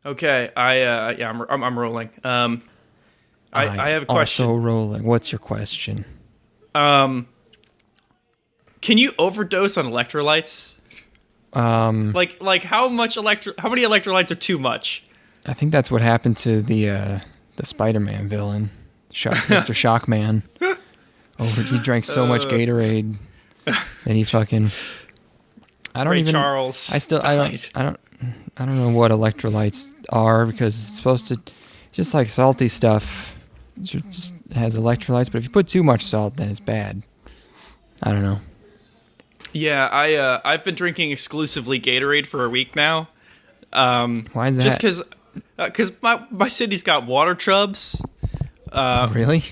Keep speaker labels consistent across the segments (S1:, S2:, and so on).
S1: Okay, I'm rolling. I have a question.
S2: Also rolling. What's your question?
S1: Can you overdose on electrolytes? Like how many electrolytes are too much?
S2: I think that's what happened to the Spider-Man villain, Mr. Shockman. He drank so much Gatorade that he fucking. I don't
S1: Ray
S2: even.
S1: Charles.
S2: I don't know what electrolytes are because it's supposed to, just like salty stuff. It just has electrolytes, but if you put too much salt, then it's bad. I don't know.
S1: Yeah, I've been drinking exclusively Gatorade for a week now.
S2: Why is that?
S1: Just because my city's got water trubs.
S2: Really?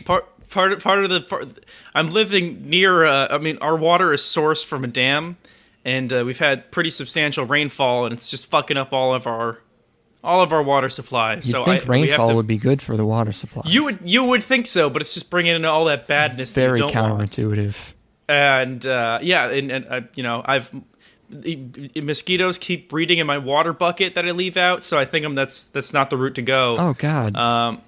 S1: I'm living near. Our water is sourced from a dam, and we've had pretty substantial rainfall, and it's just fucking up all of our water supply.
S2: You'd think rainfall would be good for the water supply.
S1: You would think so, but it's just bringing in all that badness.
S2: Very
S1: that you don't
S2: counterintuitive.
S1: Want. And I've mosquitoes keep breeding in my water bucket that I leave out, so I think that's not the route to go.
S2: Oh God.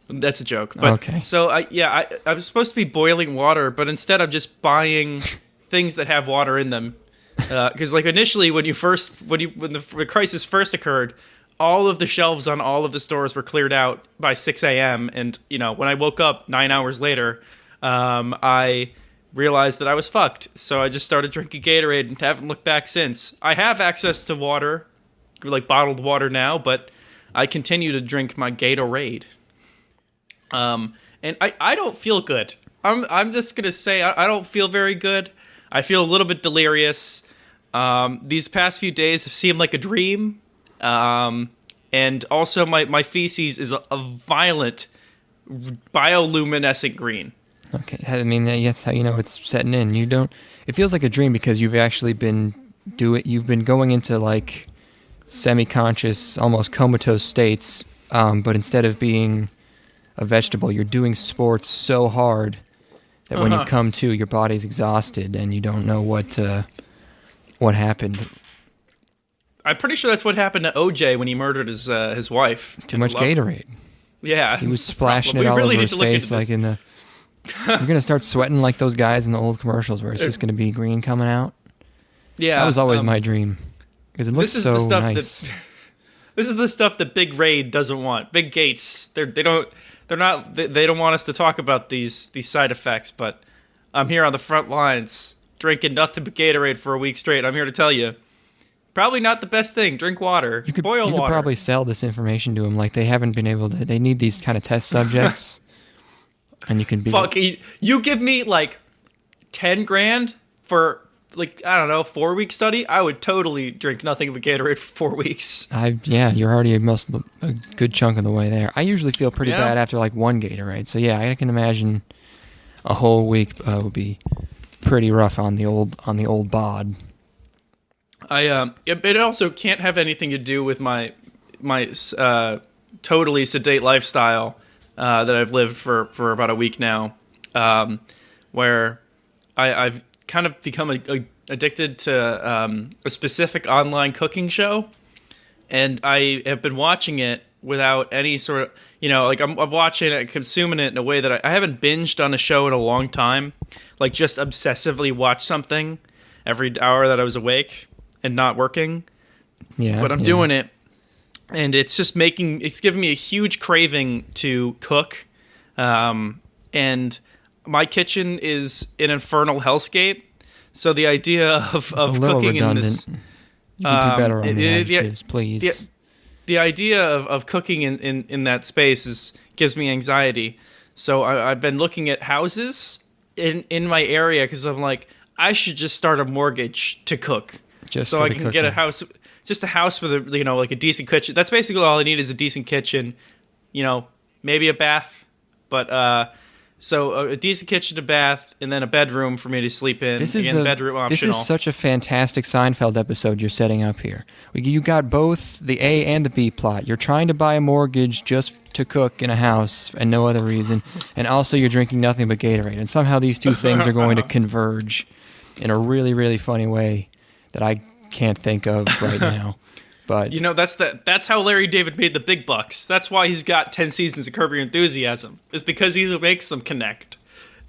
S1: That's a joke. But,
S2: okay.
S1: So I was supposed to be boiling water, but instead I'm just buying things that have water in them. Because like initially when the crisis first occurred, all of the shelves on all of the stores were cleared out by 6 a.m. And when I woke up 9 hours later, I realized that I was fucked. So I just started drinking Gatorade and haven't looked back since. I have access to water, like bottled water now, but I continue to drink my Gatorade. And I don't feel good. I'm just gonna say I don't feel very good. I feel a little bit delirious. These past few days have seemed like a dream. And also my feces is a violent bioluminescent green.
S2: Okay, I mean that's how you know it's setting in. It feels like a dream because you've actually you've been going into like semi-conscious, almost comatose states. But instead of being a vegetable, you're doing sports so hard that when you come to, your body's exhausted and you don't know what happened.
S1: I'm pretty sure that's what happened to OJ when he murdered his wife.
S2: Too much Gatorade.
S1: Yeah,
S2: he was splashing it all over his face like in the. You're gonna start sweating like those guys in the old commercials where it's just gonna be green coming out.
S1: Yeah,
S2: that was always my dream because it looks so nice.
S1: This is the stuff that Big Raid doesn't want. Big Gates, they don't want us to talk about these side effects. But I'm here on the front lines, drinking nothing but Gatorade for a week straight. I'm here to tell you, probably not the best thing. Drink water. You could
S2: probably sell this information to them. Like they haven't been able to. They need these kind of test subjects, and you can be.
S1: Fuck, you give me like $10,000 for. Like, I don't know, 4-week study, I would totally drink nothing but Gatorade for 4 weeks.
S2: You're already a good chunk of the way there. I usually feel pretty bad after like one Gatorade. So yeah, I can imagine a whole week would be pretty rough on the old bod.
S1: It also can't have anything to do with my totally sedate lifestyle that I've lived for about a week now, where I've kind of become addicted to a specific online cooking show, and I have been watching it without any sort of, like I'm watching it, consuming it in a way that I haven't binged on a show in a long time, like just obsessively watch something every hour that I was awake and not working. Yeah, but I'm doing it, and it's just it's giving me a huge craving to cook, and my kitchen is an infernal hellscape. So the idea of cooking
S2: redundant.
S1: In this,
S2: you could do better on the adjectives, please.
S1: The idea of cooking in that space gives me anxiety. So I've been looking at houses in my area because I'm like, I should just start a mortgage to cook, so I can get a house, just a house with a like a decent kitchen. That's basically all I need is a decent kitchen, maybe a bath, but. So a decent kitchen, a bath, and then a bedroom for me to sleep in. Bedroom optional.
S2: This is such a fantastic Seinfeld episode you're setting up here. You got both the A and the B plot. You're trying to buy a mortgage just to cook in a house and no other reason, and also you're drinking nothing but Gatorade. And somehow these two things are going to converge in a really, really funny way that I can't think of right now. But
S1: that's how Larry David made the big bucks. That's why he's got 10 seasons of Curb Your Enthusiasm. It's because he makes them connect.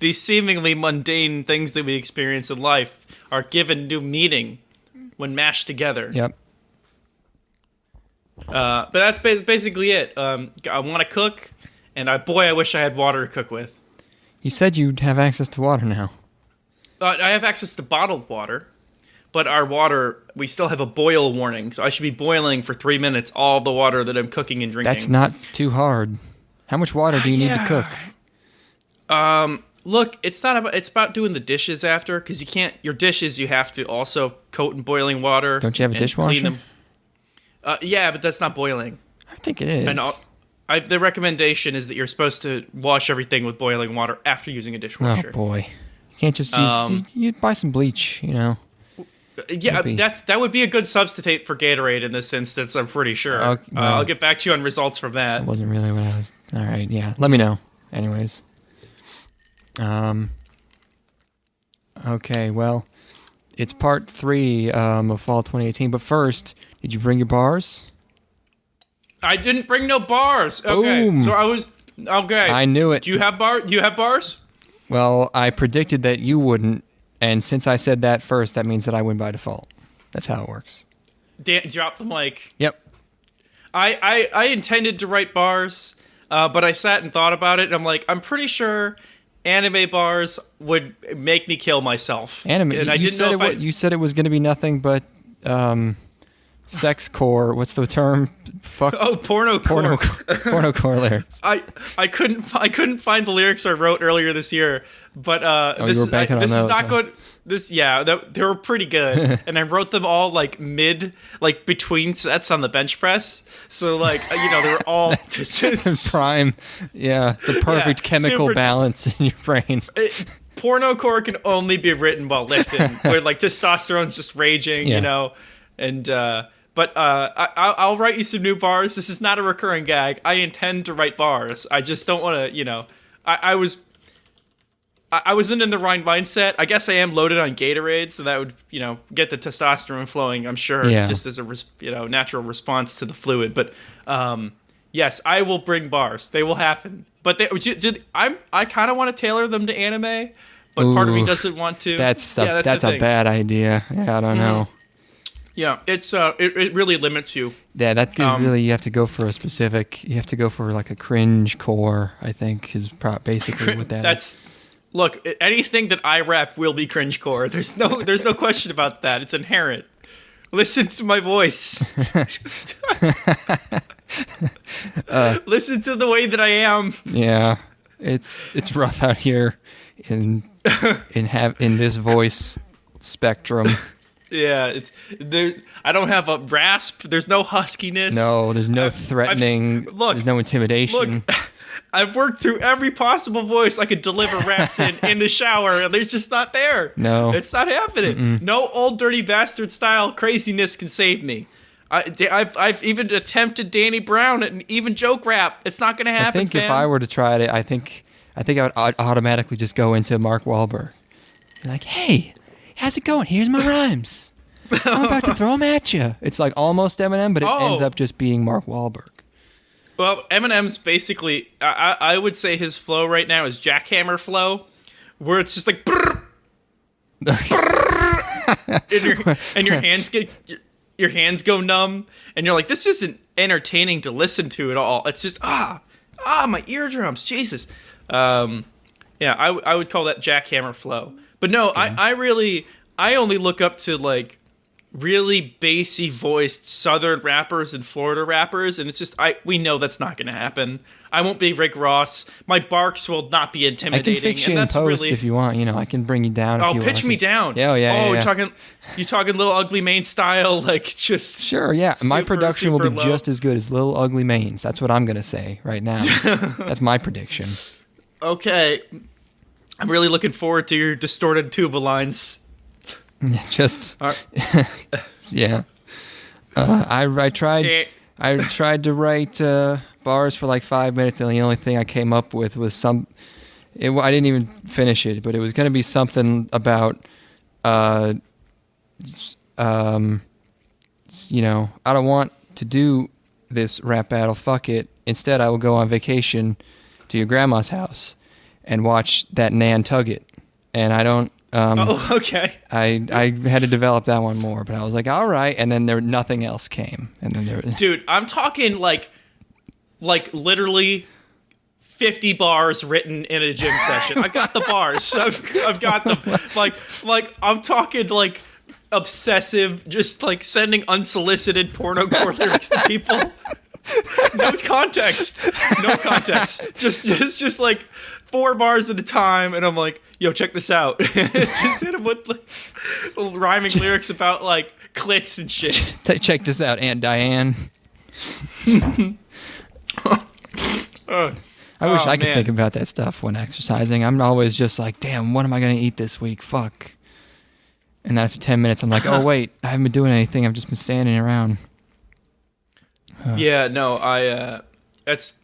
S1: These seemingly mundane things that we experience in life are given new meaning when mashed together.
S2: Yep.
S1: But that's basically it. I want to cook, and I wish I had water to cook with.
S2: You said you'd have access to water now.
S1: I have access to bottled water, but our water, we still have a boil warning, so I should be boiling for 3 minutes all the water that I'm cooking and drinking.
S2: That's not too hard. How much water do you need to cook?
S1: Look, it's about doing the dishes after, because your dishes you have to also coat in boiling water.
S2: Don't you have a dishwasher?
S1: Clean them. Yeah, but that's not boiling.
S2: I think it is.
S1: And the recommendation is that you're supposed to wash everything with boiling water after using a dishwasher.
S2: Oh boy, you can't just use. You buy some bleach,
S1: Yeah, that would be a good substitute for Gatorade in this instance. I'm pretty sure.
S2: Well,
S1: I'll get back to you on results from that.
S2: That wasn't really what I was. All right, yeah. Let me know. Anyways. Okay, well, it's part 3 of fall 2018. But first, did you bring your bars?
S1: I didn't bring no bars. Okay,
S2: Boom.
S1: so I was okay.
S2: I knew it.
S1: Do you have bars?
S2: Well, I predicted that you wouldn't, and since I said that first, that means that I win by default. That's how it works.
S1: Drop the mic.
S2: Yep.
S1: I intended to write bars, but I sat and thought about it, and I'm like, I'm pretty sure anime bars would make me kill myself.
S2: Anime.
S1: And I didn't know
S2: you said it was going to be nothing but sex core. What's the term? Fuck.
S1: Oh, porno core
S2: lyrics.
S1: I couldn't find the lyrics I wrote earlier this year, but
S2: you were banking on
S1: this
S2: those,
S1: is not good. They were pretty good, and I wrote them all between sets on the bench press. So they were all
S2: prime. Yeah, the perfect chemical balance in your brain.
S1: Porno core can only be written while lifting, where testosterone's just raging, and. But I'll write you some new bars. This is not a recurring gag. I intend to write bars. I just don't want to, I wasn't in the right mindset. I guess I am loaded on Gatorade, so that would, get the testosterone flowing, I'm sure, just as a, natural response to the fluid. But, yes, I will bring bars. They will happen. But I kind of want to tailor them to anime, but part of me doesn't want to.
S2: That's a bad idea. Yeah, I don't know.
S1: Yeah, it's it really limits you.
S2: Yeah, that really you have to go for a specific. You have to go for a cringe core. I think is basically what that is.
S1: Look, anything that I rap will be cringe core. There's no question about that. It's inherent. Listen to my voice. Listen to the way that I am.
S2: Yeah, it's rough out here in this voice spectrum.
S1: Yeah, I don't have a rasp. There's no huskiness.
S2: No, there's no threatening. There's no intimidation.
S1: Look, I've worked through every possible voice I could deliver raps in the shower, and they're just not there.
S2: No,
S1: it's not happening. Mm-mm. No old dirty bastard style craziness can save me. I've even attempted Danny Brown and even joke rap. It's not going to happen.
S2: I think if I were to try it, I think I would automatically just go into Mark Wahlberg. Like, hey. How's it going? Here's my rhymes. I'm about to throw them at you. It's like almost Eminem, but it ends up just being Mark Wahlberg.
S1: Well, Eminem's basically, I would say his flow right now is jackhammer flow, where it's just like, brrr, brrr, and your hands go numb, and you're like, this isn't entertaining to listen to at all. It's just my eardrums, Jesus. Yeah, I would call that jackhammer flow. But no, I only look up to really bassy voiced Southern rappers and Florida rappers, and it's just we know that's not going to happen. I won't be Rick Ross. My barks will not be intimidating.
S2: I can fix you in post if you want. I can bring you down.
S1: Oh, pitch me down.
S2: Yeah, yeah.
S1: You're talking Little Ugly Mane style, just
S2: sure. Yeah, my production will be just as good as Little Ugly Mane's. That's what I'm going to say right now. That's my prediction.
S1: Okay. I'm really looking forward to your distorted tuba lines.
S2: Yeah. I tried to write bars for 5 minutes, and the only thing I came up with was I didn't even finish it, but it was going to be something about, I don't want to do this rap battle, fuck it. Instead, I will go on vacation to your grandma's house and watch that Nan tug it. And I don't...
S1: okay.
S2: I had to develop that one more, but I was like, all right. And then nothing else came. And then
S1: Dude, I'm talking like literally 50 bars written in a gym session. I got the bars. I've got them. Like I'm talking like obsessive, just like sending unsolicited pornocore lyrics to people. No context. Just like 4 bars at a time, and I'm like, yo, check this out. Just hit him with like, little rhyming lyrics about like clits and shit.
S2: Check this out, Aunt Diane. I wish I could think about that stuff when exercising. I'm always just like, damn, what am I going to eat this week? Fuck. And then after 10 minutes, I'm like, oh, wait, I haven't been doing anything. I've just been standing around.
S1: Yeah, no, it's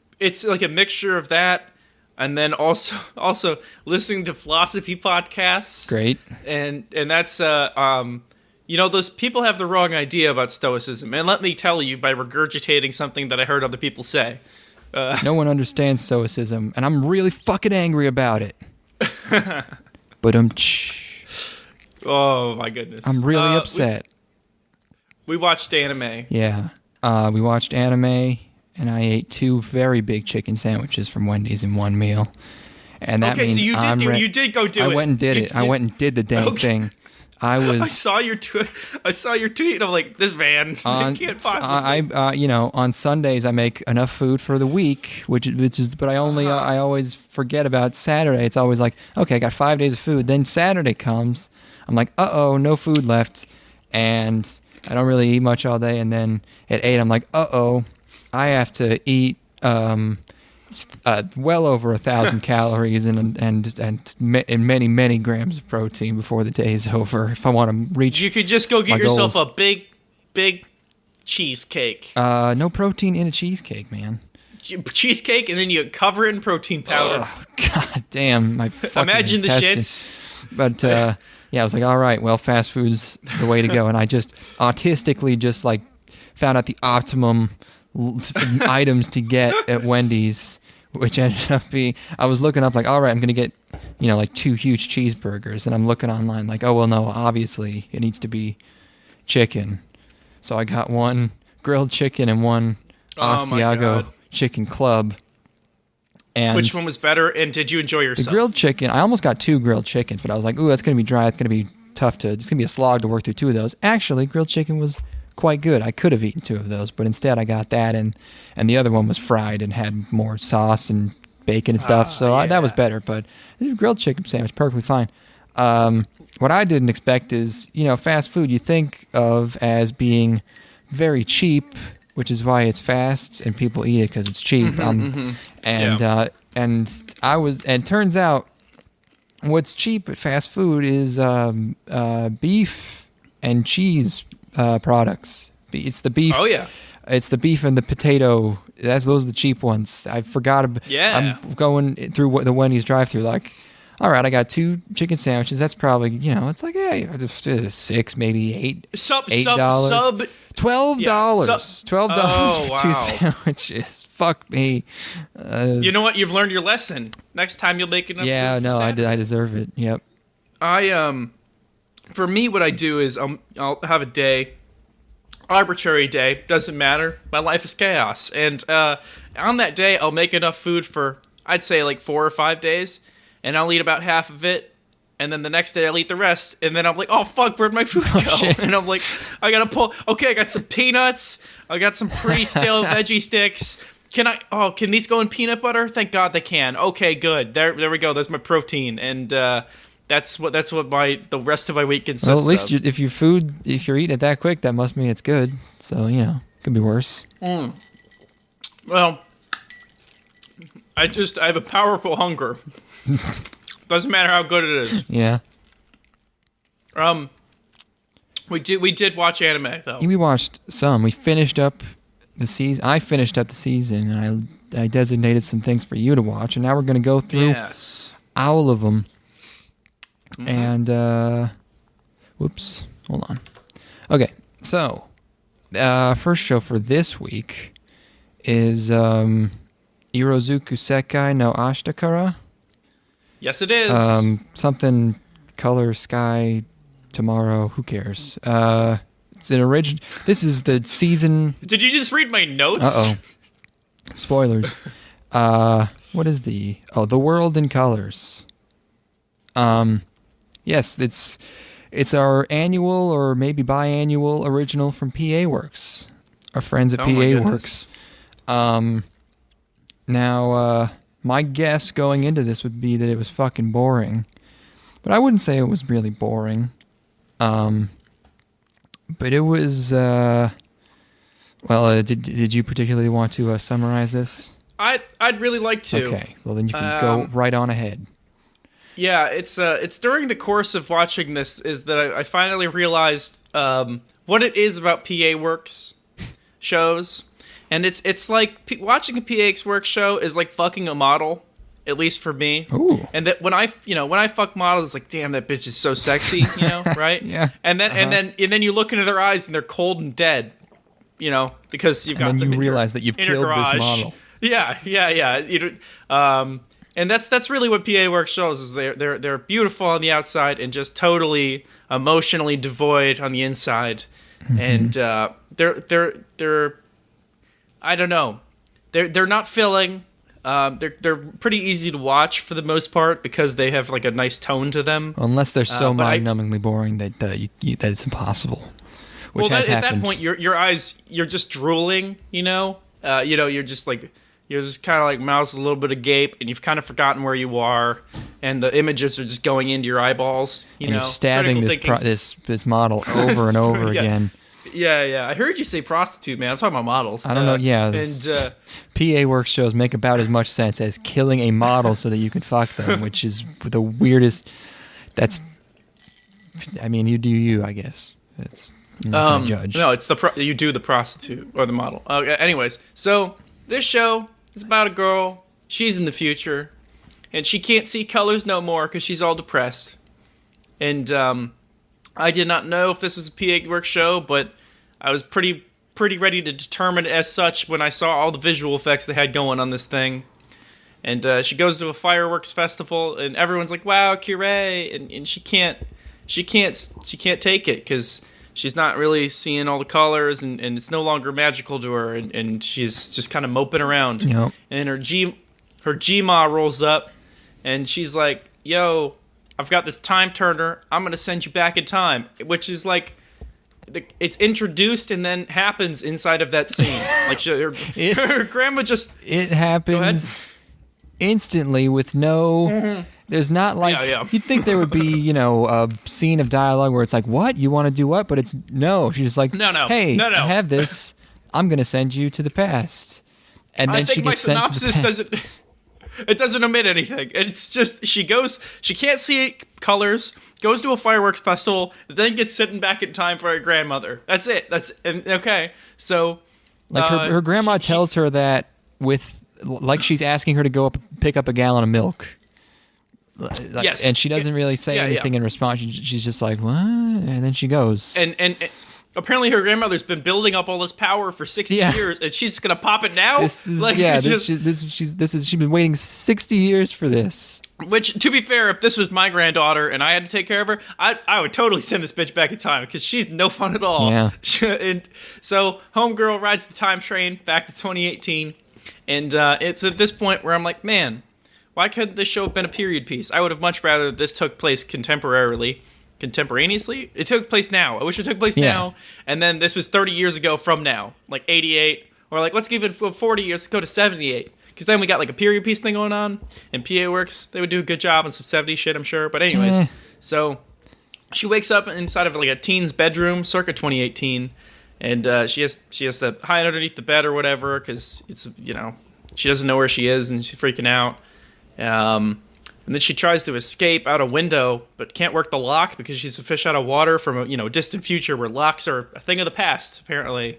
S1: like a mixture of that, and then also listening to philosophy podcasts.
S2: Great.
S1: And that's those people have the wrong idea about Stoicism, and let me tell you by regurgitating something that I heard other people say.
S2: No one understands Stoicism, and I'm really fucking angry about it. But
S1: oh my goodness,
S2: I'm really upset.
S1: We watched anime.
S2: Yeah. We watched anime, and I ate 2 very big chicken sandwiches from Wendy's in one meal. And that means
S1: so you did go do it.
S2: I went and did it. I went and did the dang thing. I
S1: saw your tweet. And I'm like, this man can't possibly.
S2: On Sundays I make enough food for the week, which is, but I always forget about Saturday. It's always like, okay, I got 5 days of food. Then Saturday comes, I'm like, no food left, and I don't really eat much all day. And then at 8, I'm like, I have to eat well over 1,000 calories and many, many grams of protein before the day is over. If I want to reach,
S1: you could just go get yourself
S2: goals.
S1: a big cheesecake.
S2: No protein in a cheesecake, man.
S1: Cheesecake, and then you cover it in protein powder.
S2: Oh, God damn, my fucking
S1: Imagine
S2: intestines.
S1: the shits.
S2: But yeah, I was like, all right, well, fast food's the way to go. And I just autistically just like found out the optimum items to get at Wendy's, which ended up being, I was looking up like, all right, I'm going to get, like 2 huge cheeseburgers. And I'm looking online like, oh, well, no, obviously it needs to be chicken. So I got 1 grilled chicken and 1 Asiago chicken club. And
S1: which one was better, and did you enjoy yourself?
S2: The grilled chicken, I almost got 2 grilled chickens, but I was like, ooh, that's going to be dry. It's going to be tough it's going to be a slog to work through 2 of those. Actually, grilled chicken was quite good. I could have eaten 2 of those, but instead I got that, and the other one was fried and had more sauce and bacon and stuff, so that was better, but the grilled chicken sandwich, perfectly fine. What I didn't expect is, fast food you think of as being very cheap, which is why it's fast and people eat it because it's cheap. And turns out what's cheap at fast food is beef and cheese products. It's the beef.
S1: Oh yeah.
S2: It's the beef and the potato. Those are the cheap ones. I forgot. I'm going through the Wendy's drive-through like, all right, I got 2 chicken sandwiches. That's probably, it's like, just 6, maybe $8. $8. $12. $12 for 2 sandwiches. Fuck me.
S1: You know what? You've learned your lesson. Next time you'll make enough.
S2: Yeah, no, I deserve it. Yep.
S1: For me, what I do is I'll have a day, arbitrary day, doesn't matter. My life is chaos, and on that day I'll make enough food for I'd say like 4 or 5 days, and I'll eat about half of it. And then the next day I'll eat the rest, and then I'm like, oh fuck, where'd my food go?
S2: Shit.
S1: And I'm like, I gotta pull. Okay, I got some peanuts. I got some pretty stale veggie sticks. Can these go in peanut butter? Thank God they can. Okay, good. There we go. There's my protein, and that's what the rest of my week consists of.
S2: Well, at least if you're eating it that quick, that must mean it's good. So it could be worse.
S1: Well, I have a powerful hunger. Doesn't matter how good it is.
S2: Yeah.
S1: We did watch anime though.
S2: We watched some. We finished up the season. I finished up the season, and I designated some things for you to watch, and now we're going to go through all of them. Mm-hmm. And whoops, hold on. Okay, so first show for this week is Irozuku Sekai no Ashita.
S1: Yes, it is.
S2: Something color sky tomorrow. Who cares? It's an original. This is the season.
S1: Did you just read my notes?
S2: Spoilers. What is the World in Colors? Yes, it's our annual or maybe biannual original from PA Works. Our friends at PA Works. Now, my guess going into this would be that it was fucking boring. But I wouldn't say it was really boring. But it was, did you particularly want to summarize this?
S1: I'd really like to.
S2: Okay, well then you can go right on ahead.
S1: Yeah, it's during the course of watching this is that I finally realized what it is about PA Works shows. And it's like watching a PA Works show is like fucking a model, at least for me.
S2: Ooh.
S1: And that when I fuck models, it's like, damn, that bitch is so sexy, right?
S2: Yeah.
S1: And then you look into their eyes and they're cold and dead, because you've got
S2: and then
S1: them
S2: you realize that you've killed this model.
S1: Yeah. And that's really what PA Works shows is they're beautiful on the outside and just totally emotionally devoid on the inside, and they're I don't know, they're not filling. They're pretty easy to watch for the most part because they have like a nice tone to them.
S2: Unless they're so mind-numbingly boring that that it's impossible. Which has happened.
S1: At that point, your eyes, you're just drooling. You're just kind of like mouths a little bit agape, and you've kind of forgotten where you are, and the images are just going into your eyeballs.
S2: And you're stabbing this model over and over again.
S1: Yeah. I heard you say prostitute, man. I'm talking about models.
S2: I don't know. Yeah.
S1: And
S2: PA Works shows make about as much sense as killing a model so that you can fuck them, which is the weirdest. You do you, I guess. It's not judge.
S1: No, it's you do the prostitute or the model. Anyways, so this show is about a girl. She's in the future, and she can't see colors no more because she's all depressed. And I did not know if this was a PA Works show, but I was pretty ready to determine it as such when I saw all the visual effects they had going on this thing. And she goes to a fireworks festival, and everyone's like, "Wow, Kirei!" And she can't take it because she's not really seeing all the colors, and it's no longer magical to her, and she's just kind of moping around.
S2: Yep.
S1: And her G-ma rolls up, and she's like, "Yo, I've got this time turner. I'm going to send you back in time," which is like, it's introduced and then happens inside of that scene. Like her grandma just...
S2: It happens instantly with no... Mm-hmm. There's not like...
S1: Yeah.
S2: You'd think there would be, a scene of dialogue where it's like, what? You want to do what? But it's... No. She's just like, hey, I have this. I'm going to send you to the past. And then she gets sent to the past.
S1: It doesn't omit anything. It's just she can't see colors, goes to a fireworks festival, then gets sent back in time for her grandmother. That's it. Okay. So
S2: like her grandma tells her that she's asking her to go pick up a gallon of milk.
S1: Yes.
S2: And she doesn't really say anything in response. She's just like, "What?" And then she goes.
S1: And apparently her grandmother's been building up all this power for 60 years, and she's gonna pop it now.
S2: She's been waiting 60 years for this.
S1: Which, to be fair, if this was my granddaughter and I had to take care of her, I would totally send this bitch back in time because she's no fun at all.
S2: Yeah.
S1: And so homegirl rides the time train back to 2018, and it's at this point where I'm like, man, why couldn't this show have been a period piece? I would have much rather this took place contemporaneously. It took place now. I wish it took place now. And then this was 30 years ago from now, like 88, or like let's give it 40 years, let's go to 78. Because then we got like a period piece thing going on. And PA Works, they would do a good job on some 70s shit, I'm sure. But anyways, so she wakes up inside of like a teen's bedroom, circa 2018, and she has to hide underneath the bed or whatever because it's she doesn't know where she is and she's freaking out. And then she tries to escape out a window, but can't work the lock because she's a fish out of water from a distant future where locks are a thing of the past, apparently.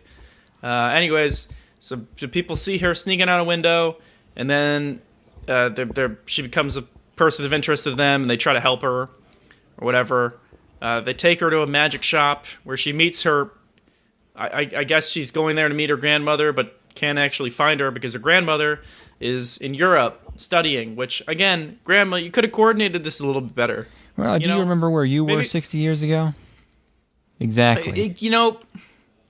S1: Anyways, so people see her sneaking out a window, and then she becomes a person of interest to them, and they try to help her, or whatever. They take her to a magic shop where she meets her I guess she's going there to meet her grandmother, but can't actually find her because her grandmother is in Europe studying. Which, again, Grandma, you could have coordinated this a little bit better.
S2: Well, do you remember where you were 60 years ago? Exactly.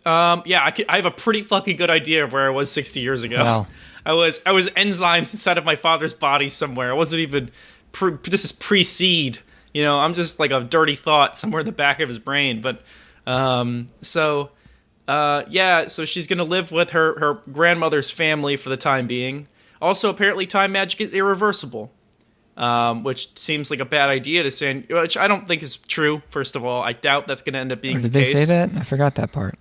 S1: I have a pretty fucking good idea of where I was 60 years ago.
S2: Well,
S1: I was enzymes inside of my father's body somewhere. I wasn't even. This is pre-seed. I'm just like a dirty thought somewhere in the back of his brain. But so she's gonna live with her grandmother's family for the time being. Also, apparently, time magic is irreversible, which seems like a bad idea to say. Which I don't think is true. First of all, I doubt that's gonna end up being the case.
S2: Did they say that? I forgot that part.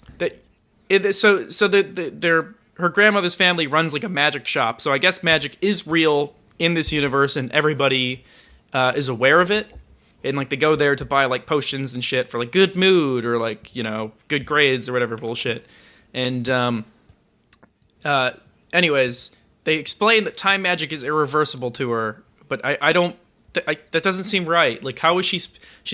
S1: Her grandmother's family runs like a magic shop, so I guess magic is real in this universe, and everybody is aware of it. And like they go there to buy like potions and shit for like good mood or like good grades or whatever bullshit. And anyways, they explain that time magic is irreversible to her, but I don't. That doesn't seem right. Like, how is she's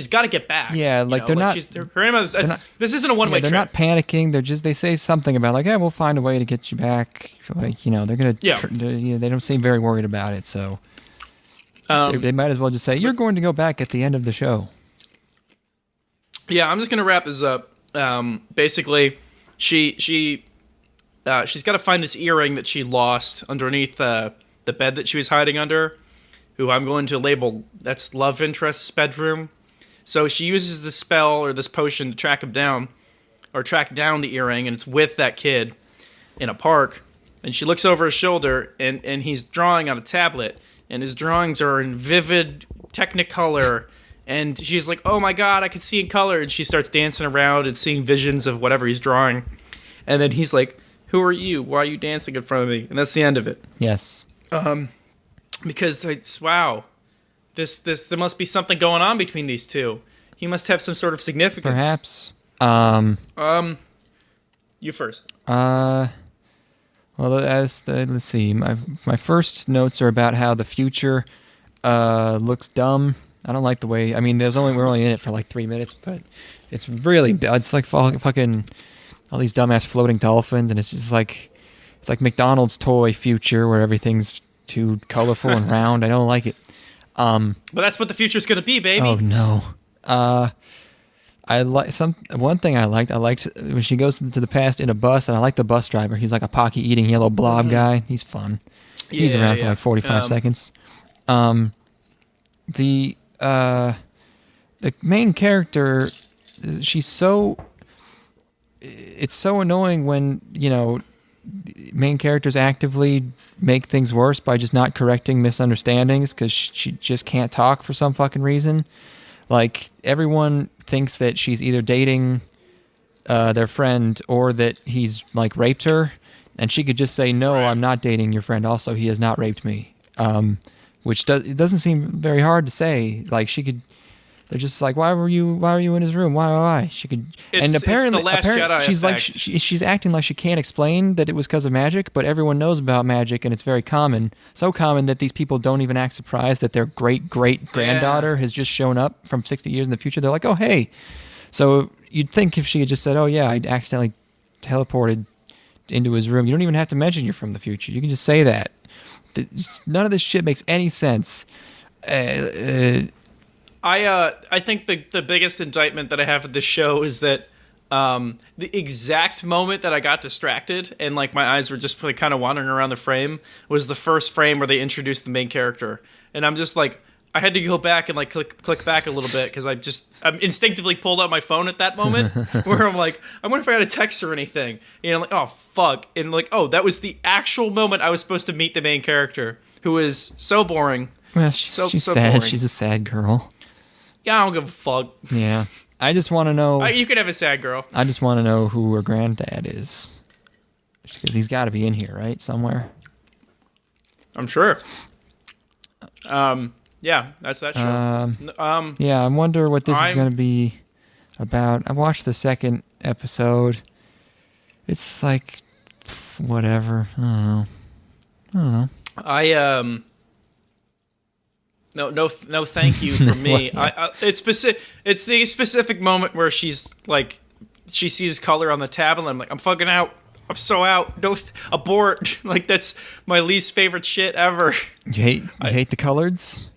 S1: got to get back?
S2: Yeah, like they're not.
S1: Her grandmother's. This isn't a one-way trip.
S2: They're not panicking. They say something about like, yeah, we'll find a way to get you back. Like, they're gonna.
S1: Yeah.
S2: They don't seem very worried about it. So they might as well just say you're going to go back at the end of the show.
S1: Yeah, I'm just gonna wrap this up. Basically, she's got to find this earring that she lost underneath the bed that she was hiding under. Who I'm going to label, that's love interest's bedroom. So she uses this spell or this potion to track him down, or track down the earring, and it's with that kid in a park. And she looks over his shoulder, and he's drawing on a tablet, and his drawings are in vivid Technicolor. And she's like, oh my god, I can see in color. And she starts dancing around and seeing visions of whatever he's drawing. And then he's like, who are you? Why are you dancing in front of me? And that's the end of it.
S2: Yes.
S1: Because wow, there must be something going on between these two. He must have some sort of significance.
S2: Perhaps.
S1: You first.
S2: Well, let's see. My first notes are about how the future looks dumb. I don't like the way. I mean, we're only in it for like 3 minutes, but it's really. It's like fucking all these dumbass floating dolphins, and it's just like it's like McDonald's toy future where everything's too colorful and round. I don't like it.
S1: But that's what the future's gonna be, baby.
S2: Oh no. One thing I liked when she goes into the past in a bus, and I like the bus driver. He's like a pocky eating yellow blob guy. He's fun. He's around for like 45 seconds. The main character, it's so annoying when main characters actively make things worse by just not correcting misunderstandings because she just can't talk for some fucking reason. Like, everyone thinks that she's either dating their friend or that he's like raped her, and she could just say, no, right. I'm not dating your friend. Also, he has not raped me. Which it doesn't seem very hard to say. Like, she could. They're just like, why were you in his room? Why? She could. And apparently,
S1: it's the Last Jedi
S2: she's
S1: effect.
S2: like, she's acting like she can't explain that it was because of magic, but everyone knows about magic, and it's very common. So common that these people don't even act surprised that their great granddaughter has just shown up from 60 years in the future. They're like, oh hey. So you'd think if she had just said, oh yeah, I accidentally teleported into his room. You don't even have to mention you're from the future. You can just say that. None of this shit makes any sense.
S1: I think the biggest indictment that I have of this show is that the exact moment that I got distracted and like my eyes were just like kind of wandering around the frame was the first frame where they introduced the main character, and I'm just like, I had to go back and like click back a little bit because I instinctively pulled out my phone at that moment where I'm like, I wonder if I had a text or anything, I'm like, oh fuck, and like, oh, that was the actual moment I was supposed to meet the main character, who is so boring.
S2: Well, she's
S1: so
S2: sad.
S1: boring.
S2: She's a sad girl.
S1: Yeah, I don't give a fuck.
S2: Yeah. I just want to know...
S1: you could have a sad girl.
S2: I just want to know who her granddad is. Because he's got to be in here, right? Somewhere.
S1: I'm sure. Yeah, that's that show.
S2: Yeah, I wonder what this is going to be about. I watched the second episode. It's like... whatever. I don't know. No, thank you from me. It's the specific moment where she's like
S1: she sees color on the tablet. I'm like, I'm fucking out. I'm so out. No, abort. Like, that's my least favorite shit ever.
S2: You hate the coloreds?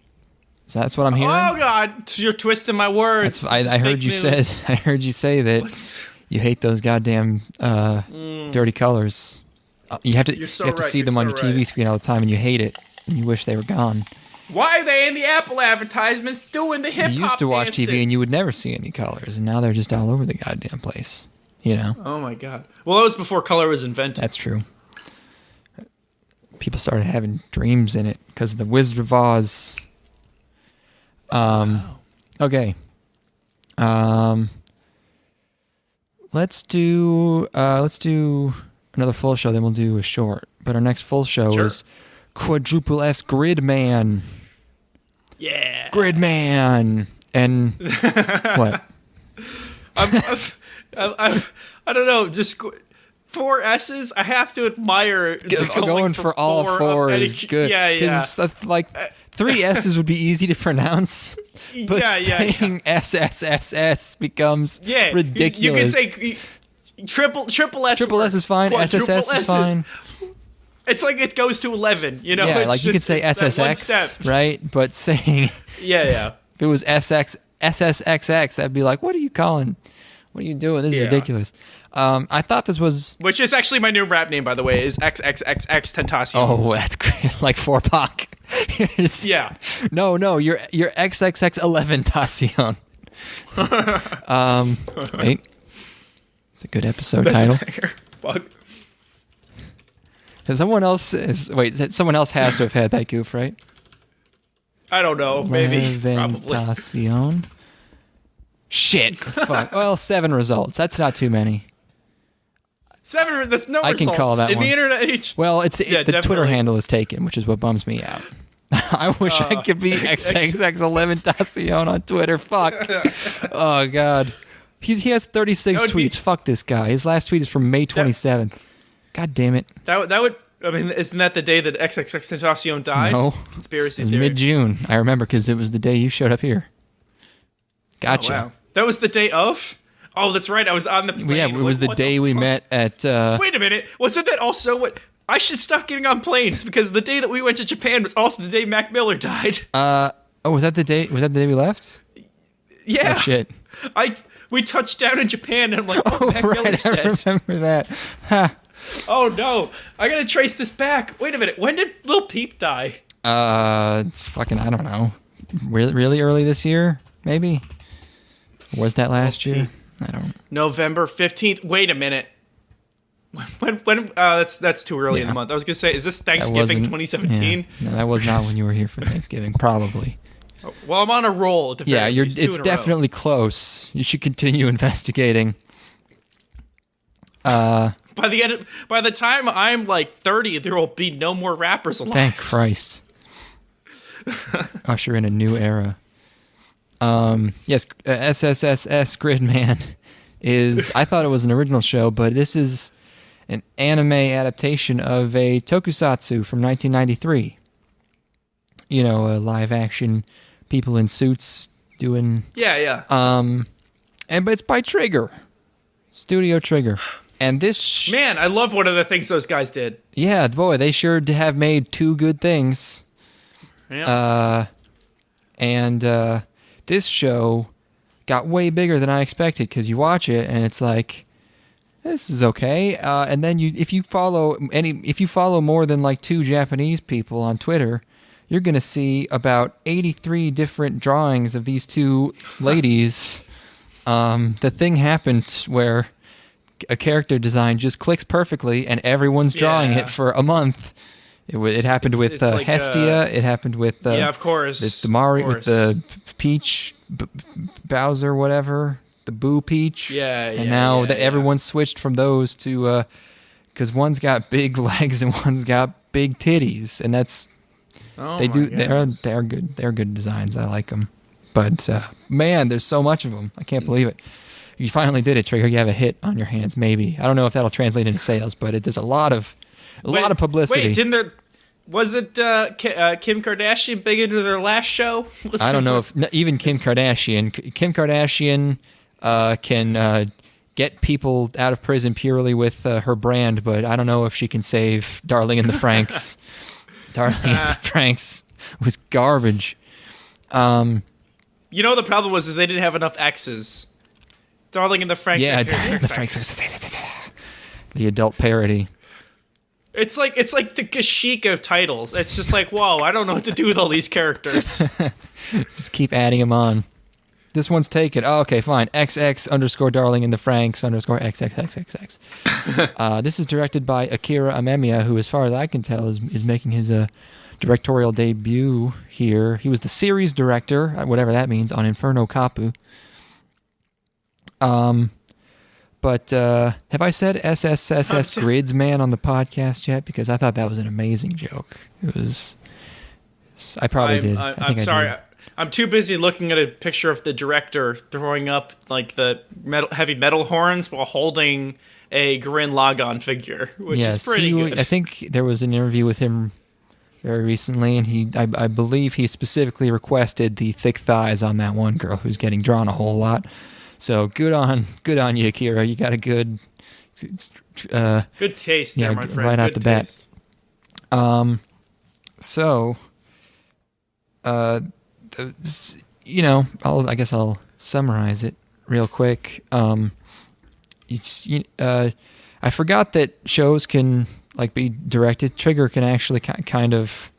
S2: So that's what I'm hearing.
S1: Oh God, you're twisting my words.
S2: I heard you say. I heard you say that you hate those goddamn dirty colors. You have to see them on your TV screen all the time, and you hate it, and you wish they were gone.
S1: Why are they in the Apple advertisements doing the hip hop?
S2: You used to watch
S1: dancing?
S2: TV, and you would never see any colors, and now they're just all over the goddamn place. You know?
S1: Oh my God. Well, that was before color was invented.
S2: That's true. People started having dreams in it because of the Wizard of Oz.
S1: Wow.
S2: Okay. Let's do another full show, then we'll do a short. But our next full show is XXXGRIDMAN.
S1: Yeah.
S2: Gridman. And what?
S1: I don't know. Just 4 S's. I have to admire
S2: going for all 4 is good.
S1: Yeah.
S2: Because like 3 S's would be easy to pronounce, but saying SSSS becomes ridiculous.
S1: You can say triple S.
S2: Triple S is fine. SSS is fine.
S1: It's like it goes to 11. You know.
S2: Yeah,
S1: it's
S2: like you could say SSX, right? But saying
S1: yeah.
S2: If it was SSXX, that'd be like, what are you calling? What are you doing? This is ridiculous. I thought this was...
S1: Which is actually my new rap name, by the way, is XXXEleventacion.
S2: Oh, that's great. Like 4-Pac.
S1: Yeah.
S2: No, you're XXXEleventacion. Wait. It's a good episode title.
S1: Fuck.
S2: Someone else has to have had that goof, right?
S1: I don't know. Maybe. Probably.
S2: Leventacion. Shit. Fuck. Well, 7 results. That's not too many.
S1: 7. That's no
S2: I
S1: results.
S2: can call that
S1: in
S2: one.
S1: the internet age.
S2: Well, the Twitter handle is taken, which is what bums me out. I wish I could be XXXEleventacion on Twitter. Fuck. Oh God. He has 36 tweets. Fuck this guy. His last tweet is from May 27th. God damn it.
S1: That would. I mean, isn't that the day that XXXTentacion died?
S2: No.
S1: Conspiracy
S2: theory. It was
S1: theory.
S2: mid-June. I remember because it was the day you showed up here. Gotcha.
S1: Oh, wow. That was the day of? Oh, that's right. I was on the plane.
S2: Yeah, it was the day we met at...
S1: Wait a minute. Wasn't that also what... I should stop getting on planes because the day that we went to Japan was also the day Mac Miller died.
S2: Was that the day we left?
S1: Yeah.
S2: Oh, shit.
S1: We touched down in Japan and I'm like, Mac Miller's dead.
S2: I remember that. Ha.
S1: Oh, no. I gotta trace this back. Wait a minute. When did Lil Peep die?
S2: It's fucking... I don't know. Really early this year? Maybe? Was that last year? I don't.
S1: November 15th. Wait a minute. When that's too early in the month. I was gonna say, is this Thanksgiving 2017?
S2: Yeah. No, that was not when you were here for Thanksgiving. Probably.
S1: Well, I'm on a roll. At the very least,
S2: it's definitely close. You should continue investigating.
S1: By the time I'm like 30, there will be no more rappers alive.
S2: Thank Christ. Usher in a new era. Yes, SSSS.GRIDMAN is... I thought it was an original show, but this is an anime adaptation of a tokusatsu from 1993. You know, a live-action people in suits doing...
S1: Yeah.
S2: But it's by Trigger. Studio Trigger. And this...
S1: Man, I love one of the things those guys did.
S2: Yeah, boy, they sure have made 2 good things.
S1: Yeah.
S2: This show got way bigger than I expected because you watch it and it's like, this is okay. And then if you follow more than like 2 Japanese people on Twitter, you're gonna see about 83 different drawings of these 2 ladies. The thing happened where a character design just clicks perfectly and everyone's drawing it for a month. It happened with like, Hestia. It happened with
S1: of course,
S2: the Mario, with the Peach, Bowser, whatever, the Boo Peach. And now everyone's switched from those to because one's got big legs and one's got big titties, and that's they're good. They're good designs. I like them, but man, there's so much of them. I can't believe it. You finally did it, Trigger. You have a hit on your hands. Maybe I don't know if that'll translate into sales, but there's a lot of publicity.
S1: Wait, didn't there? Was it Kim Kardashian big into their last show?
S2: I don't know if even Kim Kardashian. Kim Kardashian can get people out of prison purely with her brand, but I don't know if she can save Darling in the Franxx. Darling in the Franxx was garbage.
S1: The problem was is they didn't have enough X's. Darling in the Franxx.
S2: Yeah, Darling in the Franxx. The adult parody.
S1: It's like the Kashika of titles. It's just like, whoa, I don't know what to do with all these characters.
S2: Just keep adding them on. This one's taken. Oh, okay, fine. XX_Darling in the Franxx _XXXXX. This is directed by Akira Amemiya, who, as far as I can tell, is making his directorial debut here. He was the series director, whatever that means, on Inferno Kapu. But have I said SSSS.GRIDMAN on the podcast yet? Because I thought that was an amazing joke. It was. I probably did.
S1: I'm sorry. I'm too busy looking at a picture of the director throwing up like the heavy metal horns while holding a Gurren Lagann figure, which is pretty good.
S2: I think there was an interview with him very recently, and I believe he specifically requested the thick thighs on that one girl who's getting drawn a whole lot. So good on you, Akira. You got a good
S1: taste there, my friend.
S2: Right out the bat. I guess I'll summarize it real quick. I forgot that shows can be directed. Trigger can actually kind of.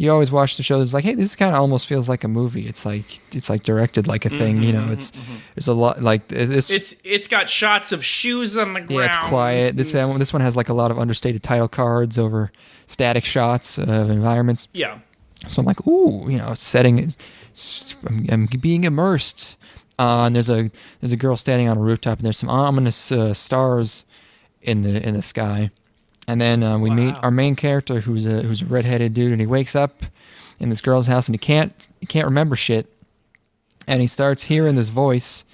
S2: You always watch the show. It's like, hey, this kind of almost feels like a movie. It's like directed like a thing. There's a lot like this.
S1: It's got shots of shoes on the ground.
S2: Yeah, it's quiet. This one has a lot of understated title cards over static shots of environments.
S1: Yeah.
S2: So I'm like, ooh, setting. I'm being immersed. And there's a girl standing on a rooftop, and there's some ominous stars in the sky. And then we meet our main character, who's a redheaded dude, and he wakes up in this girl's house, and he can't remember shit. And he starts hearing this voice,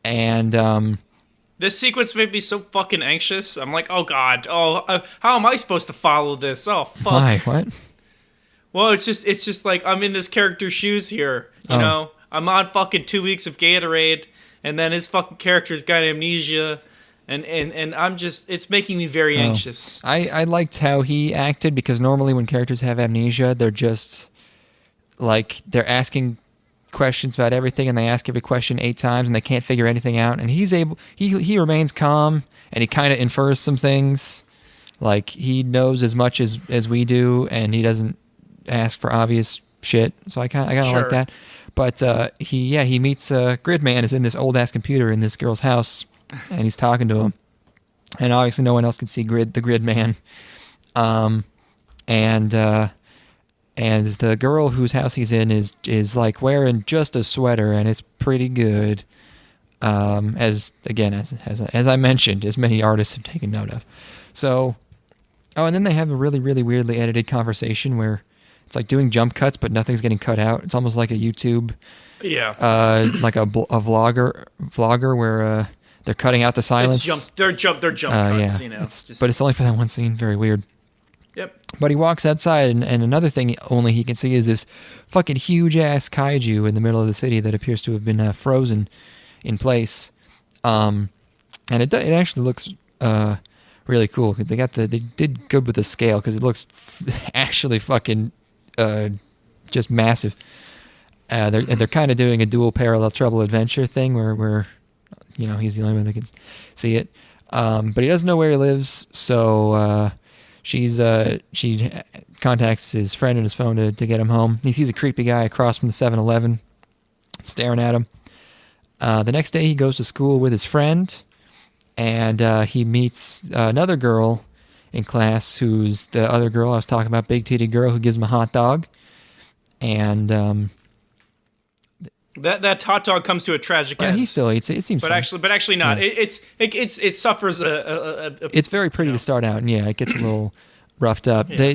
S2: and
S1: this sequence made me so fucking anxious. I'm like, oh god, how am I supposed to follow this? Oh fuck.
S2: Why? What?
S1: Well, it's just like I'm in this character's shoes here. You know, I'm on fucking 2 weeks of Gatorade, and then his fucking character's got amnesia. And I'm just, it's making me very anxious.
S2: I liked how he acted, because normally when characters have amnesia, they're just they're asking questions about everything, and they ask every question 8 times, and they can't figure anything out. And he remains calm, and he kind of infers some things. Like, he knows as much as we do, and he doesn't ask for obvious shit. So I kind of like that. But he meets Gridman is in this old ass computer in this girl's house. And he's talking to him, and obviously no one else can see the Gridman. And the girl whose house he's in is wearing just a sweater, and it's pretty good. As I mentioned, as many artists have taken note of. So, and then they have a really, really weirdly edited conversation where it's like doing jump cuts, but nothing's getting cut out. It's almost like a YouTube, like a vlogger where. They're cutting out the silence.
S1: They're jump cuts,
S2: But it's only for that one scene. Very weird.
S1: Yep.
S2: But he walks outside, and another thing only he can see is this fucking huge-ass kaiju in the middle of the city that appears to have been frozen in place. And it actually looks really cool, because they did good with the scale, because it looks actually fucking just massive. They're kind of doing a dual parallel trouble adventure thing where he's the only one that can see it. But he doesn't know where he lives, so she contacts his friend on his phone to get him home. He sees a creepy guy across from the 7-Eleven staring at him. The next day he goes to school with his friend, and he meets another girl in class who's the other girl I was talking about, big-titted girl who gives him a hot dog. And...
S1: That hot dog comes to a tragic end.
S2: He still eats it. It seems,
S1: but actually not. Yeah. It suffers a.
S2: It's very pretty to start out, and it gets a little roughed up. Yeah.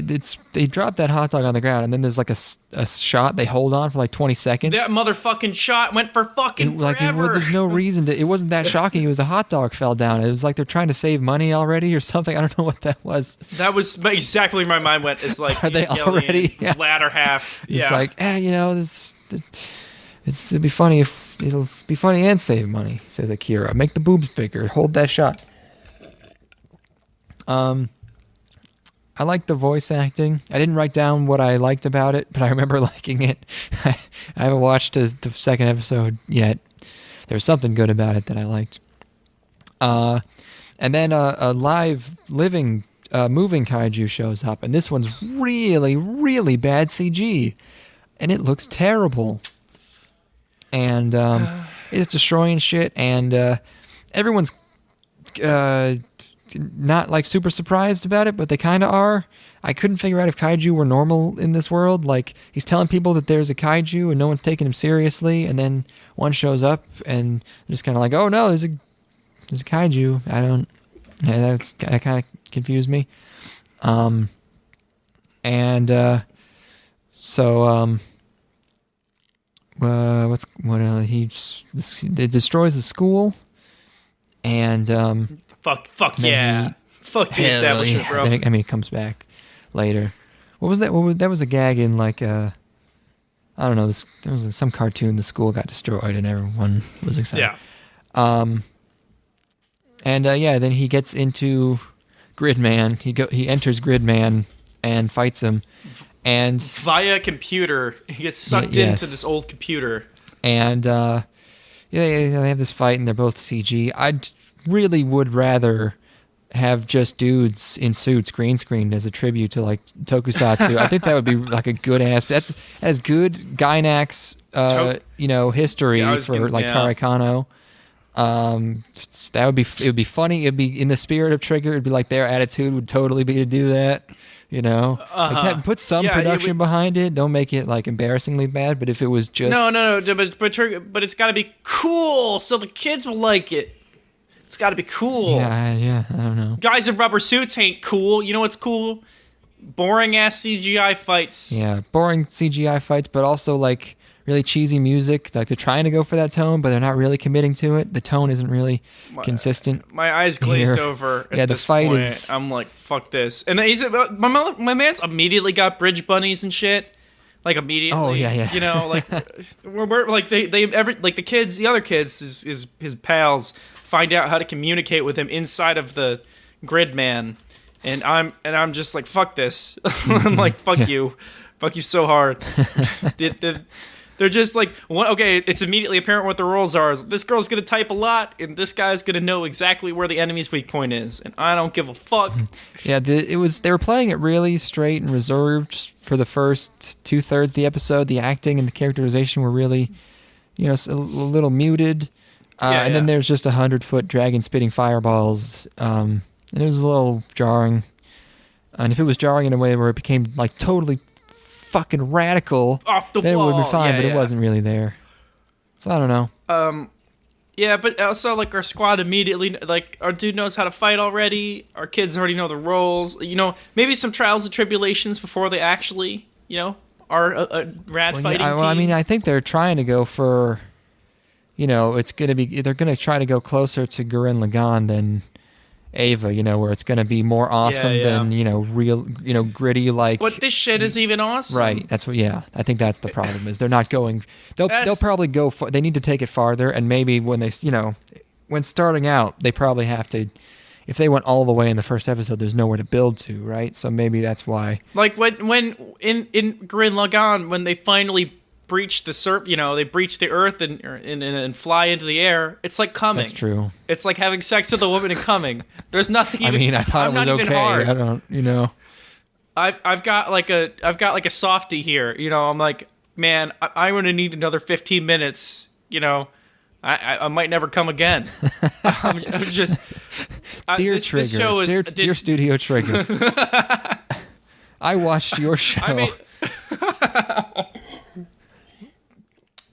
S2: They drop that hot dog on the ground, and then there's a shot they hold on for 20 seconds.
S1: That motherfucking shot went for fucking forever.
S2: There's no reason to. It wasn't that shocking. It was a hot dog fell down. It was like they're trying to save money already or something. I don't know what that was.
S1: That was exactly where my mind went. It's like,
S2: are they already?
S1: Latter half.
S2: It's like, this. It'd be funny if it'll be funny and save money, says Akira. Make the boobs bigger. Hold that shot. I like the voice acting. I didn't write down what I liked about it, but I remember liking it. I haven't watched the second episode yet. There was something good about it that I liked. And then a moving kaiju shows up, and this one's really, really bad CG, and it looks terrible. And it's destroying shit, and everyone's not like super surprised about it, but they kind of are. I couldn't figure out if kaiju were normal in this world. Like, he's telling people that there's a kaiju and no one's taking him seriously, and then one shows up and they're just kind of like, oh no, there's a kaiju. That kind of confused me. It destroys the school, and
S1: Fuck yeah. Fuck the establishment, bro.
S2: It comes back later. What was that? That was a gag in like I don't know. There was some cartoon. The school got destroyed and everyone was excited.
S1: Yeah.
S2: Then he gets into Gridman. He enters Gridman and fights him, and
S1: via computer, he gets sucked into this old computer.
S2: And they have this fight, and they're both CG. Really would rather have just dudes in suits green screened as a tribute to like tokusatsu. I think that would be like a good ass. That's good Gainax history for Kare Kano. It would be funny. It'd be in the spirit of Trigger. It'd be like their attitude would totally be to do that. Put some production behind it. Don't make it like embarrassingly bad. But if it was just
S1: but it's got to be cool so the kids will like it. It's got to be cool.
S2: Yeah, I don't know.
S1: Guys in rubber suits ain't cool. You know what's cool? Boring ass CGI fights.
S2: Yeah, boring CGI fights, but also like really cheesy music. Like they're trying to go for that tone, but they're not really committing to it. The tone isn't really consistent.
S1: My eyes glazed over. At
S2: the fight
S1: point.
S2: is.
S1: I'm like, fuck this. And then my man's immediately got bridge bunnies and shit. Like immediately.
S2: Oh yeah.
S1: You know, like we're like the kids, the other kids, his pals find out how to communicate with him inside of the Gridman, and I'm just like, fuck this. I'm like, fuck you so hard. They're just like, it's immediately apparent what the roles are. This girl's gonna type a lot, and this guy's gonna know exactly where the enemy's weak point is, and I don't give a fuck.
S2: Yeah, they were playing it really straight and reserved for the first 2/3 of the episode. The acting and the characterization were really, a little muted. And then there's just 100-foot dragon spitting fireballs, and it was a little jarring. And if it was jarring in a way where it became like totally fucking radical,
S1: off the
S2: then
S1: wall,
S2: it would be fine. But it wasn't really there. So I don't know.
S1: But also like our squad immediately, like our dude knows how to fight already. Our kids already know the roles. Maybe some trials and tribulations before they actually, are a rad fighting team.
S2: I think they're trying to go for. It's going to be, they're going to try to go closer to Gurren Lagann than Ava, where it's going to be more awesome than, real, gritty, like.
S1: But this shit is even awesome.
S2: Right. That's what, I think that's the problem is they're not going, they'll probably go, they need to take it farther. And maybe when they, when starting out, they probably have to, if they went all the way in the first episode, there's nowhere to build to, right? So maybe that's why.
S1: Like when in Gurren Lagann, when they finally breach the they breach the earth and fly into the air. It's like coming.
S2: That's true.
S1: It's like having sex with a woman and coming. There's nothing.
S2: I thought it was okay.
S1: Hard.
S2: I don't.
S1: I've got like a softie here. I'm like, man, I'm gonna need another 15 minutes. I might never come again. I'm just.
S2: Dear Trigger, this show is, dear Studio Trigger. I watched your show.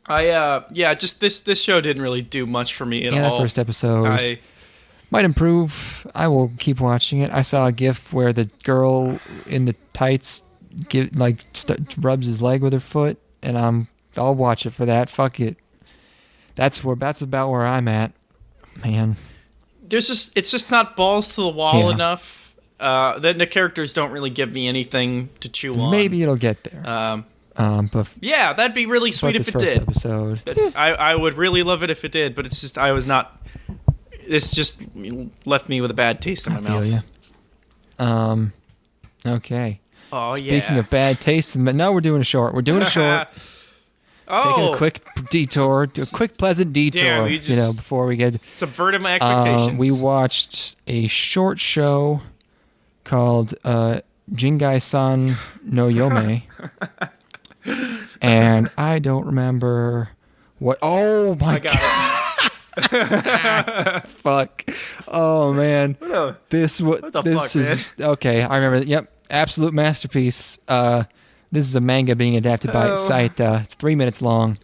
S1: This show didn't really do much for me at all.
S2: Yeah, the first episode might improve. I will keep watching it. I saw a GIF where the girl in the tights rubs his leg with her foot, and I'll watch it for that. Fuck it. That's about where I'm at, man.
S1: It's just not balls to the wall enough. Then the characters don't really give me anything to chew on.
S2: Maybe it'll get there. But
S1: Yeah, that'd be really sweet if
S2: this
S1: it
S2: first
S1: did.
S2: episode,
S1: I would really love it if it did, but it's just I was not. This just left me with a bad taste in my mouth.
S2: feel ya. Okay.
S1: Oh
S2: Speaking of bad taste, no, we're doing a short. We're doing a short. Taking a quick detour, a quick pleasant detour.
S1: Damn, you just
S2: before we get
S1: subverted my expectations.
S2: we watched a short show called Jingai-san no Yome, and I don't remember what. Oh my god! Fuck! Oh man! This is
S1: man?
S2: Okay. I remember. Yep, absolute masterpiece. This is a manga being adapted by Saita. It's 3 minutes long.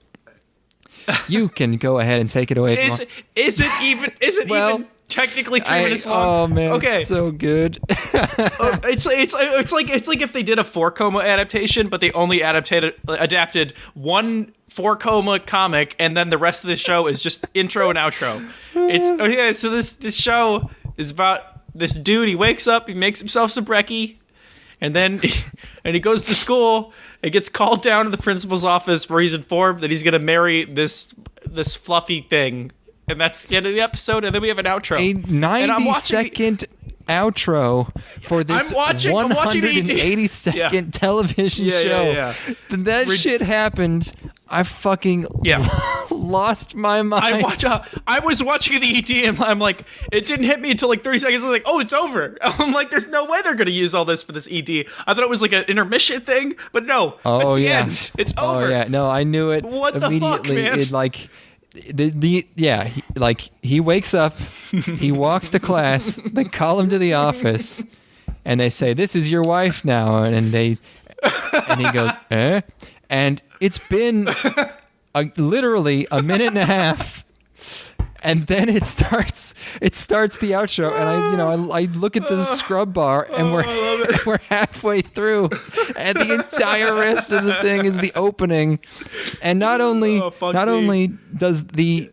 S2: You can go ahead and take it away.
S1: Is it even technically 3 minutes long?
S2: Oh man,
S1: okay.
S2: It's so good.
S1: It's like if they did a 4-koma adaptation, but they only adapted one 4-koma comic, and then the rest of the show is just intro and outro. So this show is about this dude. He wakes up, he makes himself some brekkie, and then he goes to school and gets called down to the principal's office where he's informed that he's going to marry this fluffy thing. And that's the end of the episode, and then we have an outro.
S2: A 90-second outro for this 180-second television show.
S1: Yeah.
S2: Then that shit happened. I fucking lost my mind.
S1: I was watching the ED, and I'm like, it didn't hit me until like 30 seconds. I was like, oh, it's over. I'm like, there's no way they're going to use all this for this ED. I thought it was like an intermission thing, but no.
S2: Oh,
S1: it's the
S2: yeah.
S1: end. It's over.
S2: Oh, yeah. No, I knew it
S1: What
S2: immediately.
S1: the fuck, man?
S2: It, like... he wakes up, he walks to class, they call him to the office, and they say, "This is your wife now," and he goes, "Eh?" And it's been literally a minute and a half, and then it starts the outro, and I look at the scrub bar, and we're halfway through, and the entire rest of the thing is the opening, and not only does the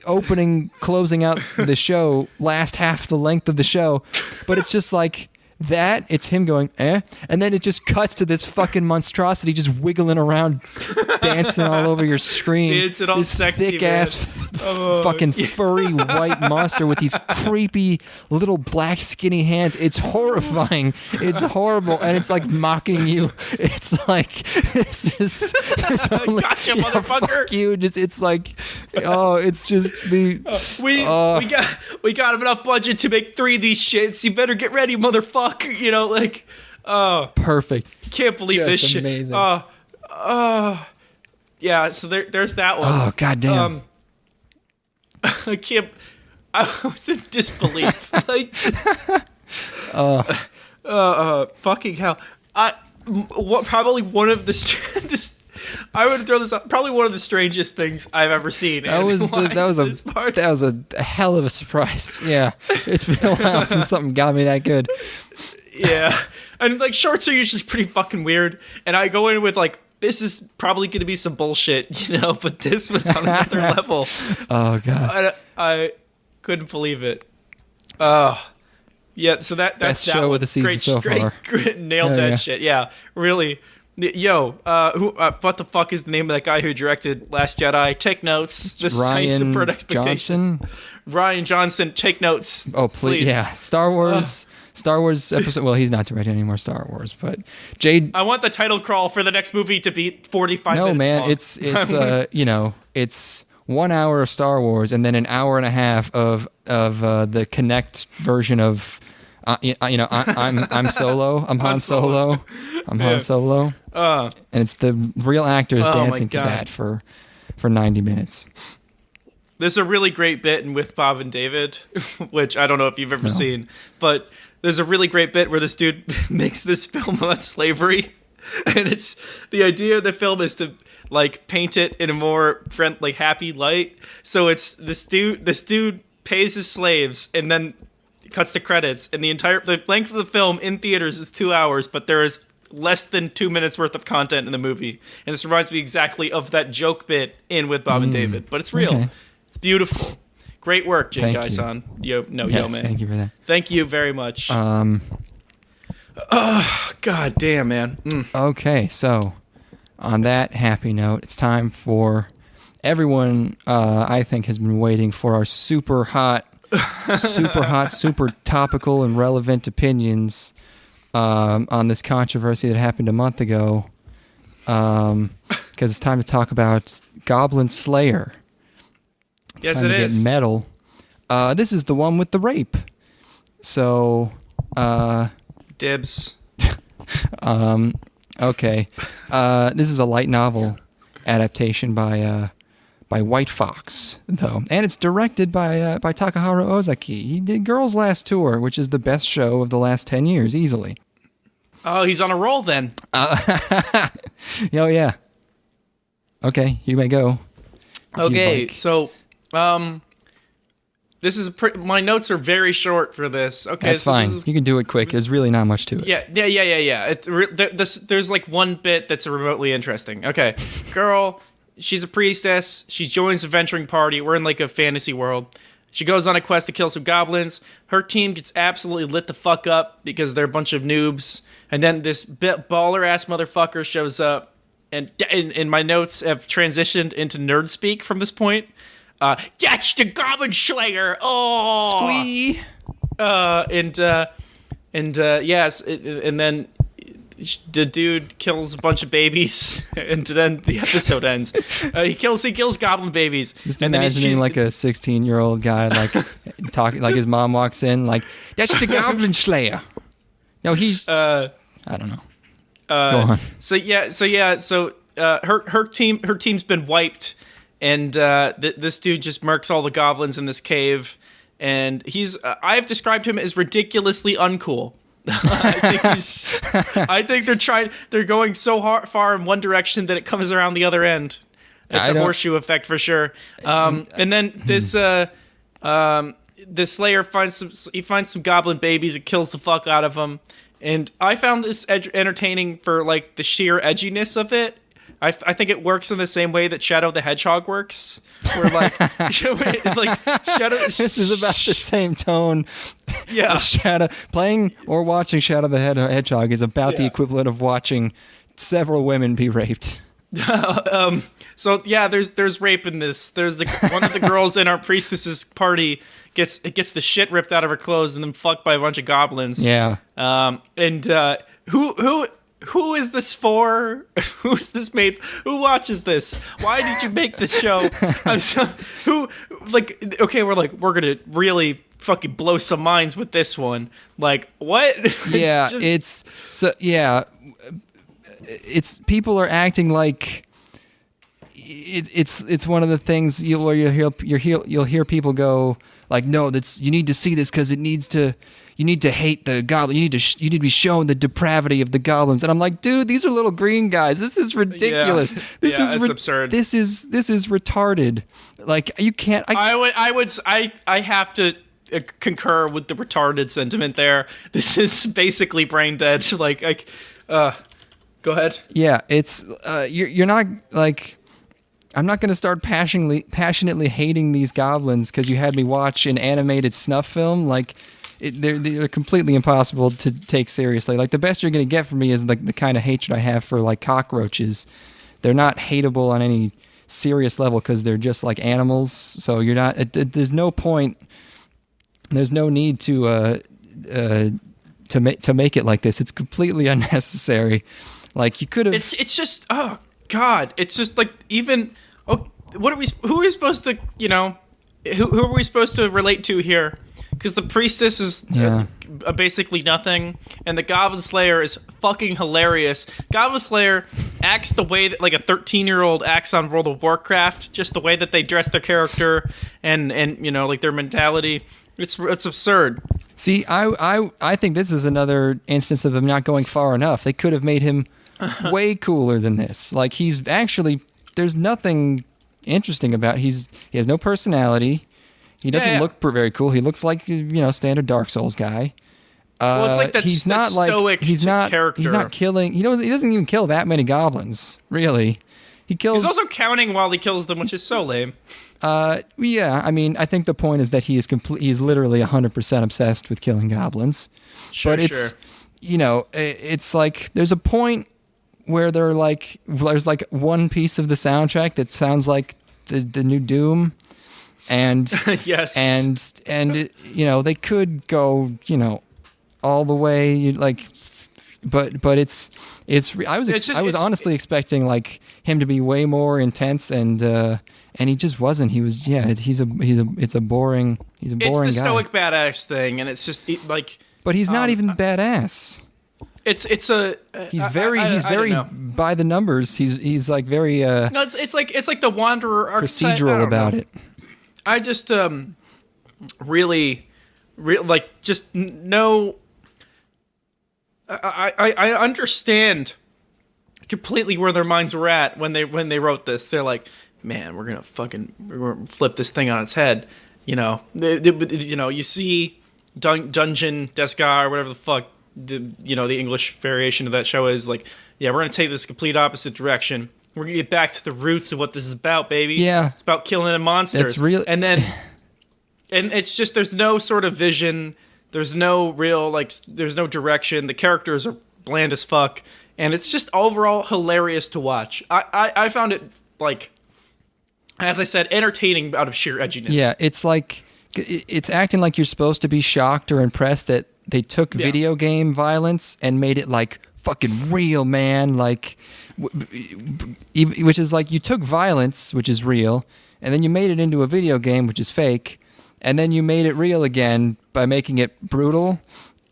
S2: opening closing out the show last half the length of the show, but it's just like that, it's him going, eh? And then it just cuts to this fucking monstrosity just wiggling around, dancing all over your screen.
S1: It's all
S2: this
S1: sexy,
S2: thick-ass fucking furry white monster with these creepy little black skinny hands. It's horrifying. It's horrible. And it's like mocking you. It's like, there's only,
S1: gotcha, motherfucker.
S2: Fuck you. It's like, it's just the...
S1: We got enough budget to make 3 of these shits. You better get ready, motherfucker.
S2: Perfect.
S1: Can't believe
S2: Just
S1: this
S2: amazing.
S1: shit. Yeah, so there's that one.
S2: Oh, goddamn.
S1: I was in disbelief. Fucking hell. Probably one of the I would throw this up. Probably one of the strangest things I've ever seen.
S2: That was a hell of a surprise. Yeah, it's been a while since something got me that good.
S1: Yeah, and like shorts are usually pretty fucking weird, and I go in with like, this is probably going to be some bullshit, but this was on another level.
S2: Oh god,
S1: I couldn't believe it. Yeah, so that's
S2: best
S1: that
S2: show
S1: one.
S2: of the season so far.
S1: Nailed that shit. Yeah, really. Yo, what the fuck is the name of that guy who directed Last Jedi? Take notes. This is how you subvert expectations. Rian Johnson, take notes.
S2: Oh, please. Yeah, Star Wars episode. Well, he's not directing any more Star Wars, but Jade.
S1: I want the title crawl for the next movie to be 45 minutes long.
S2: No, man, it's 1 hour of Star Wars and then an hour and a half of the Connect version of. I'm Solo. I'm Han Solo. I'm Han Solo. And it's the real actors dancing to that for 90 minutes.
S1: There's a really great bit in With Bob and David, which I don't know if you've ever seen, but there's a really great bit where this dude makes this film about slavery, and it's the idea of the film is to like paint it in a more happy light. So it's this dude pays his slaves, and then cuts to credits, and the length of the film in theaters is 2 hours, but there is less than 2 minutes worth of content in the movie. And this reminds me exactly of that joke bit in With Bob and David, but it's real. Okay. It's beautiful. Great work, Jingai-san. Yome.
S2: Thank you for that.
S1: Thank you very much. God damn, man.
S2: Okay, so on that happy note, it's time for everyone. I think has been waiting for our super hot, super topical and relevant opinions on this controversy that happened a month ago. Because it's time to talk about Goblin Slayer. It's
S1: yes,
S2: time
S1: it
S2: to
S1: is.
S2: get metal. This is the one with the rape. So,
S1: Dibs.
S2: Okay. This is a light novel adaptation by White Fox, though, and it's directed by Takaharu Ozaki. He did Girls Last Tour, which is the best show of the last 10 years, easily.
S1: Oh, he's on a roll then.
S2: Oh yeah. Okay, you may go.
S1: Okay, so this is my notes are very short for this. Okay,
S2: that's
S1: so
S2: fine.
S1: This is,
S2: you can do it quick. There's really not much to it.
S1: Yeah. There's like one bit that's remotely interesting. Okay, girl, she's a priestess. She joins a venturing party. We're in like a fantasy world. She goes on a quest to kill some goblins. Her team gets absolutely lit the fuck up because they're a bunch of noobs. And then this baller-ass motherfucker shows up. And my notes have transitioned into nerd speak from this point. That's the Goblin Slayer! Oh!
S2: Squee!
S1: Yes, and then the dude kills a bunch of babies, and then the episode ends. He kills goblin babies.
S2: Just
S1: and
S2: imagining like a 16-year-old guy like talking, like his mom walks in, like, that's the Goblin Slayer. No, he's I don't know. Go on.
S1: Her team's been wiped, and this dude just murks all the goblins in this cave, and I've described him as ridiculously uncool. I think they're going so far in one direction that it comes around the other end. It's a horseshoe effect for sure. And then this Slayer finds some goblin babies and kills the fuck out of them. And I found this entertaining for like the sheer edginess of it. I think it works in the same way that Shadow the Hedgehog works, where like Shadow.
S2: This is about the same tone.
S1: Yeah,
S2: Shadow playing or watching Shadow the Hedgehog is about the equivalent of watching several women be raped.
S1: So yeah, there's rape in this. There's one of the girls in our priestess's party gets the shit ripped out of her clothes and then fucked by a bunch of goblins.
S2: Yeah.
S1: Who is this for? Who is this made? Who watches this? Why did you make this show? We're gonna really fucking blow some minds with this one. Like, what?
S2: It's people are acting like it's one of the things you'll hear people go like, no, you need to see this because you need to hate the goblin. You need to be shown the depravity of the goblins. And I'm like, dude, these are little green guys. This is ridiculous. This is
S1: absurd.
S2: This is retarded. Like, you can't.
S1: I have to concur with the retarded sentiment there. This is basically brain dead. Go ahead.
S2: Yeah, it's you're not like. I'm not going to start passionately hating these goblins because you had me watch an animated snuff film. Like, they're completely impossible to take seriously. Like, the best you're going to get from me is like the kind of hatred I have for like cockroaches. They're not hateable on any serious level because they're just like animals. So you're not. There's no point. There's no need to make it like this. It's completely unnecessary. Like, you could have.
S1: It's just God, it's just like even who are we supposed to who are we supposed to relate to here? Because the priestess is basically nothing, and the Goblin Slayer is fucking hilarious. Goblin Slayer acts the way that like a 13-year-old acts on World of Warcraft, just the way that they dress their character and like their mentality. It's absurd.
S2: See, I think this is another instance of them not going far enough. They could have made him way cooler than this. Like, he's actually, there's nothing interesting about. He has no personality. He doesn't look very cool. He looks like standard Dark Souls guy.
S1: Well, it's like he's not stoic character.
S2: He's not killing. He doesn't even kill that many goblins. Really, he's
S1: also counting while he kills them, which is so lame.
S2: Yeah. I mean, I think the point is that he is He's literally 100% obsessed with killing goblins.
S1: Sure,
S2: but it's it's like there's a point where there's like one piece of the soundtrack that sounds like the new Doom, and
S1: yes,
S2: and it, they could go all the way but it's I was honestly expecting like him to be way more intense, and he just wasn't. He was it's a boring guy. It's the
S1: stoic badass thing, and it's just like.
S2: But he's not even badass.
S1: He's
S2: very by the numbers. He's like very
S1: no, it's like the wanderer archetype.
S2: Procedural about it.
S1: I just really like just no. I understand completely where their minds were at when they wrote this. They're like, man, we're gonna flip this thing on its head. You see Dungeon Deska or whatever the fuck the English variation of that show is, like, yeah, we're gonna take this complete opposite direction. We're gonna get back to the roots of what this is about, baby.
S2: Yeah,
S1: it's about killing the monsters.
S2: It's real,
S1: and it's just there's no sort of vision. There's no real, there's no direction. The characters are bland as fuck. And it's just overall hilarious to watch. I found it, like, as I said, entertaining out of sheer edginess.
S2: Yeah, it's like, it's acting like you're supposed to be shocked or impressed that they took video game violence and made it, like, fucking real, man. Like, which is like, you took violence, which is real, and then you made it into a video game, which is fake, and then you made it real again by making it brutal,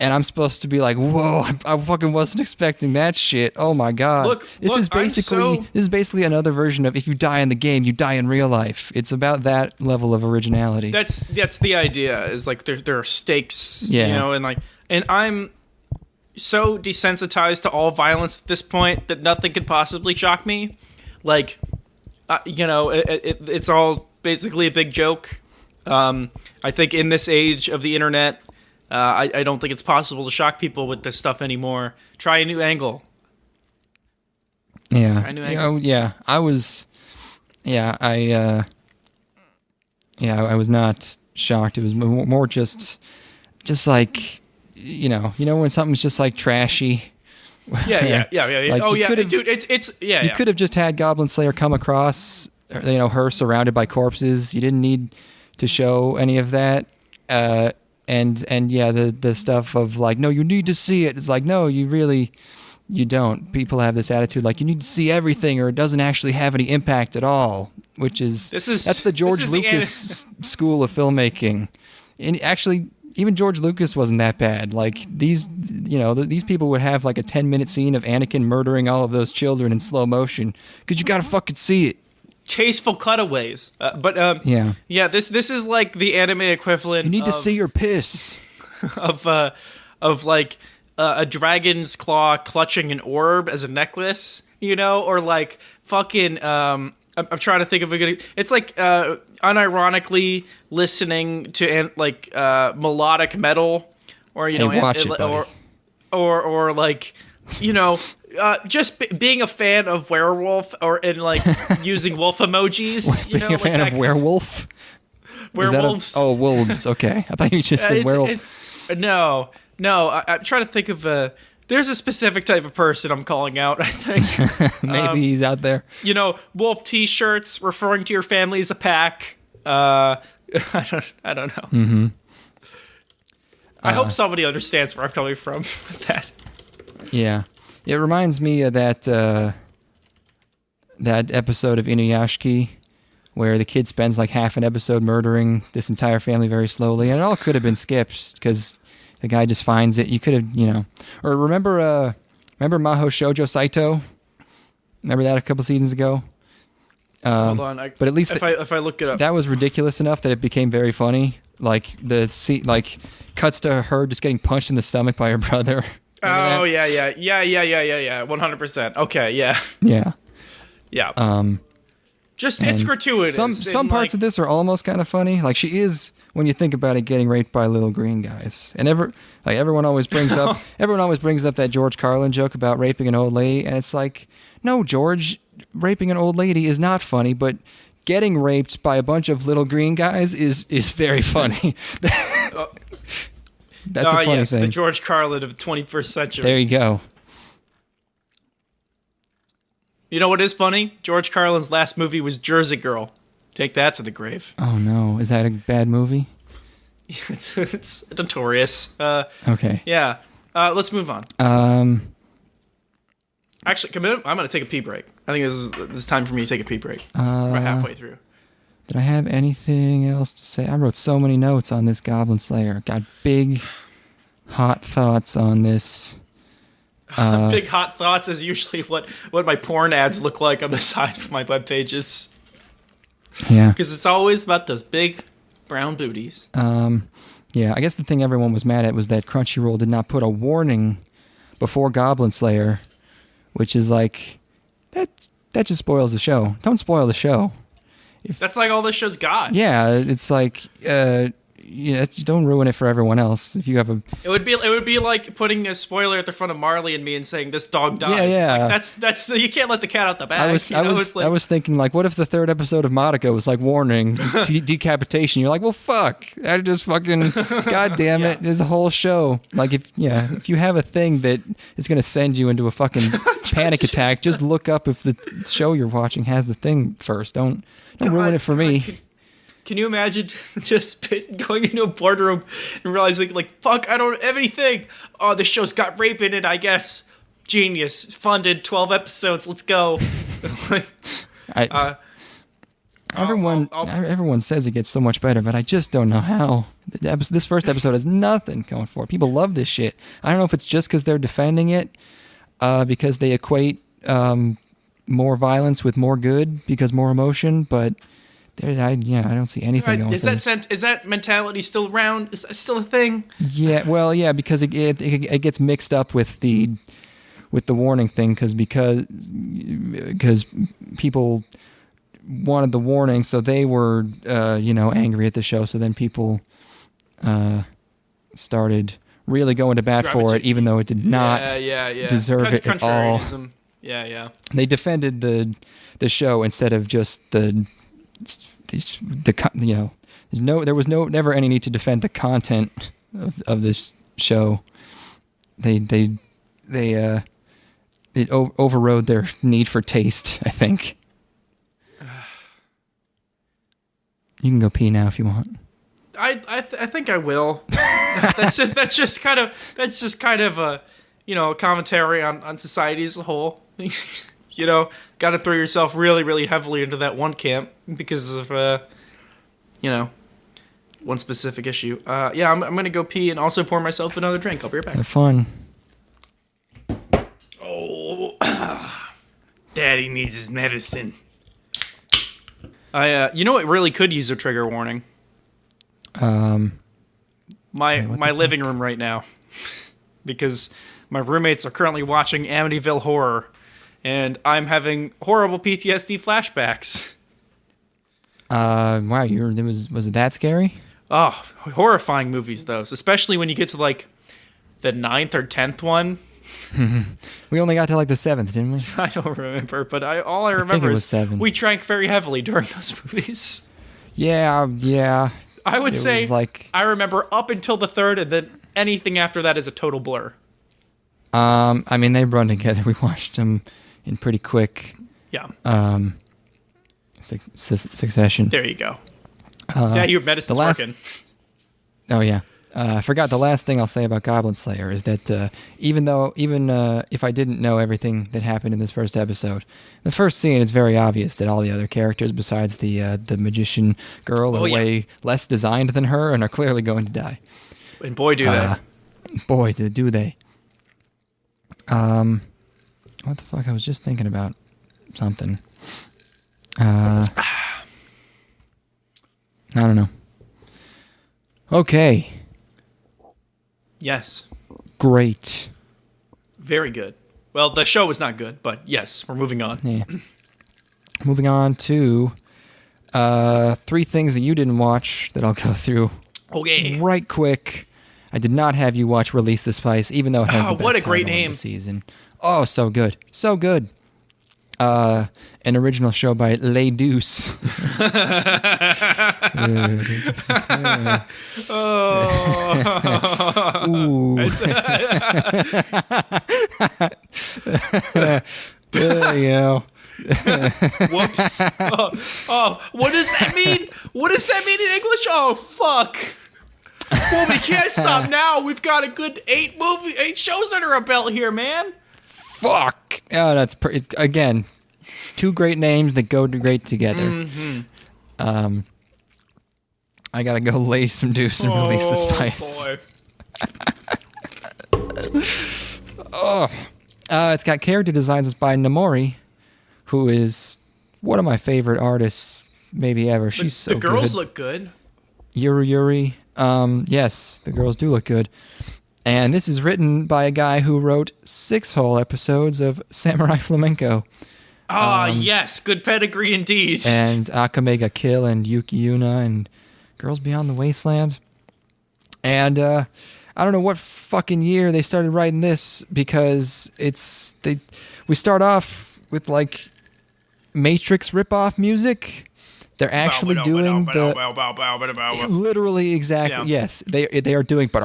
S2: and I'm supposed to be like, whoa, I fucking wasn't expecting that shit. Oh my god. This is basically another version of if you die in the game, you die in real life. It's about that level of originality.
S1: That's the idea, is like there are stakes, and I'm so desensitized to all violence at this point that nothing could possibly shock me. Like, it's all basically a big joke. I think in this age of the internet, I don't think it's possible to shock people with this stuff anymore. Try a new angle.
S2: Yeah.
S1: Try a new angle.
S2: I was not shocked. It was more just like, when something's just like trashy.
S1: Yeah.
S2: Like,
S1: Dude, it's.
S2: You could have just had Goblin Slayer come across, her surrounded by corpses. You didn't need to show any of that, the stuff of like, no, you need to see it. It's like, no, you don't. People have this attitude like you need to see everything or it doesn't actually have any impact at all, which is that's the George Lucas school of filmmaking. And actually, even George Lucas wasn't that bad. Like these people would have like a 10-minute scene of Anakin murdering all of those children in slow motion because you gotta fucking see it.
S1: Tasteful cutaways, this is like the anime equivalent.
S2: You need to see your piss
S1: of like a dragon's claw clutching an orb as a necklace, or like fucking. I'm trying to think of a good. It's like unironically listening to like melodic metal, or or like just being a fan of werewolf, and like using wolf emojis.
S2: Being a fan of werewolf.
S1: Werewolves.
S2: Wolves. Okay, I thought you just said werewolf.
S1: No. I'm trying to think of there's a specific type of person I'm calling out, I think.
S2: Maybe he's out there.
S1: Wolf T-shirts referring to your family as a pack. I don't know.
S2: Mm-hmm.
S1: I hope somebody understands where I'm coming from with that.
S2: Yeah. It reminds me of that episode of Inuyashiki where the kid spends like half an episode murdering this entire family very slowly, and it all could have been skipped because the guy just finds it. You could have, or remember Maho Shoujo Saito? Remember that a couple seasons ago?
S1: Hold on,
S2: but at least
S1: if I look it up,
S2: that was ridiculous enough that it became very funny. Like cuts to her just getting punched in the stomach by her brother.
S1: Oh yeah, 100%. Okay, yeah. Just it's gratuitous.
S2: Some parts of this are almost kind of funny. Like she is, when you think about it, getting raped by little green guys, and everyone always brings up that George Carlin joke about raping an old lady, and it's like, no, George, raping an old lady is not funny, but getting raped by a bunch of little green guys is very funny. That's a funny thing.
S1: The George Carlin of the 21st century.
S2: There you go.
S1: You know what is funny? George Carlin's last movie was Jersey Girl. Take that to the grave.
S2: Oh no, is that a bad movie?
S1: It's notorious.
S2: Okay.
S1: Yeah. Let's move on. Actually, I'm going to take a pee break. I think this is time for me to take a pee break. We're halfway through.
S2: Did I have anything else to say? I wrote so many notes on this Goblin Slayer. Got big, hot thoughts on this.
S1: Big hot thoughts is usually what my porn ads look like on the side of my web pages.
S2: Yeah.
S1: Because it's always about those big brown booties.
S2: Yeah, I guess the thing everyone was mad at was that Crunchyroll did not put a warning before Goblin Slayer, which is like, that just spoils the show. Don't spoil the show.
S1: That's like all this show's got.
S2: Yeah, it's like, don't ruin it for everyone else. If you have a,
S1: it would be like putting a spoiler at the front of Marley and me and saying this dog dies.
S2: Yeah.
S1: Like, that's you can't let the cat out the bag.
S2: I was thinking like, what if the third episode of Madoka was like warning decapitation? You're like, well, fuck, that just fucking, god damn it, there's a whole show. Like if you have a thing that is gonna send you into a fucking panic attack, just look up if the show you're watching has the thing first. Don't ruin it for me.
S1: Can you imagine just going into a boardroom and realizing, like, fuck, I don't have anything. Oh, this show's got rape in it, I guess. Genius. Funded 12 episodes. Let's go.
S2: Everyone says it gets so much better, but I just don't know how. This first episode has nothing going for it. People love this shit. I don't know if it's just because they're defending it, because they equate more violence with more good, because more emotion, but... I don't see anything going. Is
S1: that mentality still around? Is that still a thing?
S2: Yeah, well, yeah, because it gets mixed up with the warning thing, because people wanted the warning, so they were angry at the show. So then people started really going to bat for it, even though it did not deserve it at all.
S1: Yeah.
S2: They defended the show instead of just there was never any need to defend the content of this show. It overrode their need for taste, I think. You can go pee now if you want.
S1: I think I will. that's just kind of a commentary on society as a whole. Got to throw yourself really, really heavily into that one camp because of, one specific issue. I'm going to go pee and also pour myself another drink. I'll be right back.
S2: Have fun.
S1: Oh, Daddy needs his medicine. What really could use a trigger warning? My living room right now. Because my roommates are currently watching Amityville Horror. And I'm having horrible PTSD flashbacks.
S2: Wow, was it that scary?
S1: Oh, horrifying movies though, especially when you get to like the 9th or 10th one.
S2: We only got to like the 7th, didn't we?
S1: I don't remember, but all I remember is
S2: 7.
S1: We drank very heavily during those movies.
S2: Yeah.
S1: I would say I remember up until the 3rd, and then anything after that is a total blur.
S2: They run together. We watched them in pretty quick succession.
S1: There you go. Your medicine's working.
S2: Oh, yeah. I forgot the last thing I'll say about Goblin Slayer is that even if I didn't know everything that happened in this first episode, the first scene is very obvious that all the other characters besides the magician girl are way less designed than her and are clearly going to die.
S1: And boy, do they.
S2: Boy, do they. What the fuck? I was just thinking about something. I don't know. Okay.
S1: Yes.
S2: Great.
S1: Very good. Well, the show was not good, but yes, we're moving on.
S2: Yeah. Moving on to 3 things that you didn't watch that I'll go through.
S1: Okay.
S2: Right quick. I did not have you watch Release the Spice, even though it has the best
S1: what a great
S2: title
S1: name.
S2: of the season. Oh, so good. So good. An original show by Les Deuce.
S1: Whoops. What does that mean? What does that mean in English? Oh, fuck. Well, we can't stop now. We've got a good 8 shows under our belt here, man.
S2: Fuck. Oh, that's again, 2 great names that go great together.
S1: Mm-hmm.
S2: I gotta go lay some deuce and release the SPYCE.
S1: Boy.
S2: It's got character designs by Nomori, who is one of my favorite artists maybe ever. She's so good.
S1: The girls look good.
S2: Yuri. Yes, the girls do look good. And this is written by a guy who wrote 6 whole episodes of Samurai Flamenco.
S1: Yes, good pedigree indeed.
S2: And Akame ga Kill and Yuki Yuna and Girls Beyond the Wasteland. And I don't know what fucking year they started writing this, because we start off with like Matrix ripoff music. They're actually doing the literally exactly yes. They are doing and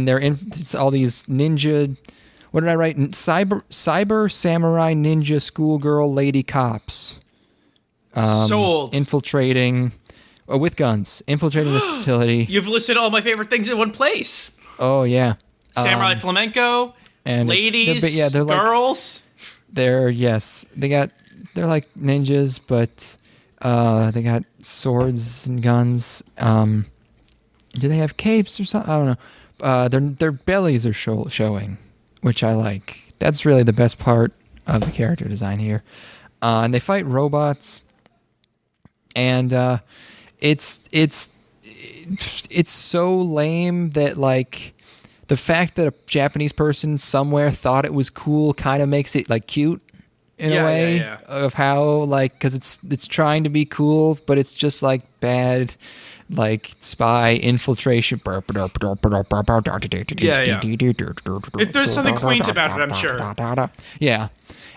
S2: they're in all these ninja. What did I write? Cyber samurai ninja schoolgirl lady cops.
S1: Sold.
S2: Infiltrating with guns. Infiltrating this facility.
S1: You've listed all my favorite things in one place.
S2: Oh yeah.
S1: Samurai flamenco. And ladies. They're
S2: like,
S1: girls.
S2: they're like ninjas, but they got swords and guns. Do they have capes or something? I don't know. Their bellies are showing, which I like. That's really the best part of the character design here. And they fight robots, and it's so lame that like the fact that a Japanese person somewhere thought it was cool kind of makes it like cute in a way of how like, because it's trying to be cool, but it's just like bad like spy infiltration.
S1: There's something quaint about it, I'm sure.
S2: Yeah,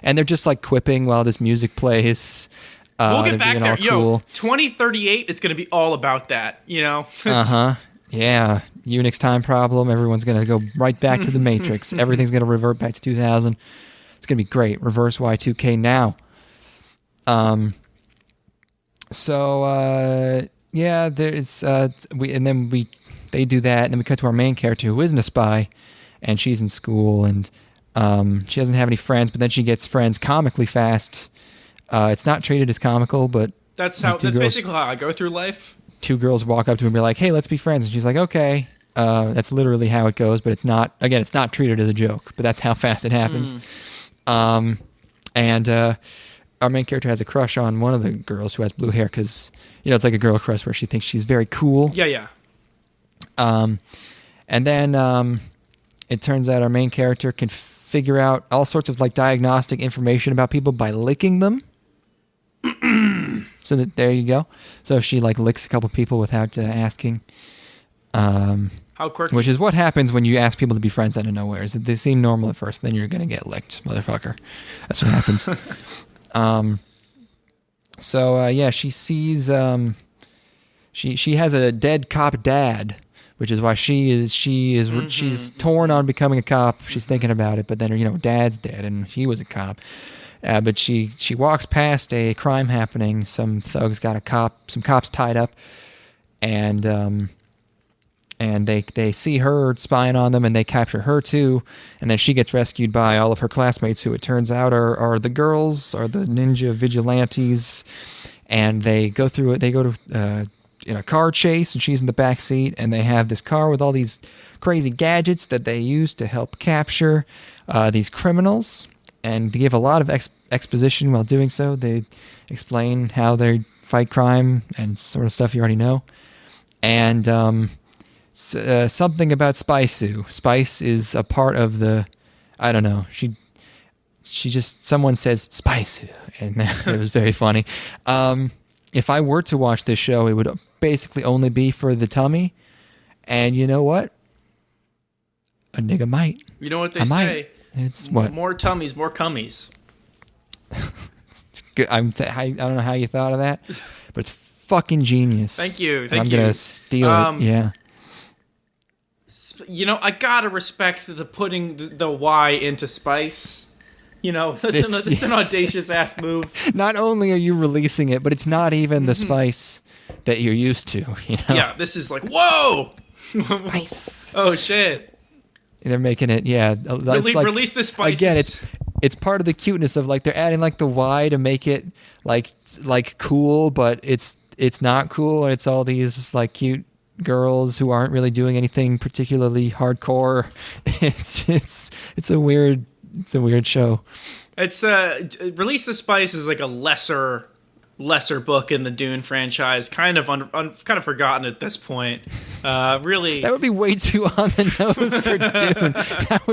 S2: and they're just like quipping while this music plays.
S1: We'll get back there. Cool. 2038 is going to be all about that, you know?
S2: Yeah. Unix time problem. Everyone's going to go right back to the Matrix. Everything's going to revert back to 2000. It's going to be great. Reverse Y2K now. There's they do that, and then we cut to our main character who isn't a spy, and she's in school, and she doesn't have any friends, but then she gets friends comically fast. It's not treated as comical, but
S1: that's basically how I go through life.
S2: 2 girls walk up to her and be like, "Hey, let's be friends," and she's like, "Okay." That's literally how it goes, but it's not treated as a joke, but that's how fast it happens. And our main character has a crush on one of the girls who has blue hair, because it's like a girl crush where she thinks she's very cool.
S1: Yeah.
S2: And then it turns out our main character can figure out all sorts of like diagnostic information about people by licking them. So there you go. So she like licks a couple people without asking.
S1: How quirky.
S2: Which is what happens when you ask people to be friends out of nowhere. Is that they seem normal at first, then you're gonna get licked, motherfucker. That's what happens. She sees she has a dead cop dad, which is why she's torn on becoming a cop. She's thinking about it, but then dad's dead and he was a cop. But she walks past a crime happening. Some thugs got some cops tied up, and they see her spying on them, and they capture her too. And then she gets rescued by all of her classmates, who it turns out are the girls, are the ninja vigilantes. And they go through it. They go to in a car chase, and she's in the back seat, and they have this car with all these crazy gadgets that they use to help capture these criminals. And they give a lot of exposition while doing so. They explain how they fight crime and sort of stuff you already know. And something about SPYCE. SPYCE is a part of the, I don't know. She just, someone says SPYCE, and it was very funny. If I were to watch this show, it would basically only be for the tummy. And you know what? A nigga might.
S1: You know what they say?
S2: It's what?
S1: More tummies, more cummies.
S2: It's good. I don't know how you thought of that, but it's fucking genius.
S1: Thank you.
S2: I'm going to steal it. Yeah.
S1: I gotta respect the putting the Y into Spice. It's an audacious ass move.
S2: Not only are you releasing it, but it's not even the Spice that you're used to.
S1: Yeah, this is like, whoa!
S2: Spice.
S1: Oh, shit.
S2: They're making it, yeah.
S1: Release the Spices.
S2: Again, it's part of the cuteness of, like, they're adding, like, the Y to make it, like cool, but it's not cool, and it's all these, like, cute girls who aren't really doing anything particularly hardcore. It's a weird show.
S1: It's Release the Spice is like a lesser book in the Dune franchise, kind of forgotten at this point. Really,
S2: that would be way too on the nose for Dune. That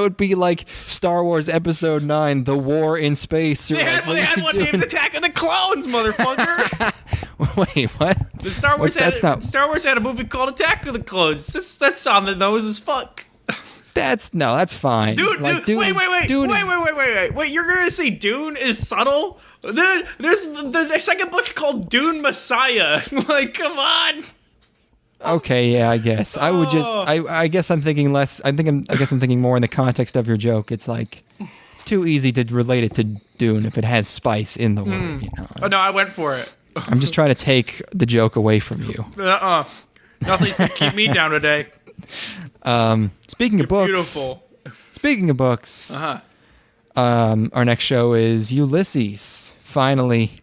S2: would be like Star Wars Episode 9, The War in Space.
S1: They had one named Attack of the Clones, motherfucker.
S2: Wait, what?
S1: Star Wars had a movie called Attack of the Clones. That's on the nose as fuck.
S2: That's fine.
S1: Dude, wait. You're gonna say Dune is subtle? The second book's called Dune Messiah. Like, come on.
S2: Okay, yeah, I guess. I guess I'm thinking less. I guess I'm thinking more in the context of your joke. It's like, it's too easy to relate it to Dune if it has spice in the word.
S1: Oh no, I went for it.
S2: I'm just trying to take the joke away from you.
S1: Nothing's gonna keep me down today.
S2: Speaking of books.
S1: Beautiful.
S2: Speaking of books. Our next show is Ulysses. Finally,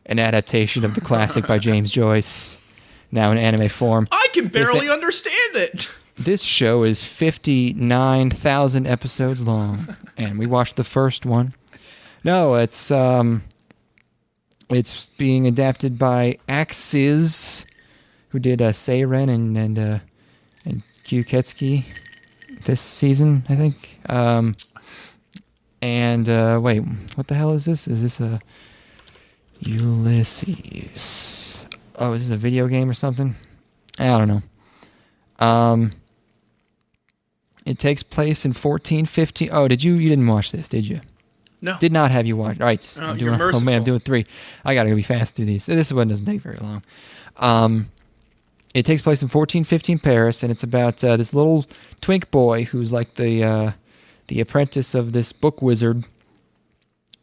S2: an adaptation of the classic by James Joyce, now in anime form.
S1: I can barely understand it.
S2: This show is 59,000 episodes long, and we watched the first one. No, it's being adapted by Axis, who did Seiren and Kyuudou-bu this season, I think. Wait, what the hell is this? Is this a Ulysses? Oh, is this a video game or something? I don't know. It takes place in 1415. Oh, you didn't watch this, did you?
S1: No.
S2: Did not have you watch. All right.
S1: Oh, you're merciful.
S2: Oh man, I'm doing 3. I gotta be fast through these. This one doesn't take very long. It takes place in 1415 Paris, and it's about this little twink boy who's like the apprentice of this book wizard.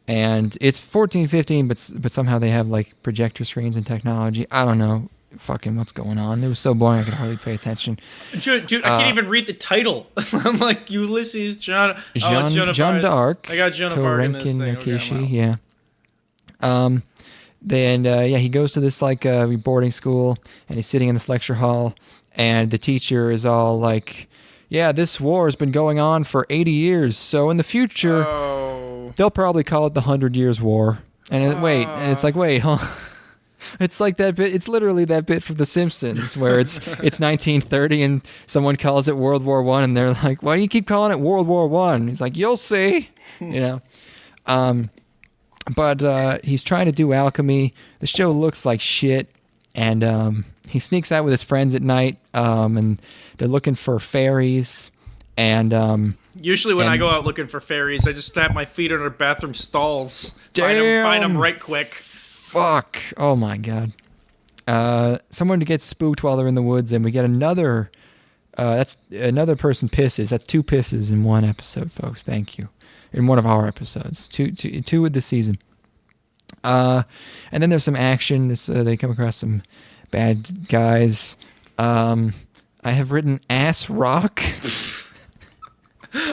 S2: And it's 1415, but somehow they have like projector screens and technology. I don't know fucking what's going on. It was so boring I could hardly pay attention.
S1: Dude, I can't even read the title. I'm like, Ulysses, Jeanne
S2: d'Arc.
S1: I got Joan of Arc in this thing.
S2: Kishi, yeah. Then he goes to this like boarding school, and he's sitting in this lecture hall, and the teacher is all like, yeah, this war has been going on for 80 years, so in the future, they'll probably call it the 100 Years' War. And it's like, wait, huh? It's like that bit. It's literally that bit from The Simpsons where it's 1930 and someone calls it World War I, and they're like, why do you keep calling it World War I? He's like, you'll see, But he's trying to do alchemy. The show looks like shit, and he sneaks out with his friends at night, and they're looking for fairies. And
S1: usually when I go out looking for fairies, I just tap my feet under bathroom stalls.
S2: Damn.
S1: Find them right quick.
S2: Fuck. Oh my god. Someone to get spooked while they're in the woods, and we get another. That's another person pisses. That's 2 pisses in one episode, folks. Thank you. In one of our episodes, two with the season. And then there's some action. They come across some bad guys. I have written ass rock.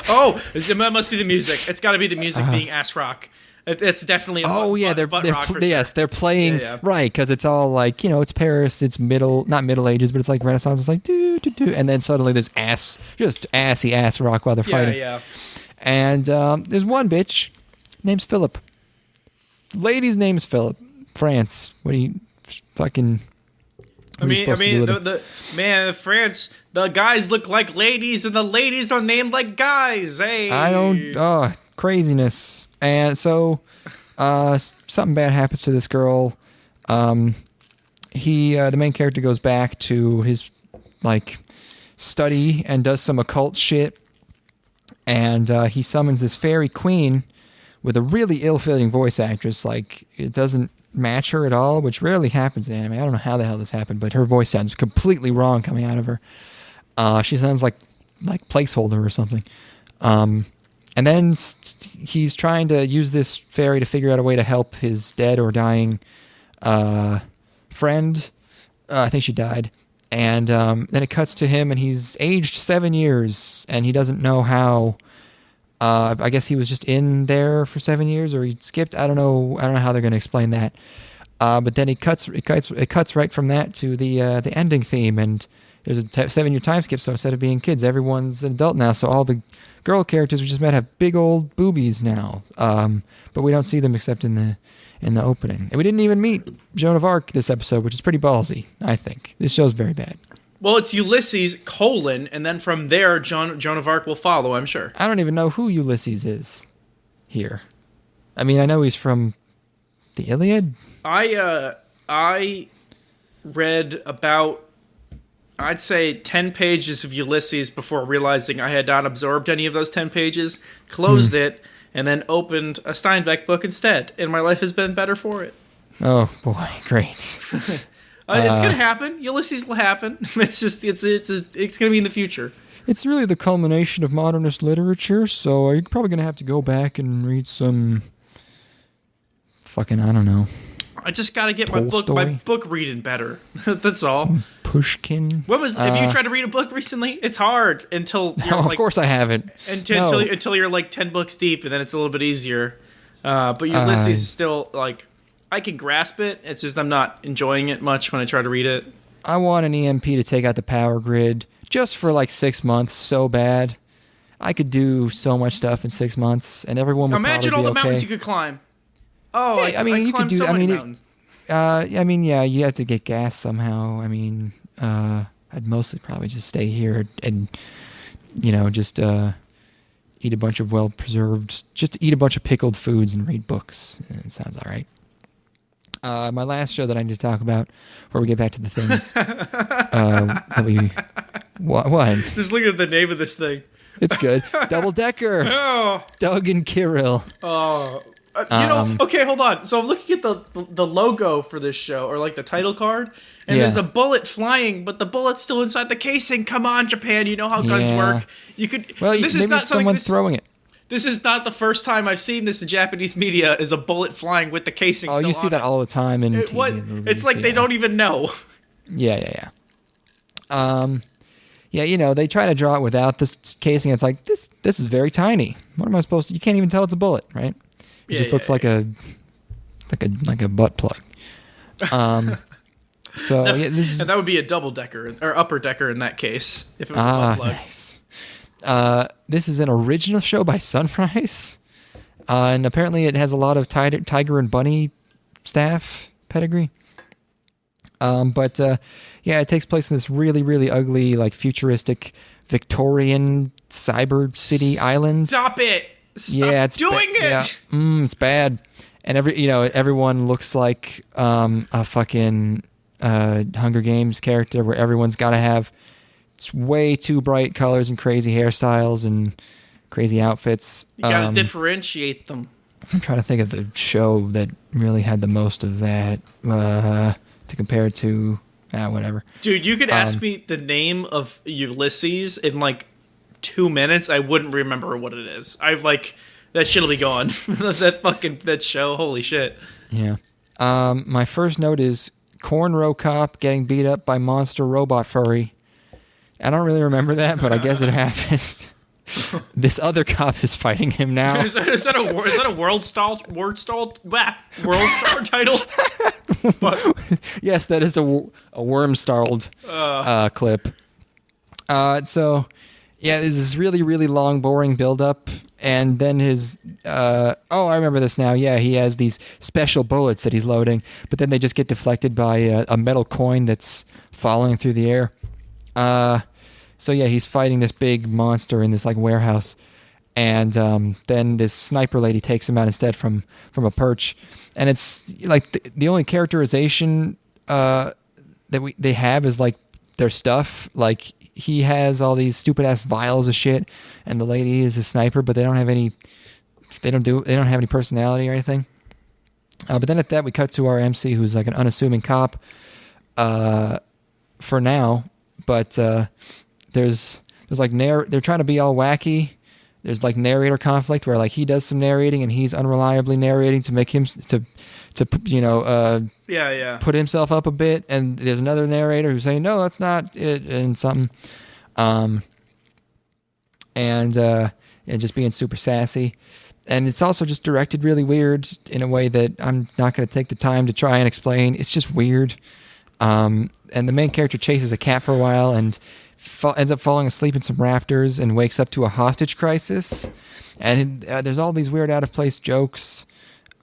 S1: Oh, it must be the music. It's got to be the music being ass rock. It's definitely
S2: they're playing right, because it's all like, it's Paris, it's not Middle Ages, but it's like Renaissance. It's like do, and then suddenly there's just assy ass rock while they're fighting.
S1: Yeah.
S2: And there's one bitch name's Philip. Lady's name's Philip. France. What do you fucking?
S1: France. The guys look like ladies, and the ladies are named like guys. Hey.
S2: I don't. Craziness. And so, something bad happens to this girl. The main character goes back to his like study and does some occult shit. And he summons this fairy queen with a really ill-fitting voice actress. Like, it doesn't match her at all, which rarely happens in anime. I don't know how the hell this happened, but her voice sounds completely wrong coming out of her. She sounds like placeholder or something. And then he's trying to use this fairy to figure out a way to help his dead or dying friend. I think she died. And then it cuts to him, and he's aged 7 years, and he doesn't know how. I guess he was just in there for 7 years, or he skipped. I don't know how they're going to explain that. But then it cuts right from that to the ending theme, and there's a 7-year time skip. So instead of being kids, everyone's an adult now. So all the girl characters we just met have big old boobies now. But we don't see them except in the opening. And we didn't even meet Joan of Arc this episode, which is pretty ballsy, I think. This show's very bad.
S1: Well, it's Ulysses, and then from there, Joan of Arc will follow, I'm sure.
S2: I don't even know who Ulysses is here. I mean, I know he's from the Iliad.
S1: I read about, I'd say, 10 pages of Ulysses before realizing I had not absorbed any of those 10 pages, closed it, and then opened a Steinbeck book instead, and my life has been better for it.
S2: Oh, boy, great.
S1: It's gonna happen. Ulysses will happen. It's just it's gonna be in the future.
S2: It's really the culmination of modernist literature, so you're probably gonna have to go back and read some fucking, I don't know.
S1: I just gotta get
S2: Tolstoy?
S1: my book reading better. That's all.
S2: Some Pushkin.
S1: Have you tried to read a book recently? It's hard until you're
S2: of course I haven't.
S1: Until you're like 10 books deep, and then it's a little bit easier. But Ulysses is still like, I can grasp it. It's just I'm not enjoying it much when I try to read it.
S2: I want an EMP to take out the power grid just for like 6 months so bad. I could do so much stuff in 6 months, and everyone would
S1: imagine
S2: probably
S1: all the
S2: be okay.
S1: mountains you could climb. Oh,
S2: hey, I mean, you could do.
S1: So
S2: I mean,
S1: mountains.
S2: Yeah, you have to get gas somehow. I mean, I'd mostly probably just stay here and, just eat a bunch of eat a bunch of pickled foods and read books. It sounds all right. My last show that I need to talk about before we get back to the things. What?
S1: Just look at the name of this thing.
S2: It's good. Double Decker.
S1: Oh.
S2: Doug and Kirill.
S1: Oh. Okay, hold on. So I'm looking at the logo for this show, or like the title card, and there's a bullet flying, but the bullet's still inside the casing. Come on, Japan, you know how guns work. You could.
S2: Well,
S1: this
S2: maybe
S1: is not
S2: it's someone throwing it.
S1: This is not the first time I've seen this in Japanese media. Is a bullet flying with the casing?
S2: Oh, you see that all the time in TV and movies.
S1: It's like they don't even know.
S2: Yeah. Yeah, they try to draw it without this casing. It's like this is very tiny. What am I supposed to? You can't even tell it's a bullet, right? It just looks like a butt plug. So this is,
S1: and that would be a double decker or upper decker in that case if it was a butt plug.
S2: Nice. This is an original show by Sunrise, and apparently it has a lot of tiger and bunny staff pedigree. But it takes place in this really, really ugly, like futuristic Victorian cyber city island.
S1: Stop it!
S2: It's
S1: doing it.
S2: Yeah. It's bad, and everyone looks like a fucking Hunger Games character where everyone's got to have way too bright colors and crazy hairstyles and crazy outfits.
S1: You gotta differentiate them.
S2: I'm trying to think of the show that really had the most of that to compare to. Whatever. Dude,
S1: you could ask me the name of Ulysses in like 2 minutes. I wouldn't remember what it is. That shit'll be gone. that show. Holy shit.
S2: Yeah. My first note is Cornrow Cop getting beat up by monster robot furry. I don't really remember that, but I guess it happened. This other cop is fighting him now.
S1: Is that a world star title?
S2: Yes, that is a worm-starled clip. There's this really, really long, boring build-up, and then his... I remember this now. Yeah, he has these special bullets that he's loading, but then they just get deflected by a metal coin that's falling through the air. He's fighting this big monster in this like warehouse, and then this sniper lady takes him out instead from a perch, and it's like the only characterization that they have is like their stuff. Like he has all these stupid ass vials of shit, and the lady is a sniper, but they don't have any personality or anything. But then at that we cut to our MC, who's like an unassuming cop, for now, but. there's like they're trying to be all wacky. There's like narrator conflict where like he does some narrating and he's unreliably narrating to make him to put himself up a bit, and there's another narrator who's saying no, that's not it, and something, and just being super sassy. And it's also just directed really weird in a way that I'm not going to take the time to try and explain. It's just weird. And the main character chases a cat for a while and ends up falling asleep in some rafters and wakes up to a hostage crisis. And there's all these weird out-of-place jokes.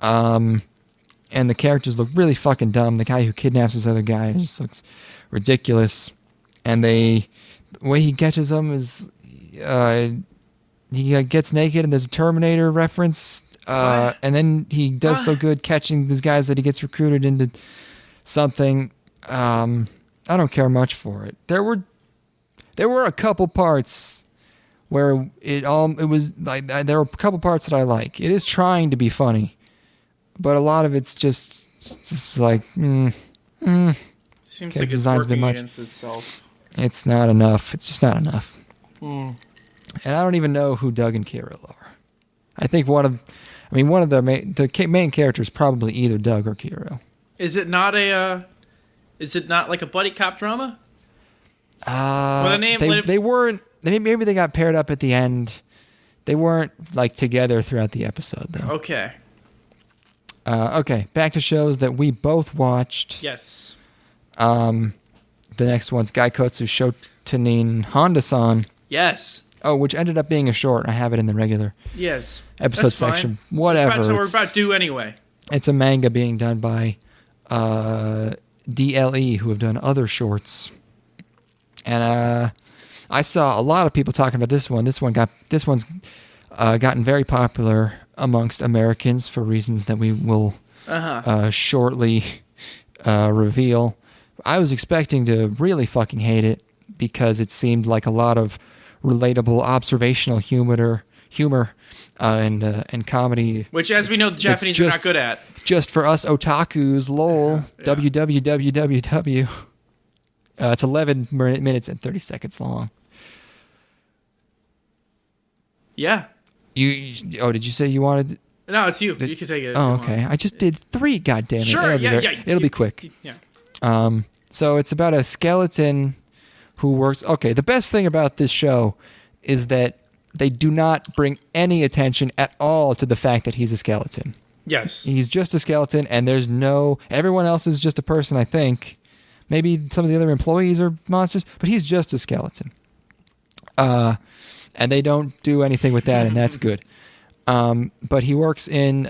S2: And the characters look really fucking dumb. The guy who kidnaps this other guy just looks ridiculous. And the way he catches them is... he gets naked and there's a Terminator reference, and then he does so good catching these guys that he gets recruited into something. I don't care much for it. There were a couple parts where it was like there were a couple parts that I like. It is trying to be funny, but a lot of it's just like
S1: seems like it's working against itself.
S2: It's not enough. It's just not enough. And I don't even know who Doug and Kirill are. I think one of the main characters probably either Doug or Kirill.
S1: Is it not like a buddy cop drama?
S2: They weren't. Maybe they got paired up at the end. They weren't like together throughout the episode though.
S1: Okay.
S2: Okay. Back to shows that we both watched.
S1: Yes.
S2: The next one's Gaikotsu Shotenin Honda-san.
S1: Yes.
S2: Oh, which ended up being a short. I have it in the regular episode section. Whatever.
S1: That's what we're about to do anyway.
S2: It's a manga being done by DLE, who have done other shorts. And I saw a lot of people talking about this one. This one's gotten very popular amongst Americans for reasons that we will shortly reveal. I was expecting to really fucking hate it because it seemed like a lot of relatable observational humor and comedy,
S1: which, as we know, the Japanese are not good at.
S2: Just for us otakus, lol. www. It's 11 minutes and 30 seconds long.
S1: Yeah.
S2: Did you say you wanted?
S1: No, it's you. You can take it.
S2: Oh, okay. I just did 3. Goddamn it!
S1: Sure.
S2: It'll be quick.
S1: Yeah.
S2: So it's about a skeleton who works... Okay, the best thing about this show is that they do not bring any attention at all to the fact that he's a skeleton.
S1: Yes.
S2: He's just a skeleton, and there's no... Everyone else is just a person, I think. Maybe some of the other employees are monsters, but he's just a skeleton. And they don't do anything with that, and that's good. But he works in,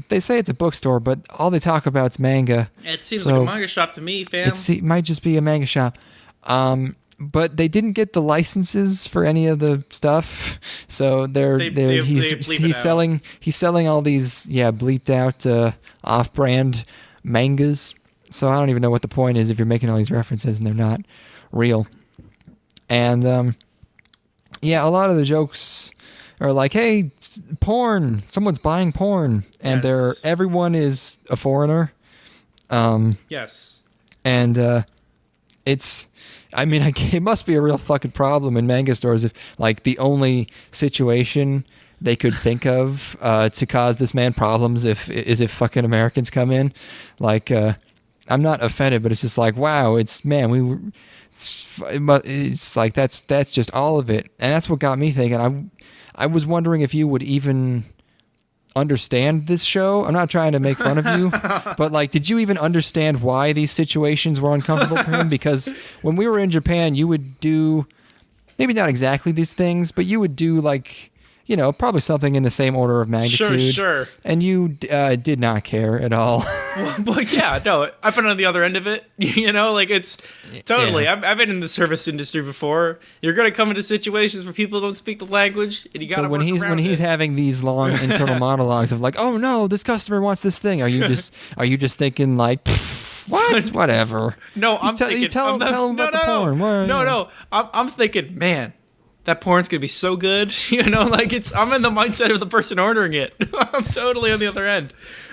S2: they say it's a bookstore, but all they talk about is manga.
S1: It seems like a manga shop to me, fam.
S2: It might just be a manga shop. But they didn't get the licenses for any of the stuff, so he's selling all these bleeped out off-brand mangas. So I don't even know what the point is if you're making all these references and they're not real. And a lot of the jokes are like, "Hey, porn! Someone's buying porn," and everyone is a foreigner.
S1: Yes.
S2: And it's. I mean, it must be a real fucking problem in manga stores if, like, the only situation they could think of to cause this man problems is if fucking Americans come in. Like, I'm not offended, but it's just like, wow, it's like that's just all of it, and that's what got me thinking. I was wondering if you would even understand this show. I'm not trying to make fun of you, but like, did you even understand why these situations were uncomfortable for him? Because when we were in Japan, you would do maybe not exactly these things, but you would do like, probably something in the same order of magnitude.
S1: Sure.
S2: And you did not care at all.
S1: Well, yeah, no, I've been on the other end of it. Like it's totally. Yeah. I've been in the service industry before. You're gonna come into situations where people don't speak the language, and you gotta.
S2: So when he's having these long internal monologues of like, "Oh no, this customer wants this thing," are you just thinking like, what? Whatever.
S1: No, I'm thinking.
S2: Tell him about the porn.
S1: No. I'm thinking, man, that porn's gonna be so good. I'm in the mindset of the person ordering it. I'm totally on the other end.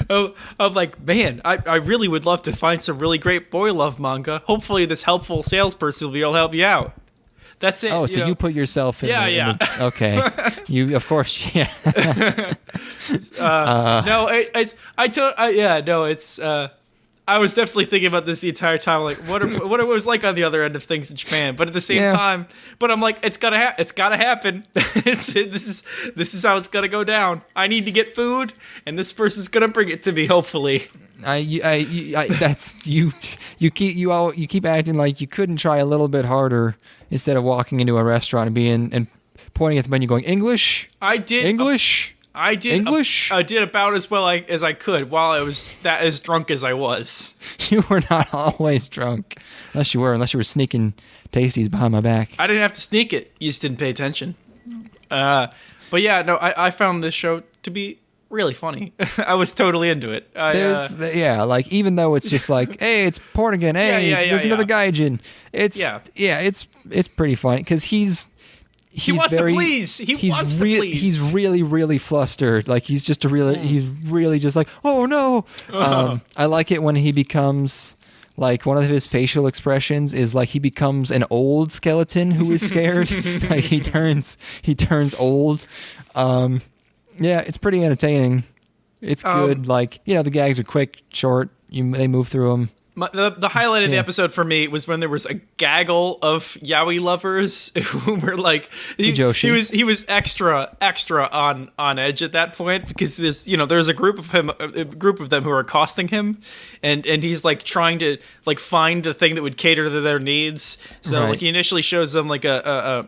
S1: Of like, man, I really would love to find some really great boy love manga. Hopefully this helpful salesperson will be able to help you out. That's it.
S2: Oh, so you put yourself in okay. You, of course, yeah.
S1: No, it's I was definitely thinking about this the entire time, like what it was like on the other end of things in Japan. But at the same time, I'm like, it's gotta happen. This is how it's gonna go down. I need to get food, and this person's gonna bring it to me. Hopefully.
S2: That's you. You keep acting like you couldn't try a little bit harder instead of walking into a restaurant and pointing at the menu, going English.
S1: I did
S2: English.
S1: I did
S2: English.
S1: I did about as well as I could while I was as drunk as I was.
S2: You were not always drunk, unless you were sneaking tasties behind my back.
S1: I didn't have to sneak it. You just didn't pay attention. But yeah, no, I found this show to be really funny. I was totally into it.
S2: Like even though it's just like, hey, it's porn again. Hey, there's another gaijin. It's pretty funny because he wants to please. He's really, really flustered. Like he's really just like, oh no. I like it when he becomes like one of his facial expressions is like he becomes an old skeleton who is scared. Like he turns old. Yeah, it's pretty entertaining. It's good. Like the gags are quick, short. They move through them.
S1: The highlight of the episode for me was when there was a gaggle of yaoi lovers who were like he was extra on edge at that point because there's a group of them who are accosting him and he's like trying to like find the thing that would cater to their needs. So like he initially shows them like a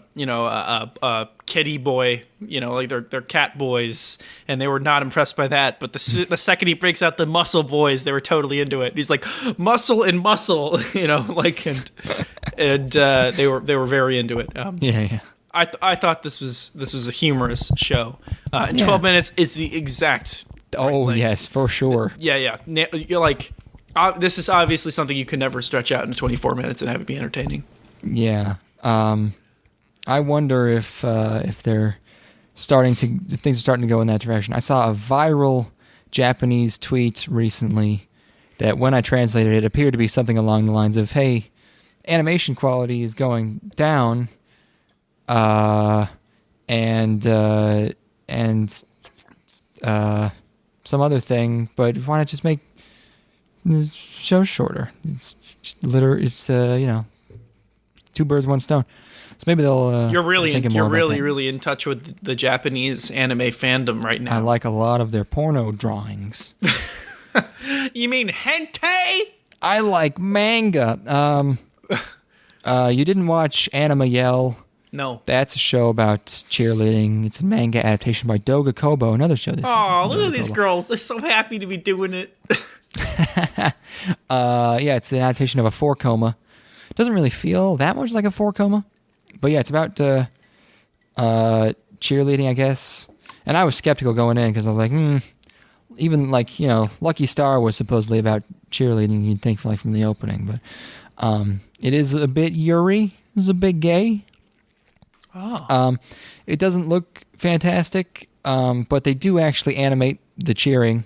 S1: kitty boy, like they're cat boys, and they were not impressed by that. But the second he breaks out the muscle boys, they were totally into it. He's like muscle and muscle, and they were very into it. I thought this was a humorous show. And 12 minutes is the exact.
S2: Oh yes, for sure.
S1: Yeah. You're like, this is obviously something you can never stretch out into 24 minutes and have it be entertaining.
S2: Yeah. I wonder if things are starting to go in that direction. I saw a viral Japanese tweet recently that when I translated it appeared to be something along the lines of, hey, animation quality is going down, and some other thing, but why not just make the show shorter? It's two birds, one stone. So maybe they'll. You're
S1: really in touch with the Japanese anime fandom right now.
S2: I like a lot of their porno drawings.
S1: You mean hentai?
S2: I like manga. You didn't watch Anima Yell?
S1: No.
S2: That's a show about cheerleading. It's a manga adaptation by Doga Kobo, another show this season.
S1: Oh, look at these girls. They're so happy to be doing it.
S2: It's an adaptation of a 4-coma. Doesn't really feel that much like a 4-coma. But yeah, it's about cheerleading, I guess. And I was skeptical going in because I was like, even like, Lucky Star was supposedly about cheerleading, you'd think from the opening. But it is a bit yuri. It's a bit gay.
S1: Oh.
S2: It doesn't look fantastic, but they do actually animate the cheering.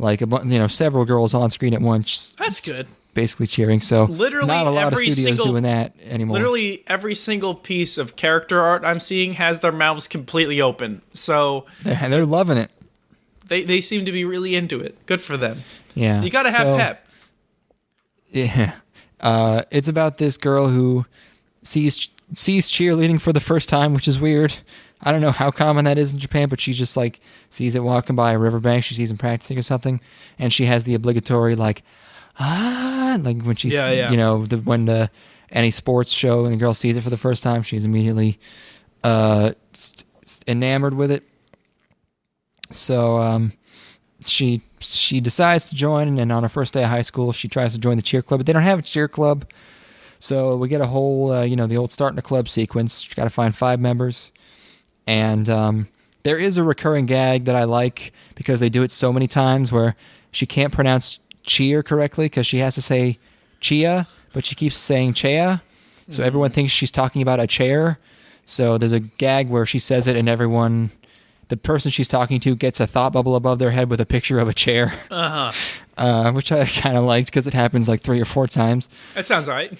S2: Like, several girls on screen at once.
S1: That's good.
S2: Basically cheering, so
S1: literally
S2: not a lot of studios doing that anymore.
S1: Literally every single piece of character art I'm seeing has their mouths completely open, so
S2: they're loving it.
S1: They seem to be really into it. Good for them.
S2: Yeah,
S1: you gotta have pep.
S2: Yeah, it's about this girl who sees cheerleading for the first time, which is weird. I don't know how common that is in Japan, but she just like sees it walking by a riverbank. She sees them practicing or something, and she has the obligatory like when she's when any sports show and the girl sees it for the first time, she's immediately enamored with it. So she decides to join, and on her first day of high school, she tries to join the cheer club, but they don't have a cheer club. So we get a whole the old starting a club sequence. She's got to find 5 members, and there is a recurring gag that I like because they do it so many times where she can't pronounce cheer correctly because she has to say chia, but she keeps saying chea, so everyone thinks she's talking about a chair. So there's a gag where she says it, and the person she's talking to gets a thought bubble above their head with a picture of a chair. Which I kind of liked because it happens like 3 or 4 times.
S1: That sounds right.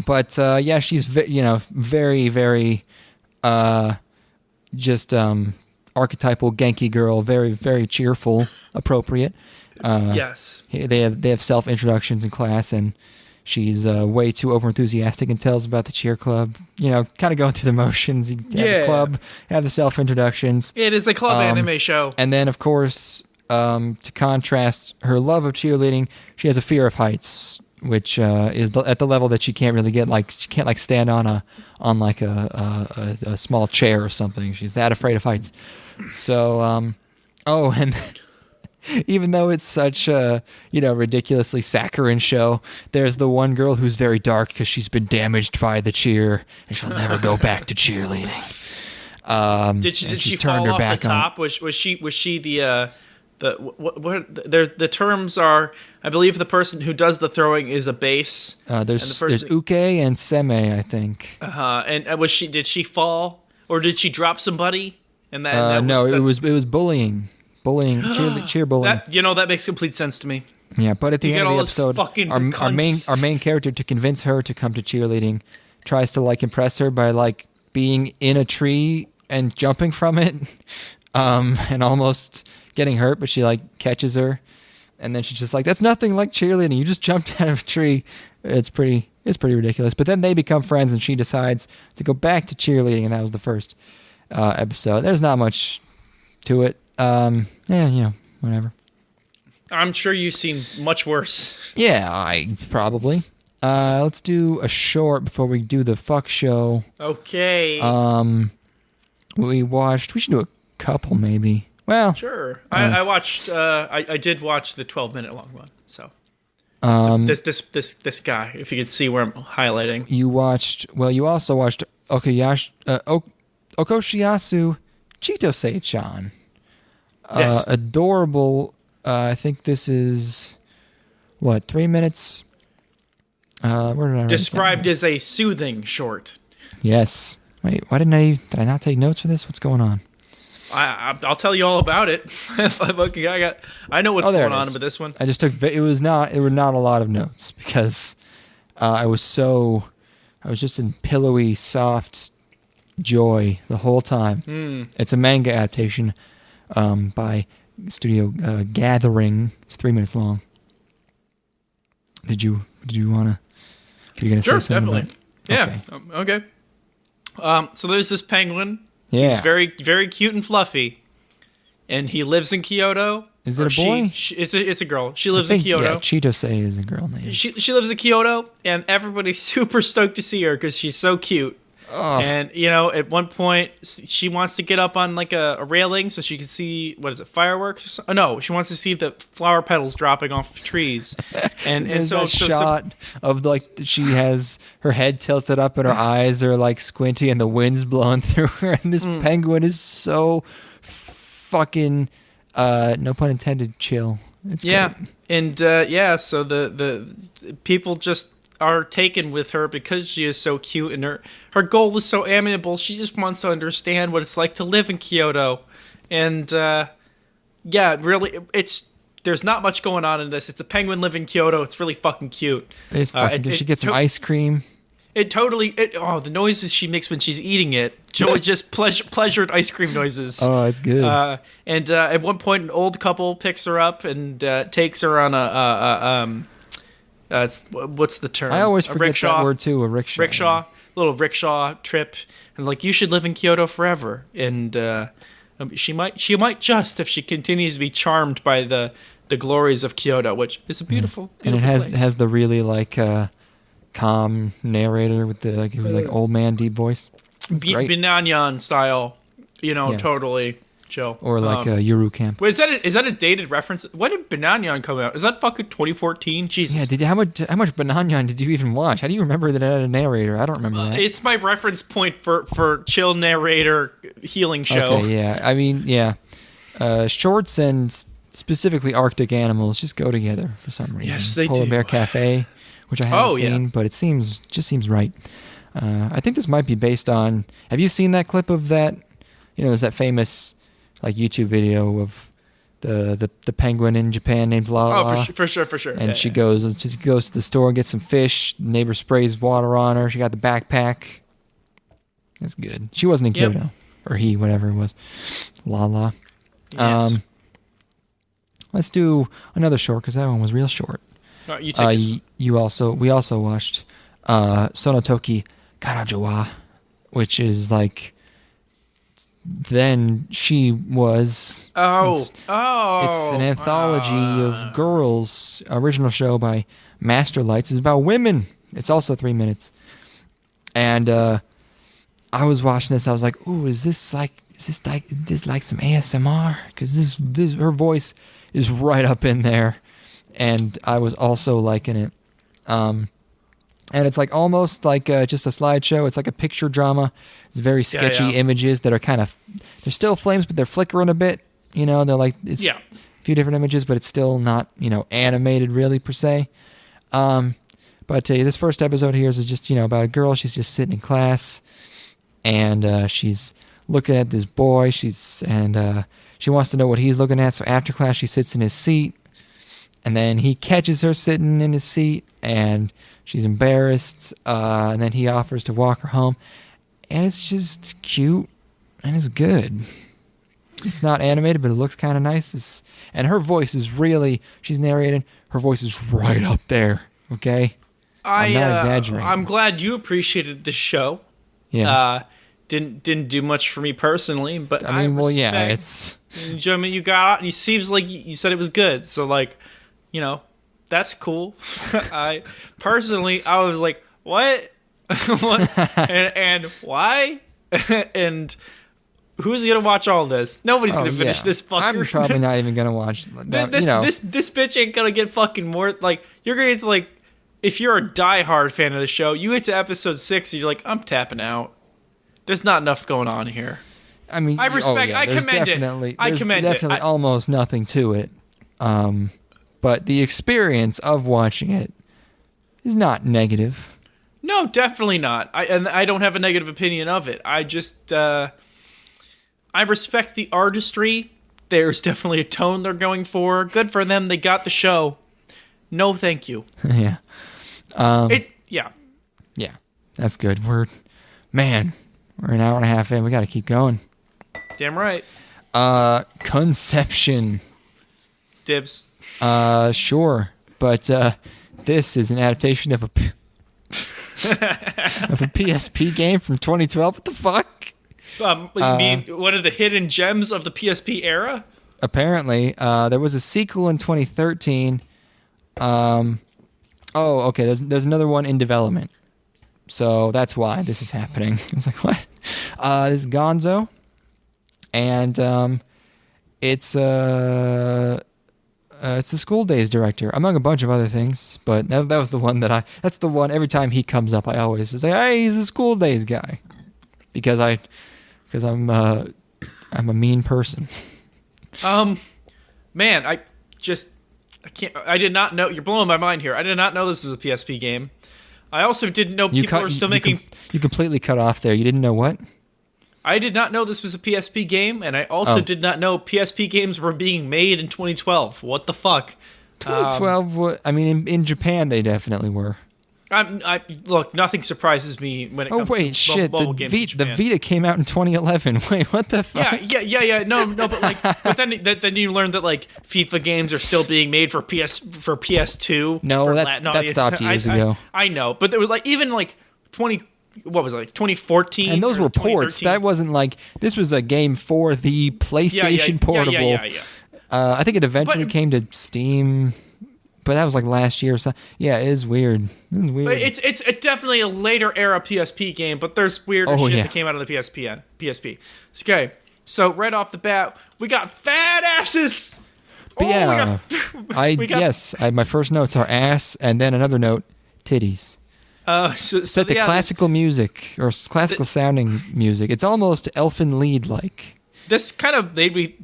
S2: But yeah, she's very, very just archetypal Genki girl, very, very cheerful, appropriate.
S1: Yes.
S2: They have self introductions in class, and she's way too overenthusiastic and tells about the cheer club. Kind of going through the motions. You have the club, have the self introductions.
S1: It is a club anime show.
S2: And then, of course, to contrast her love of cheerleading, she has a fear of heights, which is at the level that she can't really get. Like she can't stand on a small chair or something. She's that afraid of heights. So, and even though it's such a ridiculously saccharine show, there's the one girl who's very dark because she's been damaged by the cheer and she'll never go back to cheerleading.
S1: Did she fall off the top? Was she the terms are, I believe the person who does the throwing is a base.
S2: There's uke and seme, I think.
S1: And did she fall or did she drop somebody? And that
S2: it was bullying, cheer bullying.
S1: That makes complete sense to me.
S2: Yeah, but at the end of the episode, our main character, to convince her to come to cheerleading, tries to impress her by being in a tree and jumping from it, and almost getting hurt, but she catches her, and then she's just like, "That's nothing like cheerleading. You just jumped out of a tree." It's pretty ridiculous. But then they become friends, and she decides to go back to cheerleading, and that was the first episode. There's not much to it. Whatever.
S1: I'm sure you've seen much worse.
S2: Yeah, I probably. Let's do a short before we do the fuck show.
S1: Okay.
S2: We should do a couple maybe. Well,
S1: sure. I watched. I did watch the 12-minute long one. So, this guy. If you could see where I'm highlighting.
S2: You also watched Okoshiyasu Chitose-chan.
S1: Yes.
S2: Adorable. I think this is 3 minutes. Where did I write
S1: Described as a soothing short.
S2: Yes. Wait, why did I not take notes for this? What's going on?
S1: I'll tell you all about it. I know what's going on with this one.
S2: I just took. It were not a lot of notes because I was just in pillowy, soft joy the whole time. It's a manga adaptation by Studio Gathering. It's 3 minutes long. Did you wanna? Are you gonna say something?
S1: Definitely. Yeah. Okay. So there's this penguin.
S2: Yeah.
S1: He's very, very cute and fluffy, and he lives in Kyoto.
S2: Is it a boy?
S1: It's a girl. She lives in Kyoto.
S2: Yeah, Chitose is a girl name.
S1: She lives in Kyoto, and everybody's super stoked to see her because she's so cute. Oh. And at one point she wants to get up on a railing so she can see fireworks. Oh no, she wants to see the flower petals dropping off trees. And so shot
S2: of she has her head tilted up and her eyes are squinty and the wind's blowing through her, and this penguin is so fucking no pun intended chill. It's great.
S1: And so the people just are taken with her because she is so cute, and her goal is so amiable. She just wants to understand what it's like to live in Kyoto. And really, there's not much going on in this. It's a penguin living in Kyoto. It's really fucking cute.
S2: It's fucking good. She gets some ice cream.
S1: The noises she makes when she's eating it, just pleasured ice cream noises.
S2: Oh, it's good.
S1: And at one point, an old couple picks her up and takes her on what's the term?
S2: I always forget that word too. A rickshaw.
S1: Little rickshaw trip, and you should live in Kyoto forever. And she might just, if she continues to be charmed by the glories of Kyoto, which is a beautiful, beautiful
S2: and
S1: place.
S2: It has the really calm narrator with the who's old man deep voice.
S1: Binanyan style, totally chill.
S2: Or Yuru Camp.
S1: Wait, is that a dated reference? When did Bananyan come out? Is that fucking 2014? Jesus.
S2: Yeah, how much Bananyan did you even watch? How do you remember that it had a narrator? I don't remember that.
S1: It's my reference point for chill narrator healing show.
S2: Okay, yeah. I mean, yeah. Shorts and specifically Arctic animals just go together for some reason.
S1: Yes, they
S2: Polar
S1: do.
S2: Bear Cafe, which I haven't seen, but it seems right. I think this might be based on. Have you seen that clip of that? There's that famous YouTube video of the penguin in Japan named Lala.
S1: Oh, for sure.
S2: And she goes to the store and gets some fish. The neighbor sprays water on her. She got the backpack. That's good. She wasn't in Kyoto. Or he, whatever it was. Lala.
S1: Yes.
S2: Let's do another short, because that one was real short.
S1: All right, you take this one.
S2: We also watched Sono Toki Kanojo wa, which is like then she was. It's an anthology of girls. Original show by Master Lights. It's about women. It's also 3 minutes. And I was watching this. I was like, "Ooh, is this like some ASMR?" Because this her voice is right up in there, and I was also liking it. And it's like almost like just a slideshow. It's like a picture drama. It's very sketchy images that are they're still flames, but they're flickering a bit. You know, they're like it's a few different images, but it's still not animated really per se. But I tell you, this first episode here is just about a girl. She's just sitting in class, and she's looking at this boy. She wants to know what he's looking at. So after class, she sits in his seat, and then he catches her sitting in his seat, and she's embarrassed. And then he offers to walk her home, and it's just cute and it's good. It's not animated, but it looks kind of nice. And her voice is she's narrating. Her voice is right up there. Okay, I'm not exaggerating.
S1: I'm glad you appreciated the show.
S2: Yeah.
S1: Didn't do much for me personally, but
S2: I mean,
S1: it's the enjoyment you got. It seems like you said it was good, so that's cool. I was like, what, what, and why, and who's gonna watch all this? Nobody's gonna finish this fucker.
S2: I'm probably not even gonna watch that.
S1: This bitch ain't gonna get fucking more. Like, you're gonna get to if you're a diehard fan of the show, you get to episode 6 and you're like, I'm tapping out. There's not enough going on here.
S2: I mean,
S1: I respect. I commend it.
S2: There's definitely almost nothing to it. But the experience of watching it is not negative.
S1: No, definitely not. I don't have a negative opinion of it. I just I respect the artistry. There's definitely a tone they're going for. Good for them. They got the show. No, thank you.
S2: Yeah.
S1: Yeah.
S2: That's good. We're an hour and a half in. We got to keep going.
S1: Damn right.
S2: Conception.
S1: Dibs.
S2: Sure, but this is an adaptation of a PSP game from 2012. What the fuck?
S1: You mean one of the hidden gems of the PSP era?
S2: Apparently, there was a sequel in 2013. Okay. There's another one in development. So that's why this is happening. It's like, what? This is Gonzo, and it's the School Days director, among a bunch of other things. But that was the one that's the one. Every time he comes up, I always say, "Hey, he's the School Days guy," because I'm a mean person.
S1: Man, I can't. I did not know. You're blowing my mind here. I did not know this was a PSP game. I also didn't know people were still making.
S2: You completely cut off there. You didn't know what?
S1: I did not know this was a PSP game, and I also did not know PSP games were being made in 2012. What the fuck?
S2: 2012. In Japan they definitely were.
S1: Look, nothing surprises me when it comes to mobile games in Japan.
S2: The Vita came out in 2011. Wait, what the fuck?
S1: Yeah. No, but then you learn that FIFA games are still being made for PS2.
S2: No, that stopped years ago.
S1: I know, but there was 2014?
S2: And those were ports. That wasn't this was a game for the PlayStation Portable.
S1: Yeah.
S2: I think it eventually came to Steam. But that was last year or something. Yeah, it is weird.
S1: It's definitely a later era PSP game, but there's weirder shit that came out of the PSP. Okay, so right off the bat, we got fat asses.
S2: My first notes are ass, and then another note, titties. Set the classical music or classical sounding music. It's almost Elfin Lied like.
S1: This kind of made me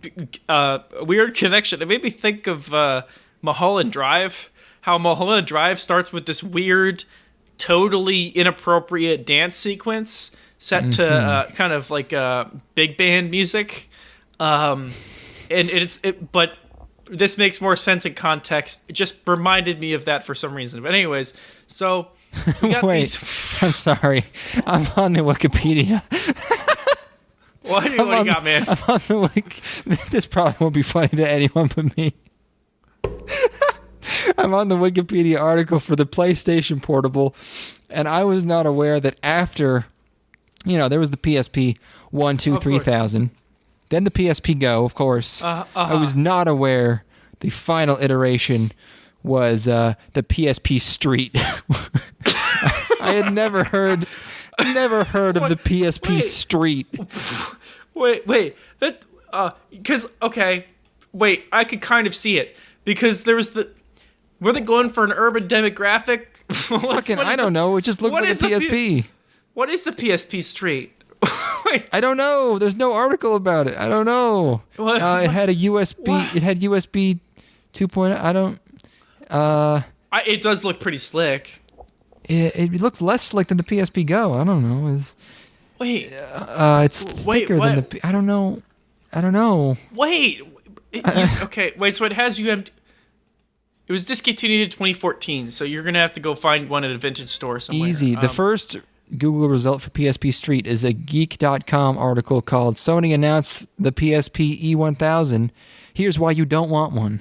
S1: a weird connection. It made me think of. Mulholland Drive, how Mulholland Drive starts with this weird, totally inappropriate dance sequence set to kind of big band music, but this makes more sense in context. It just reminded me of that for some reason. But anyways, so we got
S2: Wait,
S1: these.
S2: I'm sorry. I'm on the Wikipedia.
S1: What do you got, man?
S2: I'm on the Wiki. This probably won't be funny to anyone but me. I'm on the Wikipedia article for the PlayStation Portable, and I was not aware that after, there was the PSP 1, 2, 3000, then the PSP Go, of course. I was not aware the final iteration was the PSP Street. I had never heard of the PSP Street.
S1: Wait, that because wait, I could kind of see it because there was were they going for an urban demographic?
S2: I don't know. It just looks like a PSP.
S1: What is the PSP Street? Wait.
S2: I don't know. There's no article about it. I don't know. It had a USB. What? It had USB 2.0. I don't.
S1: It does look pretty slick.
S2: It looks less slick than the PSP Go. I don't know. It's thicker than the. I don't know.
S1: Wait. Wait. So it has UMD. It was discontinued in 2014, so you're gonna have to go find one at a vintage store somewhere.
S2: Easy. The first Google result for PSP Street is a Geek.com article called "Sony announced the PSP E1000. Here's why you don't want one."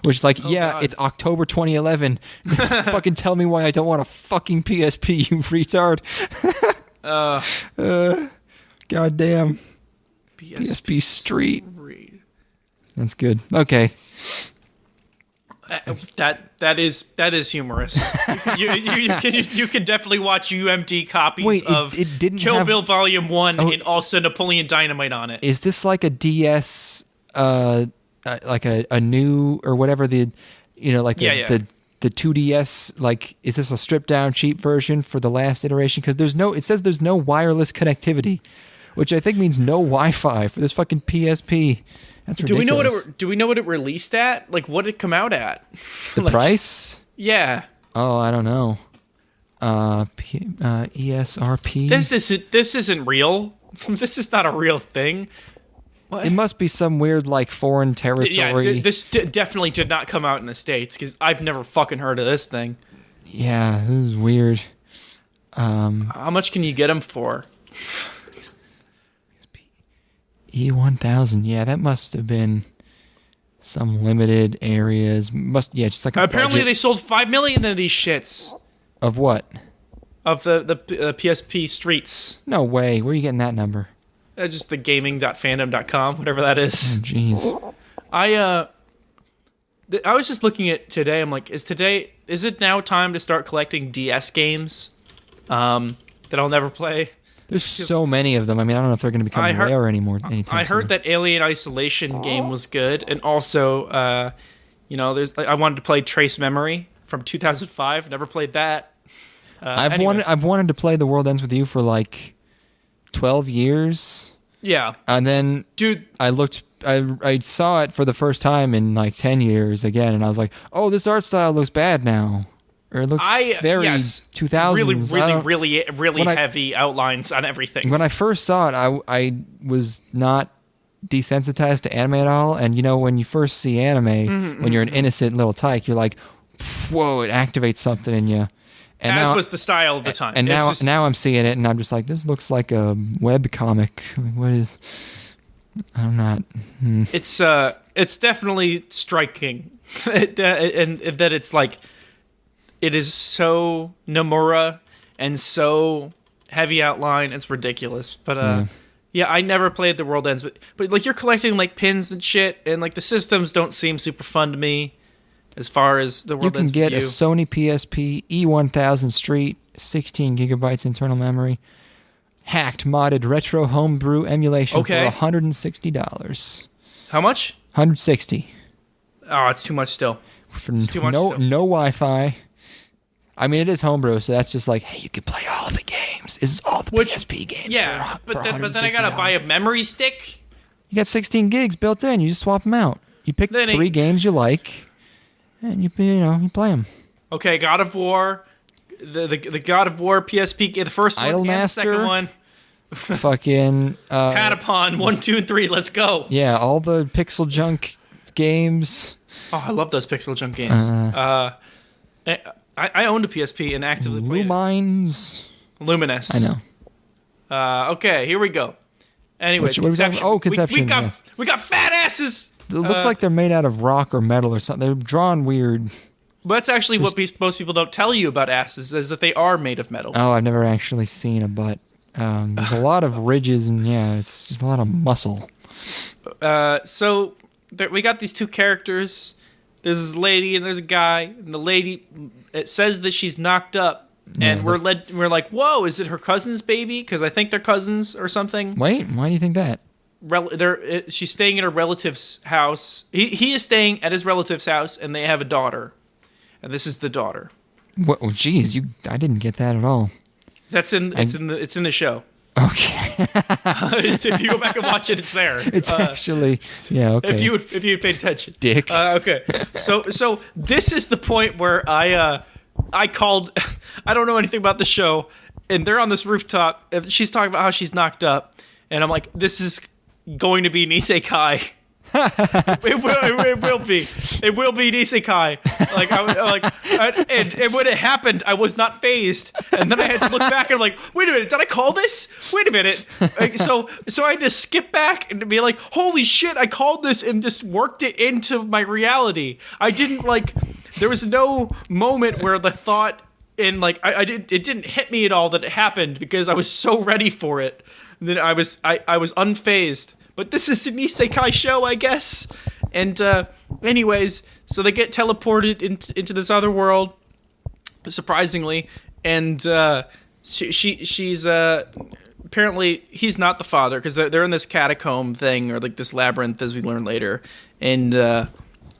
S2: Which is like, God. It's October 2011. Fucking tell me why I don't want a fucking PSP, you retard. Goddamn. PSP Street. That's good. Okay.
S1: That is humorous. You can definitely watch UMD copies of
S2: it didn't
S1: Kill
S2: have...
S1: Bill Volume 1 and also Napoleon Dynamite on it.
S2: Is this like a DS, like a new or whatever the 2DS? Like, is this a stripped down cheap version for the last iteration? Because it says there's no wireless connectivity, which I think means no Wi-Fi for this fucking PSP. That's ridiculous.
S1: Do we know what it released at? Like, what did it come out at?
S2: The price?
S1: Yeah.
S2: Oh, I don't know. ESRP.
S1: This isn't real. This is not a real thing. What?
S2: It must be some weird like foreign territory.
S1: Yeah, this definitely did not come out in the States because I've never fucking heard of this thing.
S2: Yeah, this is weird.
S1: How much can you get them for?
S2: E1000, yeah, that must have been some limited areas. Just like a
S1: apparently
S2: budget.
S1: They sold 5 million of these shits.
S2: Of what?
S1: Of the PSP Streets.
S2: No way. Where are you getting that number?
S1: Just the gaming.fandom.com, whatever that is.
S2: Oh, jeez.
S1: I was just looking at today. I'm like, is it now time to start collecting DS games that I'll never play?
S2: There's so many of them. I mean, I don't know if they're going to become rare anymore anytime
S1: I heard
S2: soon.
S1: that Alien Isolation game was good, and also, I wanted to play Trace Memory from 2005. Never played that.
S2: I've wanted to play The World Ends With You for like 12 years.
S1: Yeah.
S2: And then,
S1: dude,
S2: I saw it for the first time in like 10 years again, and I was like, oh, this art style looks bad now. Or it looks very 2000s.
S1: Really heavy outlines on everything.
S2: When I first saw it, I was not desensitized to anime at all. And when you first see anime, when you're an innocent little tyke, you're like, whoa, it activates something in you. And
S1: As was the style of the time.
S2: And now I'm seeing it, and I'm just like, this looks like a web comic. What is? I'm not.
S1: It's definitely striking, and that it's like. It is so Nomura and so heavy outline. It's ridiculous. But yeah, I never played The World Ends. But like you're collecting like pins and shit, and like the systems don't seem super fun to me. As far as The World Ends With You.
S2: You can get a Sony PSP E1000 Street, 16 gigabytes internal memory, hacked modded retro homebrew emulation for $160.
S1: How much?
S2: $160.
S1: Oh, it's too much still.
S2: It's too much still. No Wi-Fi. I mean, it is homebrew, so that's just like, hey, you can play all the games. This is all the PSP games.
S1: Yeah, but then I gotta buy a memory stick.
S2: You got 16 gigs built in. You just swap them out. You pick 3 games you like, and you play them.
S1: Okay, God of War, the God of War PSP, the first one, and the second one.
S2: Fucking
S1: Patapon 1, 2, and 3. Let's go.
S2: Yeah, all the pixel junk games.
S1: Oh, I love those Pixel Junk games. I owned a PSP and actively played Luminous.
S2: I know.
S1: Okay, here we go. Anyways,
S2: Conception. Conception.
S1: We got fat asses.
S2: It looks like they're made out of rock or metal or something. They're drawn weird.
S1: But that's actually what most people don't tell you about asses, is that they are made of metal.
S2: Oh, I've never actually seen a butt. There's a lot of ridges and it's just a lot of muscle.
S1: So we got these two characters. There's this lady and there's a guy. And the lady, it says that she's knocked up. And we're like, whoa, is it her cousin's baby? Because I think they're cousins or something.
S2: Wait, why do you think that?
S1: She's staying at her relative's house. He is staying at his relative's house, and they have a daughter. And this is the daughter.
S2: What? Oh, geez, I didn't get that at all.
S1: It's in the show.
S2: Okay.
S1: If you go back and watch it, it's there.
S2: It's actually, yeah, okay.
S1: If you paid attention,
S2: Dick.
S1: Okay. So this is the point where I called. I don't know anything about the show, and they're on this rooftop. And she's talking about how she's knocked up, and I'm like, this is going to be an isekai. It will be. It will be an isekai. And when it happened, I was not phased. And then I had to look back and I'm like, wait a minute, did I call this? Wait a minute. So I had to skip back and be like, holy shit, I called this and just worked it into my reality. I didn't there was no moment where the thought it didn't hit me at all that it happened because I was so ready for it. And then I was unfazed. But this is an isekai show, I guess. And anyways, so they get teleported into this other world, surprisingly. And she's apparently he's not the father because they're in this catacomb thing or this labyrinth, as we learn later. And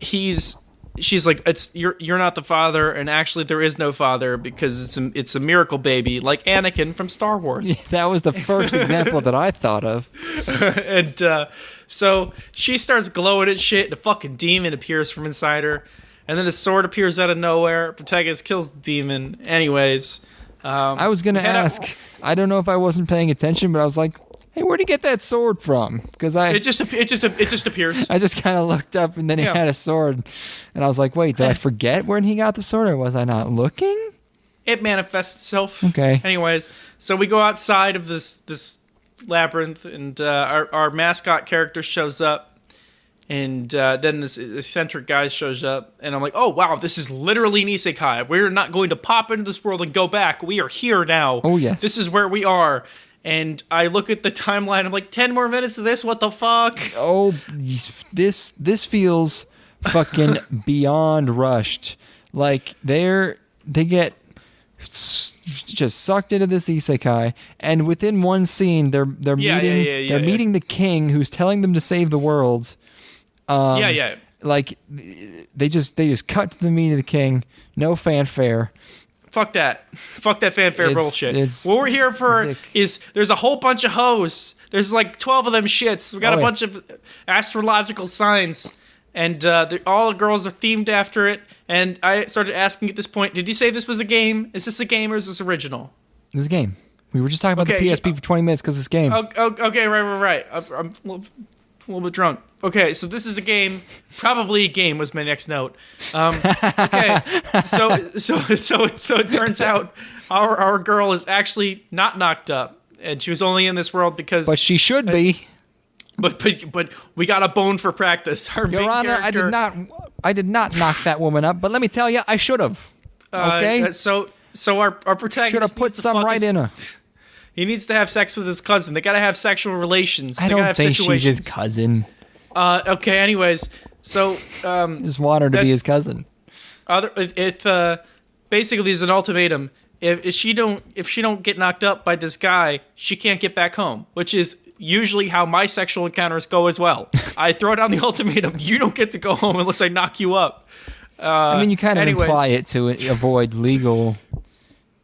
S1: she's like, you're not the father, and actually there is no father because it's a miracle baby, like Anakin from Star Wars.
S2: Yeah, that was the first example that I thought of.
S1: And so she starts glowing at shit, and a fucking demon appears from inside her, and then a sword appears out of nowhere. Protagonist kills the demon. Anyways,
S2: I was gonna ask. I don't know if I wasn't paying attention, but I was like, hey, where'd he get that sword from? Because it just
S1: appears.
S2: I just kind of looked up, and then he had a sword, and I was like, wait, did I forget when he got the sword, or was I not looking?
S1: It manifests itself.
S2: Okay.
S1: Anyways, so we go outside of this labyrinth, and our mascot character shows up, and then this eccentric guy shows up, and I'm like, oh wow, this is literally an isekai. We're not going to pop into this world and go back. We are here now.
S2: Oh yes.
S1: This is where we are. And I look at the timeline, I'm like, 10 more minutes of this? What the fuck?
S2: Oh, this feels fucking beyond rushed. Like, they get just sucked into this isekai, and within one scene, they're meeting the king who's telling them to save the world. Like, they just cut to the meeting of the king, no fanfare.
S1: Fuck that fanfare bullshit. What we're here for is there's a whole bunch of hoes. There's 12 of them shits. We got a bunch of astrological signs, and all the girls are themed after it. And I started asking at this point, did you say this was a game? Is this a game or is this original?
S2: This is a game. We were just talking about the PSP for 20 minutes because it's a game.
S1: Okay, right. I'm a little bit drunk. Okay, so this is a game. Probably a game was my next note. Okay, so it turns out our girl is actually not knocked up, and she was only in this world because.
S2: But she should be.
S1: But we got a bone for practice.
S2: Your Honor, I did not knock that woman up. But let me tell you, I should have. Okay.
S1: So our protagonist
S2: should have put some right in her.
S1: He needs to have sex with his cousin. They gotta have sexual relations.
S2: I don't think she's his cousin.
S1: Okay. Anyways, so
S2: just want her to be his cousin.
S1: Basically there's an ultimatum. If she don't get knocked up by this guy, she can't get back home. Which is usually how my sexual encounters go as well. I throw down the ultimatum. You don't get to go home unless I knock you up.
S2: I mean, you kind of imply it to avoid legal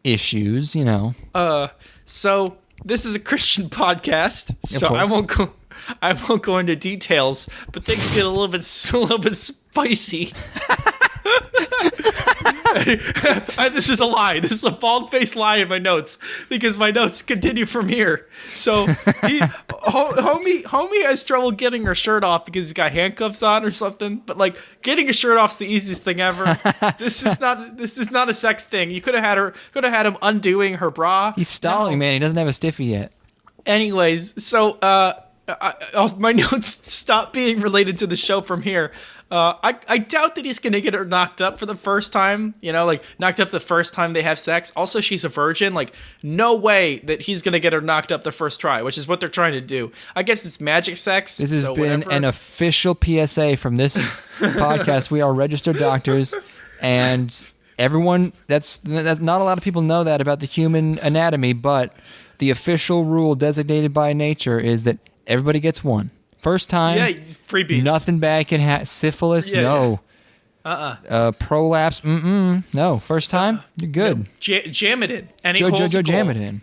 S2: issues, you know.
S1: So this is a Christian podcast, so I won't go into details, but things get a little bit spicy. This is a lie. This is a bald-faced lie in my notes because my notes continue from here. So homie has trouble getting her shirt off because he's got handcuffs on or something. But like getting a shirt off's the easiest thing ever. This is not a sex thing. You could have had him undoing her bra.
S2: He's stalling, man. He doesn't have a stiffy yet.
S1: Anyways, so my notes stop being related to the show from here. I doubt that he's gonna get her knocked up for the first time. Like knocked up the first time they have sex. Also, she's a virgin. Like, no way that he's gonna get her knocked up the first try, which is what they're trying to do. I guess it's magic sex.
S2: This has been an official PSA from this podcast. We are registered doctors, and everyone. That's not a lot of people know that about the human anatomy, but the official rule designated by nature is that everybody gets one. First time,
S1: freebies.
S2: Nothing bad can happen. Syphilis, no. Prolapse, no. First time, you're good.
S1: No. Jam it in.
S2: Jam it in.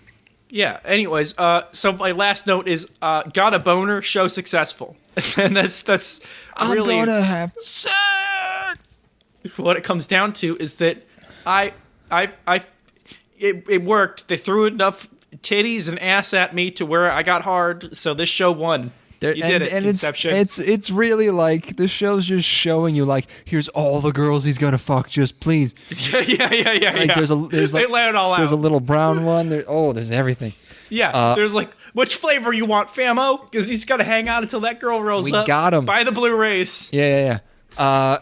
S1: Yeah. Anyways, so my last note is got a boner, show successful, and that's really.
S2: I'm gonna have sex.
S1: What it comes down to is that it worked. They threw enough titties and ass at me to where I got hard. So this show won. You did it, Conception.
S2: It's really like the show's just showing you like, here's all the girls he's gonna fuck. Just please.
S1: Yeah.
S2: Like, there's
S1: they lay it all out.
S2: There's a little brown one. There's everything.
S1: Yeah. There's like, which flavor you want, famo? Because he's got to hang out until that girl rolls up.
S2: We got him.
S1: Buy the Blu-rays.
S2: Yeah. I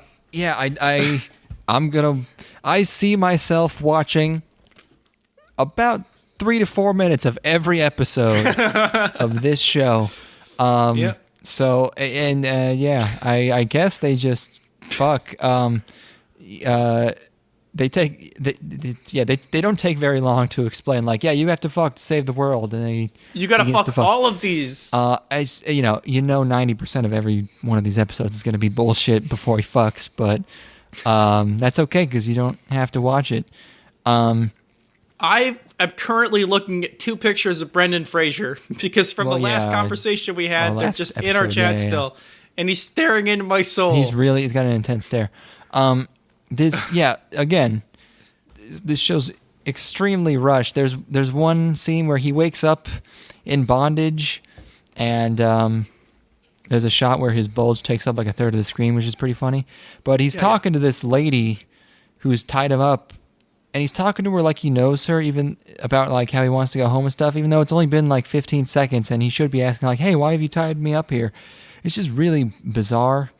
S2: see myself watching about 3 to 4 minutes of every episode of this show. So, and I guess they just fuck. They don't take very long to explain. Like, yeah, you have to fuck to save the world, and
S1: you gotta fuck all of these.
S2: 90% of every one of these episodes is gonna be bullshit before he fucks, but that's okay because you don't have to watch it.
S1: I am currently looking at 2 pictures of Brendan Fraser because from the last conversation we had, they're just in our chat still, and he's staring into my soul.
S2: He's got an intense stare. This show's extremely rushed. There's one scene where he wakes up in bondage, and there's a shot where his bulge takes up like a third of the screen, which is pretty funny. But he's talking to this lady who's tied him up. And he's talking to her like he knows her, even about like how he wants to go home and stuff, even though it's only been like 15 seconds, and he should be asking like, hey, why have you tied me up here? It's just really bizarre.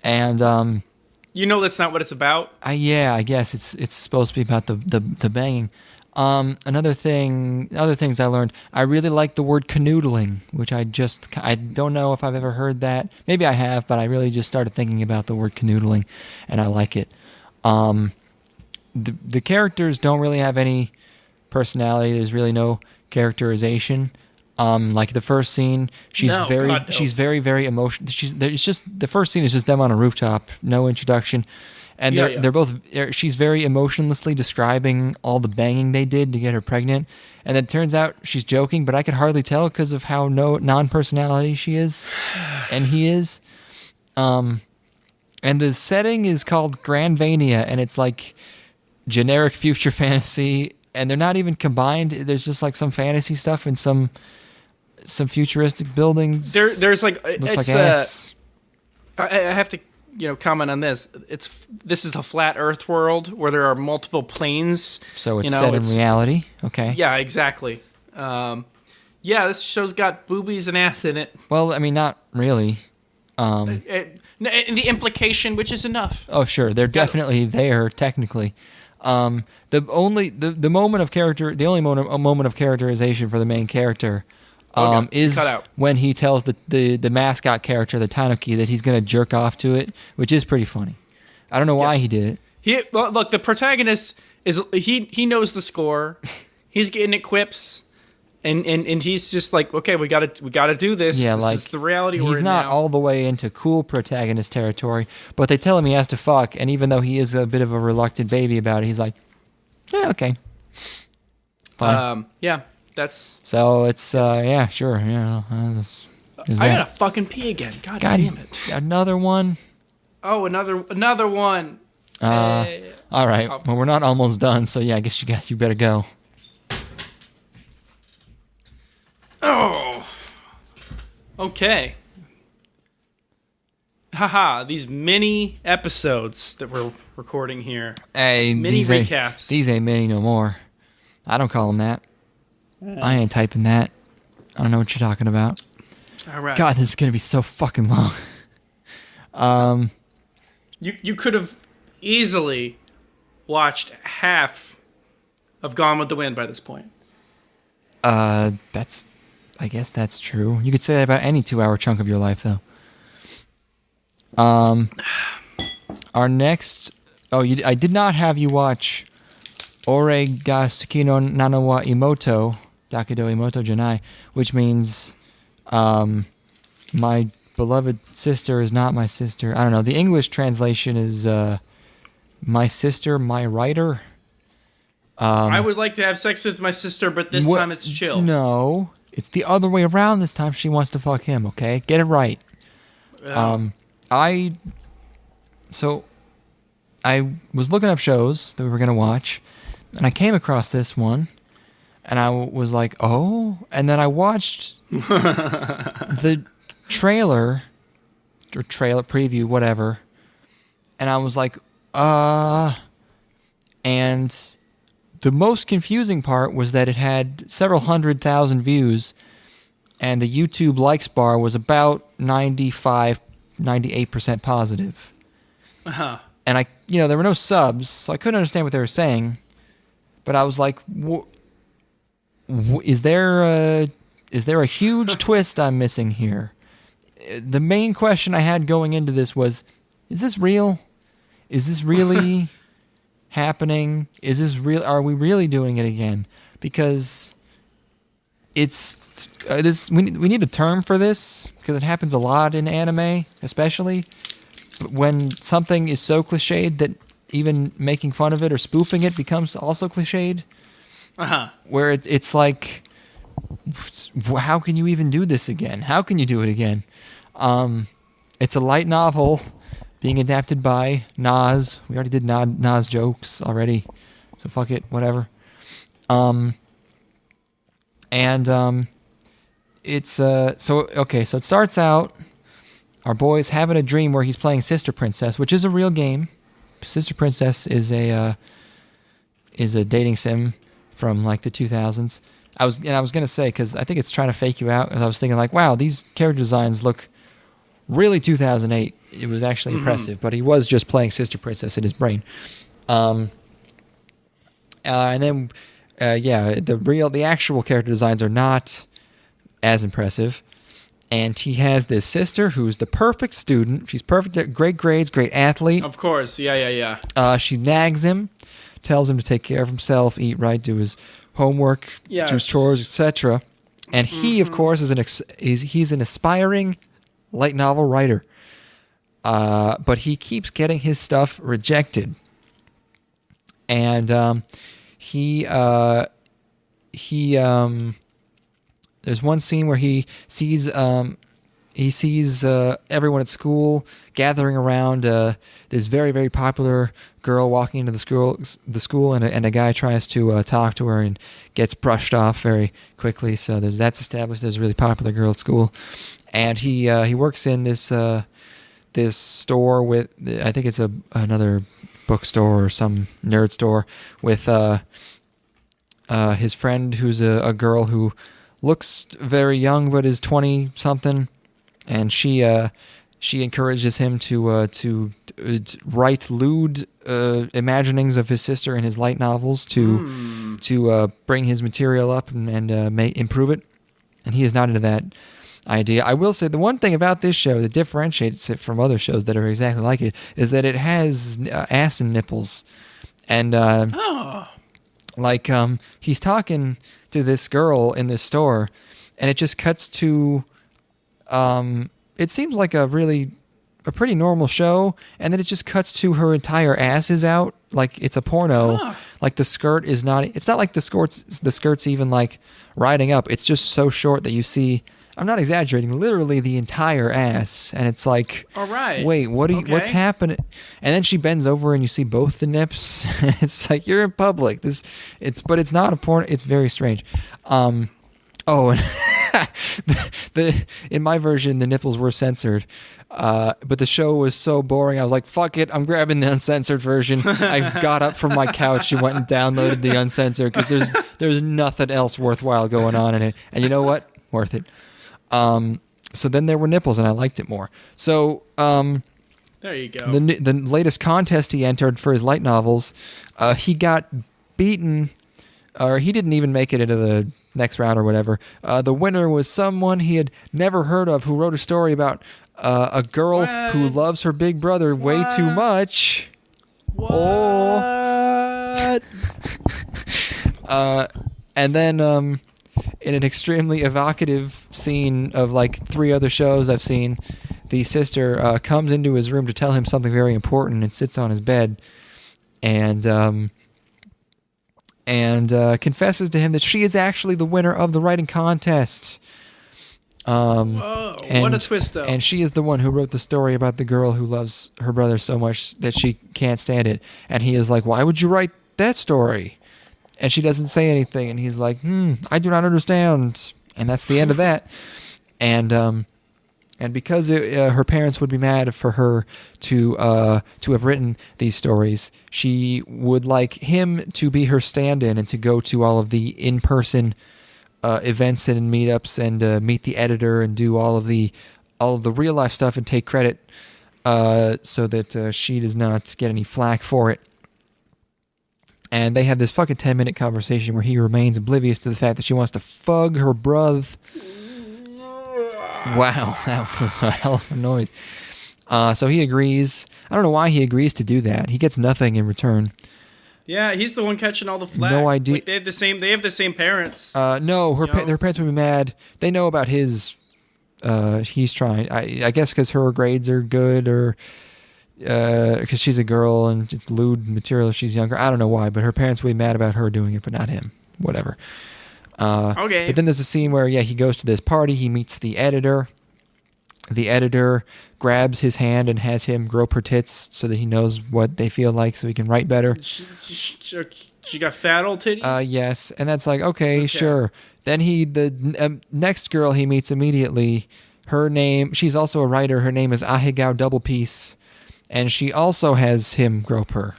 S2: And
S1: that's not what it's about?
S2: I guess it's supposed to be about the banging. Other things I learned, I really like the word canoodling, which I don't know if I've ever heard that. Maybe I have, but I really just started thinking about the word canoodling, and I like it. The characters don't really have any personality. There's really no characterization. Like the first scene, she's very, very emotional. It's just the first scene is just them on a rooftop, no introduction, and she's very emotionlessly describing all the banging they did to get her pregnant, and it turns out she's joking, but I could hardly tell because of how non-personality she is, and he is. And the setting is called Grandvania, and it's like generic future fantasy, and they're not even combined. There's just like some fantasy stuff and some futuristic buildings.
S1: There's like
S2: looks like ass.
S1: I have to comment on this. This is a flat Earth world where there are multiple planes.
S2: So it's set in reality. Okay.
S1: Yeah, exactly. This show's got boobies and ass in it.
S2: Well, I mean, not really.
S1: The implication, which is enough.
S2: Oh, sure, they're definitely there technically. The only moment of characterization for the main character is when he tells the mascot character, the Tanuki, that he's going to jerk off to it, which is pretty funny. I don't know why he did it.
S1: Look, the protagonist he knows the score. He's getting it quips. And he's just like, okay, we gotta do this.
S2: Yeah,
S1: this is the reality we're in.
S2: He's not
S1: now.
S2: all the way into cool protagonist territory, but they tell him he has to fuck, and even though he is a bit of a reluctant baby about it, he's like, yeah, okay. Fine.
S1: That's.
S2: So it's sure, there's
S1: I gotta fucking pee again. God damn it!
S2: Another one.
S1: Oh, another one. Hey.
S2: All right. Well, we're not almost done, so yeah, I guess you better go.
S1: Oh. Okay. Haha, these mini episodes that we're recording here.
S2: Hey,
S1: mini recaps.
S2: These ain't mini no more. I don't call them that. I ain't typing that. I don't know what you're talking about.
S1: All right.
S2: God, this is going to be so fucking long.
S1: You could have easily watched half of Gone with the Wind by this point.
S2: I guess that's true. You could say that about any 2-hour chunk of your life, though. Our next... I did not have you watch Ore ga Suki no nano wa Imouto, dakedo Imouto janai, which means my beloved sister is not my sister. I don't know. The English translation is my sister, my writer.
S1: I would like to have sex with my sister, but this time it's chill.
S2: No, it's the other way around this time. She wants to fuck him, okay? Get it right. I was looking up shows that we were going to watch, and I came across this one, and I was like, oh, and then I watched the trailer preview, whatever, and I was like, and the most confusing part was that it had several 100,000 views, and the YouTube likes bar was about 98% positive.
S1: Uh-huh.
S2: And there were no subs, so I couldn't understand what they were saying. But I was like, is there a huge twist I'm missing here? The main question I had going into this was, is this real? Is this really happening? Is this real? Are we really doing it again? Because it's we need a term for this, because it happens a lot in anime, especially when something is so cliched that even making fun of it or spoofing it becomes also cliched.
S1: Uh-huh.
S2: Where it's like, how can you even do this again? How can you do it again? It's a light novel being adapted by Nas. We already did Nas jokes already, so fuck it, whatever. It's so it starts out, our boy's having a dream where he's playing Sister Princess, which is a real game. Sister Princess is a dating sim from like the 2000s. I was gonna say, because I think it's trying to fake you out, because I was thinking like, wow, these character designs look really 2008. It was actually impressive, but he was just playing Sister Princess in his brain. And then the actual character designs are not as impressive. And he has this sister who's the perfect student. She's perfect at great grades, great athlete.
S1: Of course, yeah.
S2: She nags him, tells him to take care of himself, eat right, do his homework, do his chores, etc. And he, of course, he's an aspiring light novel writer. But he keeps getting his stuff rejected. And there's one scene where he sees everyone at school gathering around this very, very popular girl walking into the school, and a guy tries to talk to her and gets brushed off very quickly. So that's established as a really popular girl at school, and he works in this store with, I think it's another bookstore or some nerd store, with his friend who's a girl who looks very young but is 20-something, and she encourages him to write lewd imaginings of his sister in his light novels to bring his material up and improve it, and he is not into that idea. I will say the one thing about this show that differentiates it from other shows that are exactly like it is that it has ass and nipples, and he's talking to this girl in this store, and it just cuts to it seems like a pretty normal show, and then it just cuts to her entire ass is out, like it's a porno. Like the skirt is not, it's not like the skirt's even like riding up, it's just so short that you see I'm not exaggerating, literally the entire ass. And it's like,
S1: All right.
S2: wait, what's
S1: Okay.
S2: happening? And then she bends over and you see both the nips. It's like, you're in public. But it's not a porn. It's very strange. And in my version, the nipples were censored. But the show was so boring. I was like, fuck it. I'm grabbing the uncensored version. I got up from my couch and went and downloaded the uncensored because there's nothing else worthwhile going on in it. And you know what? Worth it. So then there were nipples and I liked it more. So,
S1: There you go.
S2: the latest contest he entered for his light novels, he got beaten, or he didn't even make it into the next round or whatever. The winner was someone he had never heard of who wrote a story about a girl who loves her big brother way too much.
S1: What?
S2: And then in an extremely evocative scene of like 3 other shows I've seen, the sister comes into his room to tell him something very important and sits on his bed and confesses to him that she is actually the winner of the writing contest.
S1: Whoa, what a twist, though.
S2: And she is the one who wrote the story about the girl who loves her brother so much that she can't stand it. And he is like, why would you write that story? And she doesn't say anything. And he's like, I do not understand. And that's the end of that. And because her parents would be mad for her to have written these stories, she would like him to be her stand-in and to go to all of the in-person events and meetups and meet the editor and do all of the real life stuff and take credit so that she does not get any flack for it. And they have this fucking 10-minute conversation where he remains oblivious to the fact that she wants to fug her brother. Wow, that was a hell of a noise. So he agrees. I don't know why he agrees to do that. He gets nothing in return.
S1: Yeah, he's the one catching all the flack.
S2: No idea.
S1: Like, they have the same parents.
S2: No, their parents would be mad. They know about his. He's trying. I guess because her grades are good, or because she's a girl and it's lewd material. She's younger. I don't know why, but her parents would be mad about her doing it, but not him. Whatever.
S1: Okay.
S2: But then there's a scene where he goes to this party. He meets the editor. The editor grabs his hand and has him grope her tits so that he knows what they feel like, so he can write better.
S1: She got fat old titties?
S2: Yes, and that's like, okay, sure. Then the next girl he meets immediately, her name, she's also a writer, her name is Ahegao Double Piece, and she also has him grope her.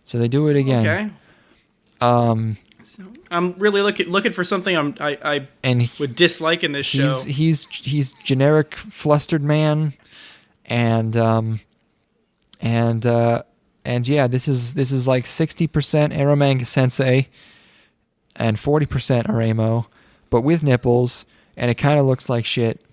S2: So they do it again.
S1: Okay. I'm really looking for something I would dislike in this show.
S2: He's generic flustered man, and yeah, this is like 60% Eromanga Sensei and 40% Aremo, but with nipples, and it kind of looks like shit.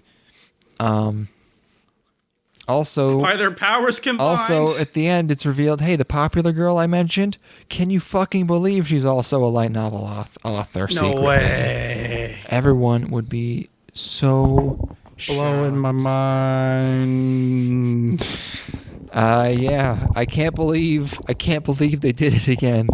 S2: Also,
S1: by their powers combined.
S2: Also, at the end, it's revealed, hey, the popular girl I mentioned, can you fucking believe she's also a light novel author?
S1: No way.
S2: Everyone would be so
S3: blowing my mind.
S2: Yeah, I can't believe they did it again.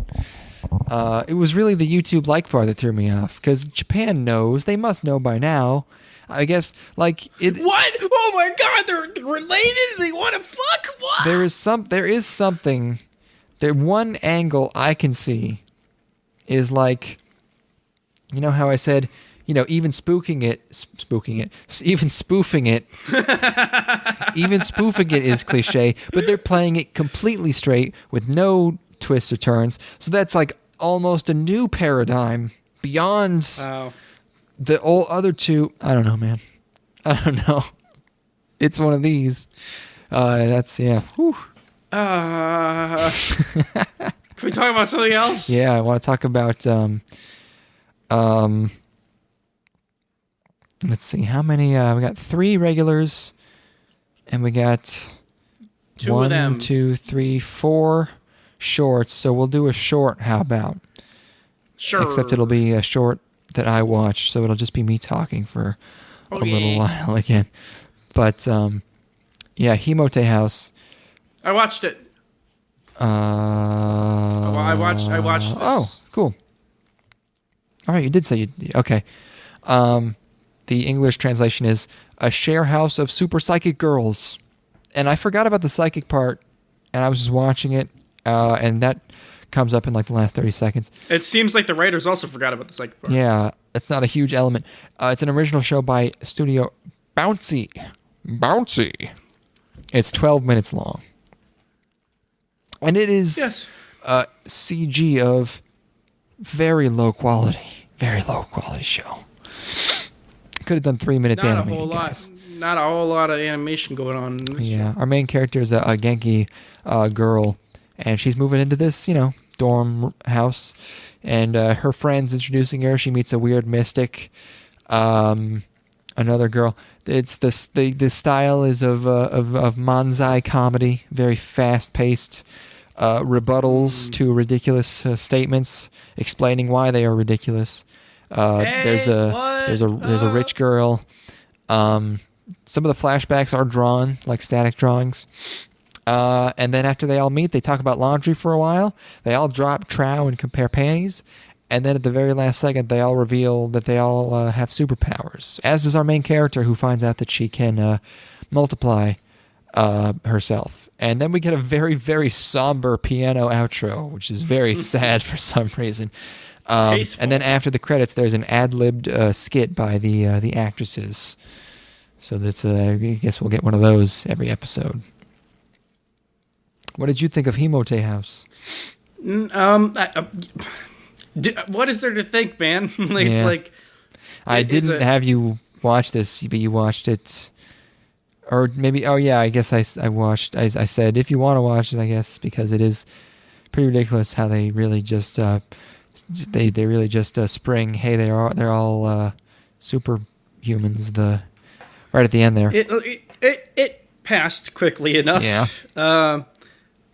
S2: It was really the YouTube like bar that threw me off, because Japan knows. They must know by now. I guess, like it.
S1: What? Oh my God! They're related. They want to fuck. What?
S2: There is something. There, one angle I can see is like, you know how I said, even spoofing it, even spoofing it is cliche, but they're playing it completely straight with no twists or turns. So that's like almost a new paradigm beyond.
S1: Wow.
S2: The old other two, I don't know, man. I don't know. It's one of these. That's, yeah. Whew.
S1: Can we talk about something else?
S2: Yeah, I want to talk about, let's see, how many, we got 3 regulars, and we got
S1: 2 of them.
S2: 1, 2, 3, 4 shorts, so we'll do a short, how about?
S1: Sure.
S2: Except it'll be a short that I watched, so it'll just be me talking for a little while again. But yeah, Himote House.
S1: I watched it. I watched this.
S2: Oh, cool. All right, you did say you okay. the English translation is a share house of super psychic girls. And I forgot about the psychic part, and I was just watching it, and that comes up in like the last 30 seconds.
S1: It seems like the writers also forgot about the psychic part.
S2: Yeah, that's not a huge element. It's an original show by Studio Bouncy. It's 12 minutes long. And it is CG of very low quality show. Could have done 3 minutes animated, guys.
S1: Not a whole lot of animation going on in this show.
S2: Our main character is a Genki girl, and she's moving into this, dorm house, and her friend's introducing her. She meets a weird mystic, another girl. It's the style is of manzai comedy, very fast paced, rebuttals to ridiculous statements, explaining why they are ridiculous. There's a rich girl. Some of the flashbacks are drawn like static drawings. And then after they all meet, they talk about laundry for a while. They all drop trow and compare panties. And then at the very last second, they all reveal that they all have superpowers. As does our main character, who finds out that she can multiply herself. And then we get a very, very somber piano outro, which is very sad for some reason. And then after the credits, there's an ad-libbed skit by the actresses. So that's I guess we'll get one of those every episode. What did you think of Himote House?
S1: What is there to think, man? It's like
S2: I didn't have you watch this, but you watched it, or maybe. Oh yeah, I guess I watched. I said if you want to watch it, I guess, because it is pretty ridiculous how they really just they really just spring. Hey, they're all superhumans. Right at the end there.
S1: It passed quickly enough.
S2: Yeah.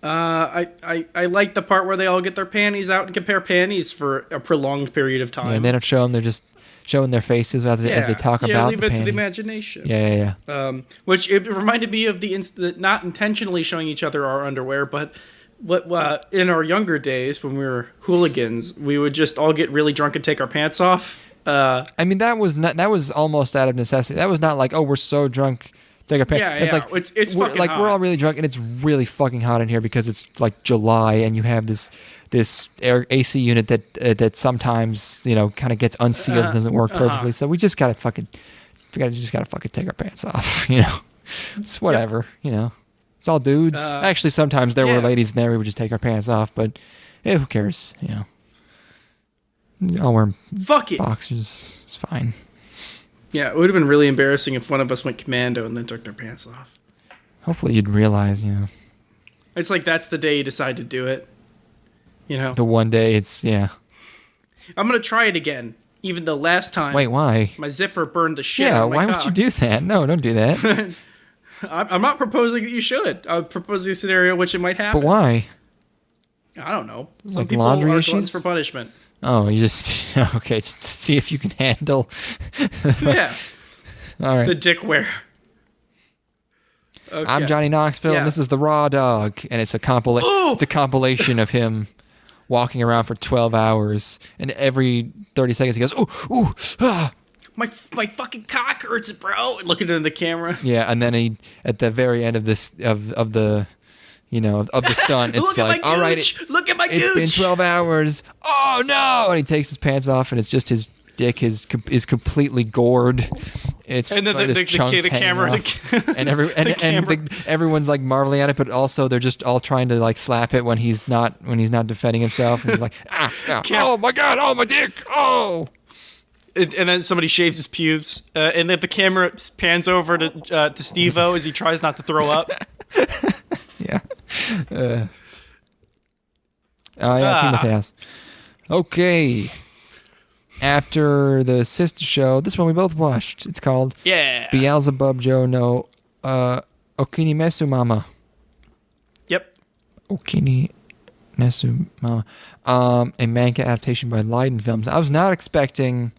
S1: I like the part where they all get their panties out and compare panties for a prolonged period of time.
S2: Yeah, and they don't show them; they're just showing their faces as they talk about
S1: leave
S2: the
S1: it
S2: panties.
S1: to the imagination.
S2: Yeah.
S1: Which it reminded me of the not intentionally showing each other our underwear, but what in our younger days when we were hooligans, we would just all get really drunk and take our pants off.
S2: I mean, that was almost out of necessity. That was not like, oh, we're so drunk. Take our pants.
S1: Yeah,
S2: it's like
S1: it's fucking
S2: like
S1: hot.
S2: We're all really drunk and it's really fucking hot in here because it's like July and you have this AC unit that sometimes kind of gets unsealed and doesn't work perfectly. So we just gotta fucking take our pants off. It's whatever.
S1: Yep.
S2: It's all dudes. Actually, sometimes there were ladies in there. We would just take our pants off, but who cares? I'll wear boxers. It's fine.
S1: Yeah, it would have been really embarrassing if one of us went commando and then took their pants off.
S2: Hopefully you'd realize,
S1: It's like that's the day you decide to do it.
S2: The one day I'm
S1: going to try it again, even though last time...
S2: Wait, why?
S1: My zipper burned the shit
S2: out
S1: of my
S2: cock. Would you do that? No, don't do that.
S1: I'm not proposing that you should. I'm proposing a scenario in which it might happen.
S2: But why?
S1: I don't know. Some
S2: like
S1: people
S2: laundry
S1: are
S2: issues?
S1: gluttons for punishment.
S2: Oh, you just... Okay, just to see if you can handle...
S1: Yeah.
S2: All right.
S1: The dick wear. Okay.
S2: I'm Johnny Knoxville, and this is The Raw Dog, and it's a compilation of him walking around for 12 hours, and every 30 seconds he goes, ooh, ah.
S1: My fucking cock hurts, bro. And looking into the camera.
S2: Yeah, and then he, at the very end of this, of the stunt, it's like, all right,
S1: look at my gooch.
S2: It's been 12 hours. Oh no! And he takes his pants off, and it's just his dick is completely gored. It's
S1: and then the camera,
S2: everyone's like marveling at it, but also they're just all trying to like slap it when he's not defending himself. And he's like, oh my god, oh my dick, oh.
S1: And then somebody shaves his pubes, and then the camera pans over to Steve-O as he tries not to throw up.
S2: Yeah. It's Himote House. Okay. After the sister show, this one we both watched. It's called Beelzebub-jou no Okinimesu Mama.
S1: Yep.
S2: Okinimesu Mama. A manga adaptation by Leiden Films. I was not expecting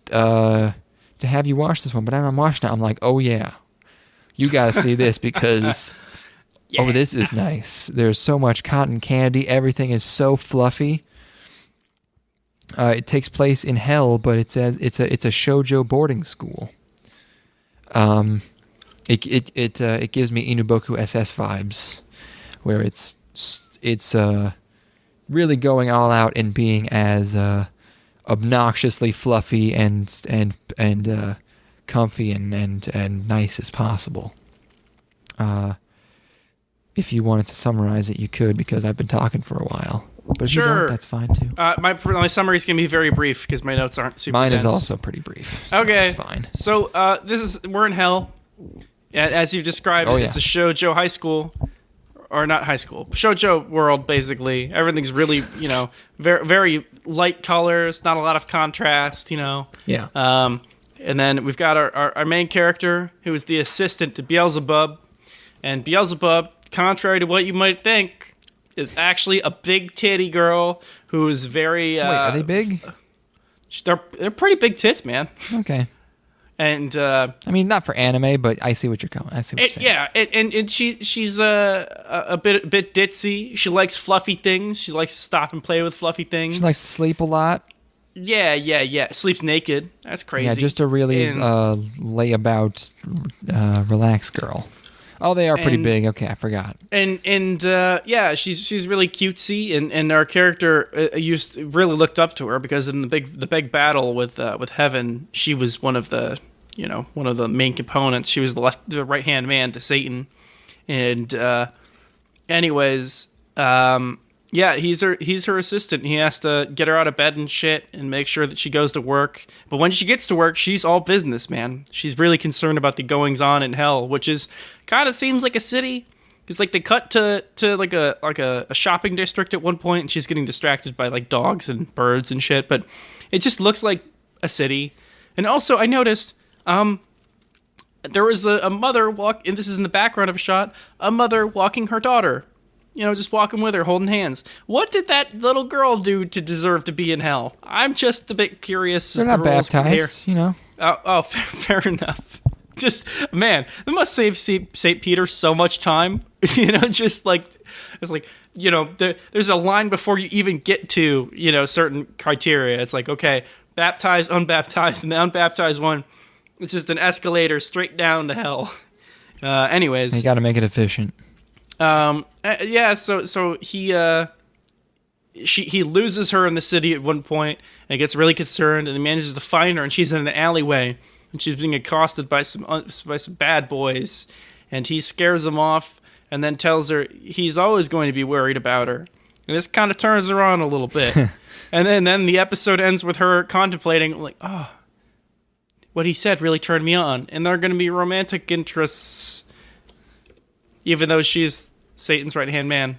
S2: to have you watch this one, but I'm watching it. I'm like, oh yeah, you gotta see this because this is nice. There's so much cotton candy. Everything is so fluffy. It takes place in hell, but it's a shoujo boarding school. It gives me Inuboku SS vibes, where it's really going all out and being as obnoxiously fluffy and comfy and nice as possible. If you wanted to summarize it, you could, because I've been talking for a while. But if you don't, that's fine too.
S1: My summary is going to be very brief because my notes aren't super
S2: Mine
S1: dense.
S2: is also pretty brief. So
S1: okay.
S2: That's fine.
S1: So we're in hell. As you've described it, it's a shoujo high school. Or not high school. Shoujo world, basically. Everything's really, very, very light colors, not a lot of contrast,
S2: Yeah.
S1: And then we've got our main character, who is the assistant to Beelzebub. And Beelzebub, contrary to what you might think, is actually a big titty girl who is very...
S2: Wait, are they big?
S1: They're pretty big tits, man.
S2: Okay.
S1: And
S2: I mean, not for anime, but I see what you're coming. I see what you're saying.
S1: Yeah, and she's a bit ditzy. She likes fluffy things. She likes to stop and play with fluffy things.
S2: She likes to sleep a lot.
S1: Yeah. Sleeps naked. That's crazy.
S2: Yeah, just a really layabout, relaxed girl. Oh, they are pretty big. Okay, I forgot.
S1: And she's really cutesy, and our character really looked up to her because in the big battle with Heaven, she was one of the main components. She was the right hand man to Satan, and he's her assistant. He has to get her out of bed and shit and make sure that she goes to work. But when she gets to work, she's all business, man. She's really concerned about the goings on in hell, which is kind of seems like a city. Because like they cut to like a shopping district at one point, and she's getting distracted by like dogs and birds and shit. But it just looks like a city. And also, I noticed there was a mother and this is in the background of a shot, a mother walking her daughter. Just walking with her, holding hands. What did that little girl do to deserve to be in hell? I'm just a bit curious.
S2: They're not baptized,
S1: Oh, fair enough. Just, man, that must save St. Peter so much time. Just like, it's like, there's a line before you even get to, certain criteria. It's like, okay, baptized, unbaptized, and the unbaptized one, it's just an escalator straight down to hell. Anyways.
S2: You got to make it efficient.
S1: So he loses her in the city at one point and gets really concerned, and he manages to find her, and she's in an alleyway, and she's being accosted by some bad boys, and he scares them off and then tells her he's always going to be worried about her. And this kind of turns her on a little bit. And then the episode ends with her contemplating, like, oh, what he said really turned me on, and there are going to be romantic interests, even though she's Satan's right-hand man.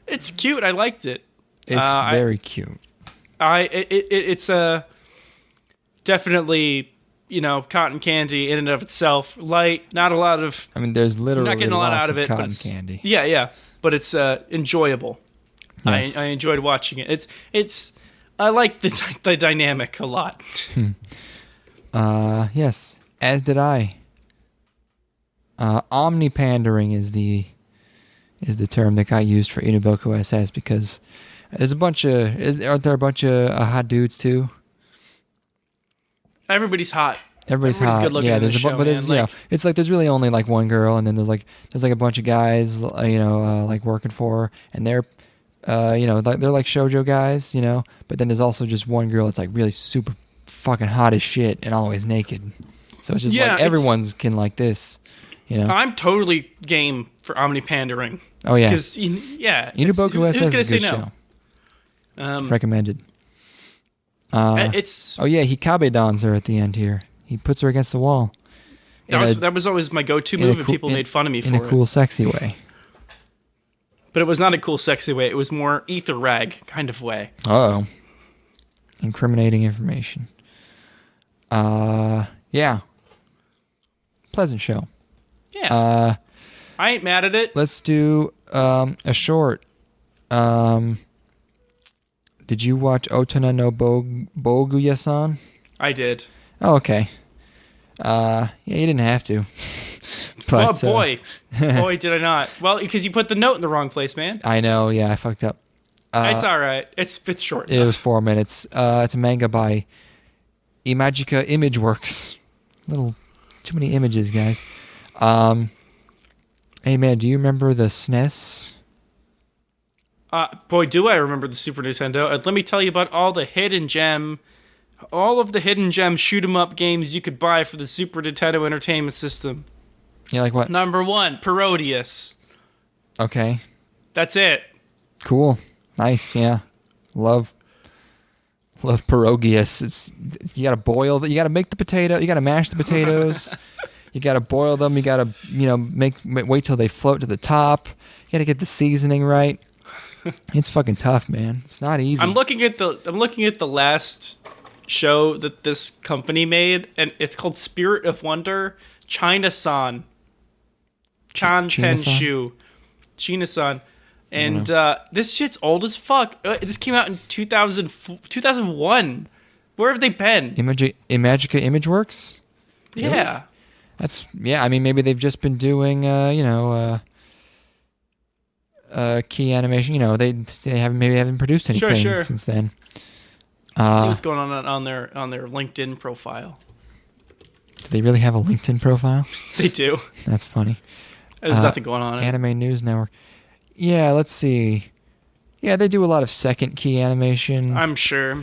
S1: It's cute. I liked it.
S2: It's very cute.
S1: It's definitely, cotton candy in and of itself. Light, not a lot of...
S2: I mean, there's literally
S1: not getting a lot out of it,
S2: cotton candy.
S1: Yeah, but it's enjoyable.
S2: Yes.
S1: I enjoyed watching it. It's I like the dynamic a lot.
S2: Yes, as did I. Omni-pandering is the term that got used for Inuboku SS because there's aren't there a bunch of hot dudes too?
S1: Everybody's hot.
S2: Everybody's hot.
S1: Good looking.
S2: Yeah,
S1: there's
S2: but there's it's like there's really only like one girl, and then there's like a bunch of guys like working for her, and they're they're like shoujo guys, but then there's also just one girl that's like really super fucking hot as shit and always naked. So it's just like everyone's can like this.
S1: I'm totally game for omni-pandering.
S2: Oh, yeah.
S1: Because,
S2: Inuboku SS is a good show. Recommended. He Kabe-dons her at the end here. He puts her against the wall.
S1: That was always my go-to move, and people made fun of me for it.
S2: In a cool, sexy way.
S1: But it was not a cool, sexy way. It was more ether rag kind of way.
S2: Uh-oh. Incriminating information. Yeah. Pleasant show.
S1: Yeah. I ain't mad at it.
S2: Let's do a short. Did you watch Otona no Bouguya-san?
S1: I did.
S2: Oh, okay. You didn't have to. But,
S1: boy, did I not. Well, because you put the note in the wrong place, man.
S2: I know, yeah, I fucked up.
S1: It's all right. It's short.
S2: It was 4 minutes. It's a manga by Imagica Imageworks. Little too many images, guys. Hey man, do you remember the SNES?
S1: Boy, do I remember the Super Nintendo. And let me tell you about all of the hidden gem shoot 'em up games you could buy for the Super Nintendo Entertainment System.
S2: Yeah, like what?
S1: Number 1, Parodius.
S2: Okay.
S1: That's it.
S2: Cool. Nice, yeah. Love pierogius. You gotta boil you gotta make the potato, you gotta mash the potatoes, you gotta boil them, you gotta, wait till they float to the top. You gotta get the seasoning right. It's fucking tough, man. It's not easy.
S1: I'm looking at the last show that this company made, and it's called Spirit of Wonder, China-san. Chan-pen-shu. China-san. And this shit's old as fuck. This came out in 2001. Where have they been?
S2: Imagica Imageworks? Really?
S1: Yeah.
S2: I mean, maybe they've just been doing, key animation. They haven't produced anything since then.
S1: See what's going on their LinkedIn profile.
S2: Do they really have a LinkedIn profile?
S1: They do.
S2: That's funny.
S1: There's nothing going on.
S2: Anime News Network. Yeah, let's see. Yeah, they do a lot of second key animation.
S1: I'm sure.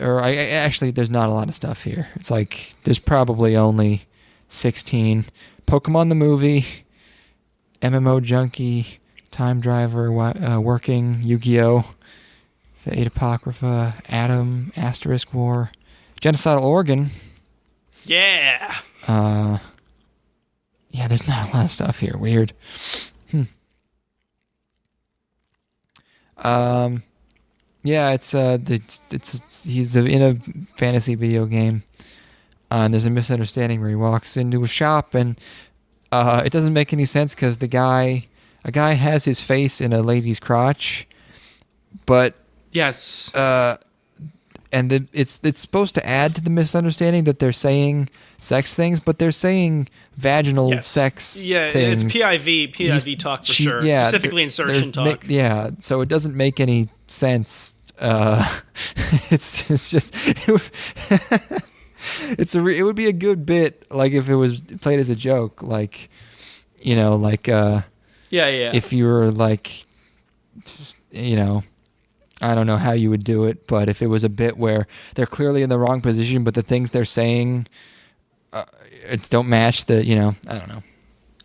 S2: Or actually, there's not a lot of stuff here. It's like there's probably only 16. Pokemon the movie, MMO Junkie, Time Driver, Working, Yu-Gi-Oh, The Eight Apocrypha, Atom, Asterisk War, Genocidal Organ.
S1: Yeah.
S2: Yeah, there's not a lot of stuff here. Weird. Yeah, it's he's in a fantasy video game, and there's a misunderstanding where he walks into a shop, and it doesn't make any sense because a guy has his face in a lady's crotch, but
S1: yes,
S2: and it's supposed to add to the misunderstanding that they're saying sex things, but they're saying vaginal sex things.
S1: It's PIV talk for sure. Yeah, specifically insertion talk.
S2: So it doesn't make any sense. It's just it would be a good bit, like if it was played as a joke, like if you were like, I don't know how you would do it, but if it was a bit where they're clearly in the wrong position, but the things they're saying don't match the, I don't know.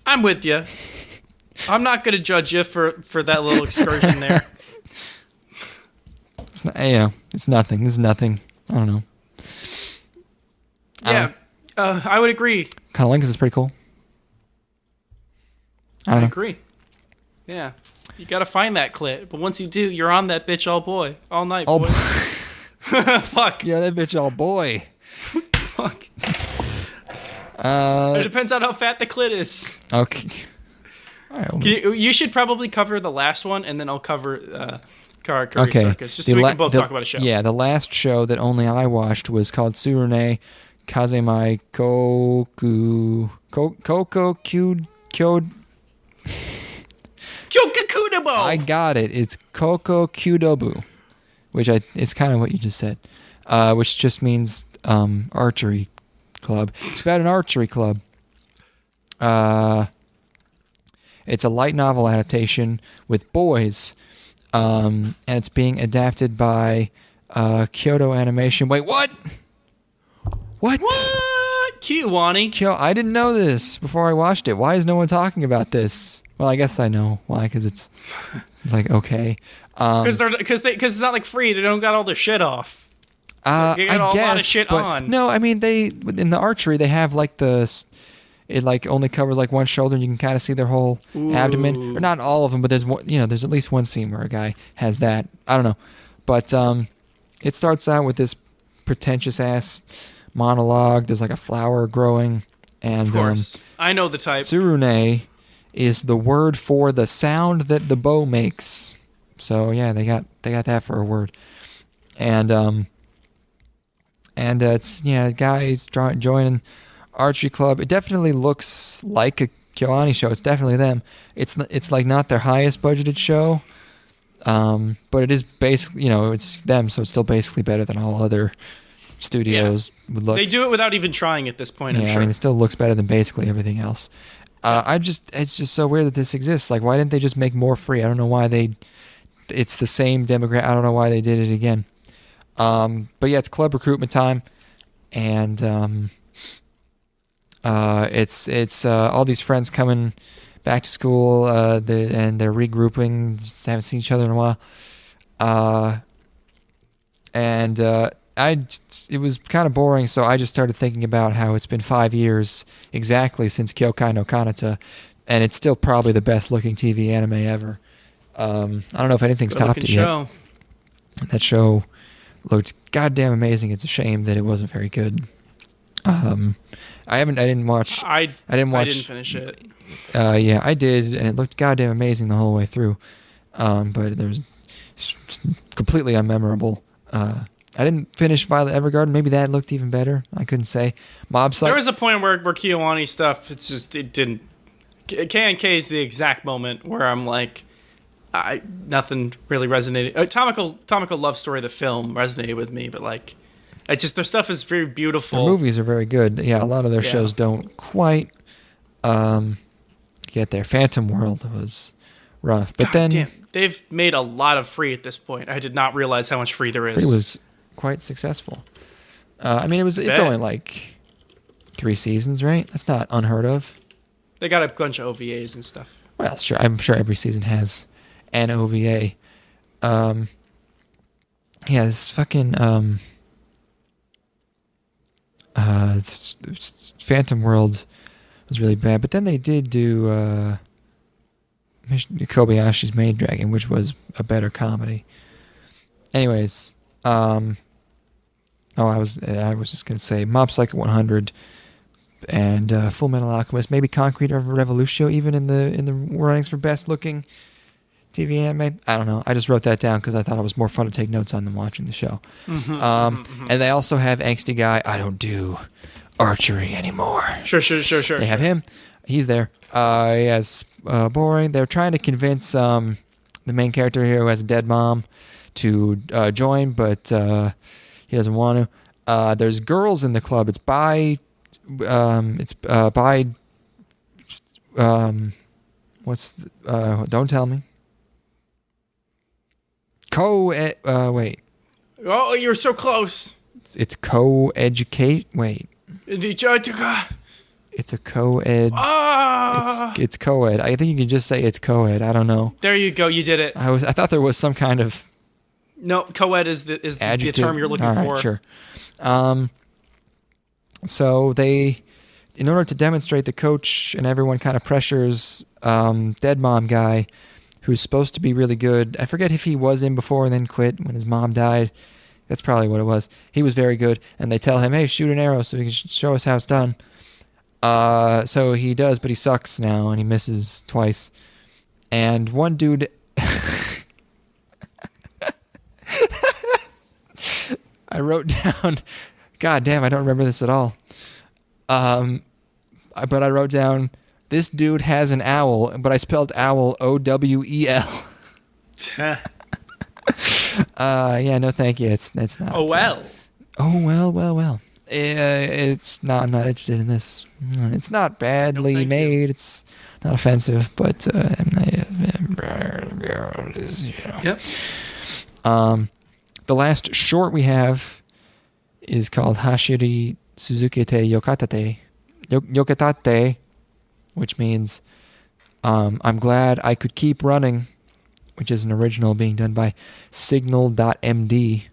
S1: I'm with you. I'm not going to judge you for that little excursion there.
S2: It's not, it's nothing. This is nothing. I don't know.
S1: I would agree.
S2: Cunnilingus is pretty cool. I
S1: agree. Yeah. You gotta find that clit, but once you do, you're on that bitch all night, boy. Fuck.
S2: Yeah, that bitch all boy.
S1: Fuck. It depends on how fat the clit is.
S2: Okay.
S1: You should probably cover the last one, and then I'll cover Karakuri Circus, just so we can both talk about a show.
S2: Yeah, the last show that only I watched was called Tsurune Kazemai Koku Koko Kyuudou-bu. I got it. It's Kyuudou-bu, which it's kind of what you just said, which just means archery club. It's about an archery club. It's a light novel adaptation with boys, and it's being adapted by Kyoto Animation. Wait, what? What?
S1: Kiwani.
S2: I didn't know this before I watched it. Why is no one talking about this? Well, I guess I know why, because it's like, okay.
S1: Because it's not like free. They don't got all their shit off. They got a lot of shit on.
S2: No, I mean, in the archery, they have like it like only covers like one shoulder, and you can kind of see their whole abdomen. Or not all of them, but there's one, there's at least one scene where a guy has that. I don't know. But it starts out with this pretentious ass monologue. There's like a flower growing, and
S1: of course. I know the type.
S2: Tsurune is the word for the sound that the bow makes. So yeah, they got that for a word. And it's guys joining archery club. It definitely looks like a Kyoani show. It's definitely them. It's like not their highest budgeted show. But it is basically, it's them, so it's still basically better than all other studios would look.
S1: They do it without even trying at this point, I'm sure.
S2: I mean, it still looks better than basically everything else. It's just so weird that this exists. Like, why didn't they just make more free? I don't know why it's the same demographic. I don't know why they did it again. But yeah, it's club recruitment time, and it's all these friends coming back to school, and they're regrouping. Just haven't seen each other in a while. It was kind of boring, so I just started thinking about how it's been 5 years exactly since Kyokai no Kanata, and it's still probably the best looking TV anime ever. I don't know if anything's topped it yet. That show looked goddamn amazing. It's a shame that it wasn't very good. I didn't finish it. Yeah, I did, and it looked goddamn amazing the whole way through. But there was completely unmemorable. I didn't finish Violet Evergarden. Maybe that looked even better. I couldn't say. Mob Psycho.
S1: There was a point where Kiyoani stuff, it didn't. K&K is the exact moment where I'm like, nothing really resonated. Tomoko Love Story, the film, resonated with me, but like, it's just their stuff is very beautiful.
S2: The movies are very good. Yeah, a lot of their shows don't quite get there. Phantom World was rough, but damn,
S1: they've made a lot of free at this point. I did not realize how much free there is.
S2: Free was quite successful. I mean, it's only like 3 seasons, right? That's not unheard of.
S1: They got a bunch of OVAs and stuff.
S2: Well, sure. I'm sure every season has an OVA. This fucking Phantom World was really bad, but then they did do Kobayashi's Maid Dragon, which was a better comedy. Anyways, I was just gonna say Mob Psycho 100 and Full Metal Alchemist, maybe Concrete Revolution, even in the runnings for best looking TV anime. I don't know. I just wrote that down because I thought it was more fun to take notes on than watching the show. And they also have Angsty Guy. I don't do archery anymore. Sure. They have him. He's there. Yes, boring. They're trying to convince the main character here who has a dead mom to join, but he doesn't want to. There's girls in the club. It's by don't tell me. Wait.
S1: Oh, you're so close.
S2: It's co-educate. Wait. It's a co-ed. It's co-ed. I think you can just say it's co-ed. I don't know.
S1: There you go. You did it.
S2: I thought there was some kind of.
S1: No, co-ed is the term you're looking for.
S2: Sure. So they, in order to demonstrate, the coach and everyone kind of pressures dead mom guy, who's supposed to be really good. I forget if he was in before and then quit when his mom died. That's probably what it was. He was very good, and they tell him, hey, shoot an arrow so he can show us how it's done. So he does, but he sucks now, and he misses twice. And one dude... I wrote down... God damn, I don't remember this at all. But I wrote down... This dude has an owl, but I spelled owl O-W-E-L. Yeah, no thank you. It's not.
S1: Oh, well.
S2: Well. It's not. I'm not interested in this. It's not badly made. It's not offensive, but
S1: Yep.
S2: The last short we have is called Hashiri Suzukete Yokatate, which means I'm glad I could keep running, which is an original being done by Signal.md.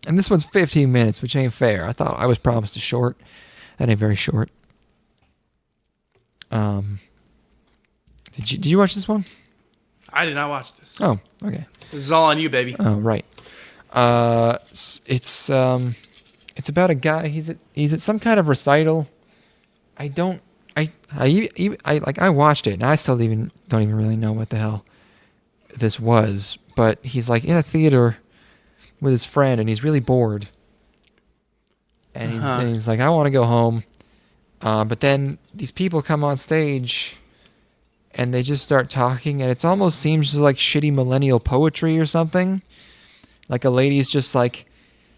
S2: And this one's 15 minutes, which ain't fair. I thought I was promised a short. That ain't very short. Did you watch this one?
S1: I did not watch this.
S2: Oh, okay.
S1: This is all on you, baby.
S2: Oh, right. It's about a guy. He's at some kind of recital. I watched it and I still don't even really know what the hell this was, but he's like in a theater with his friend and he's really bored. And he's like, I want to go home. But then these people come on stage and they just start talking, and it almost seems like shitty millennial poetry or something. Like a lady's just like,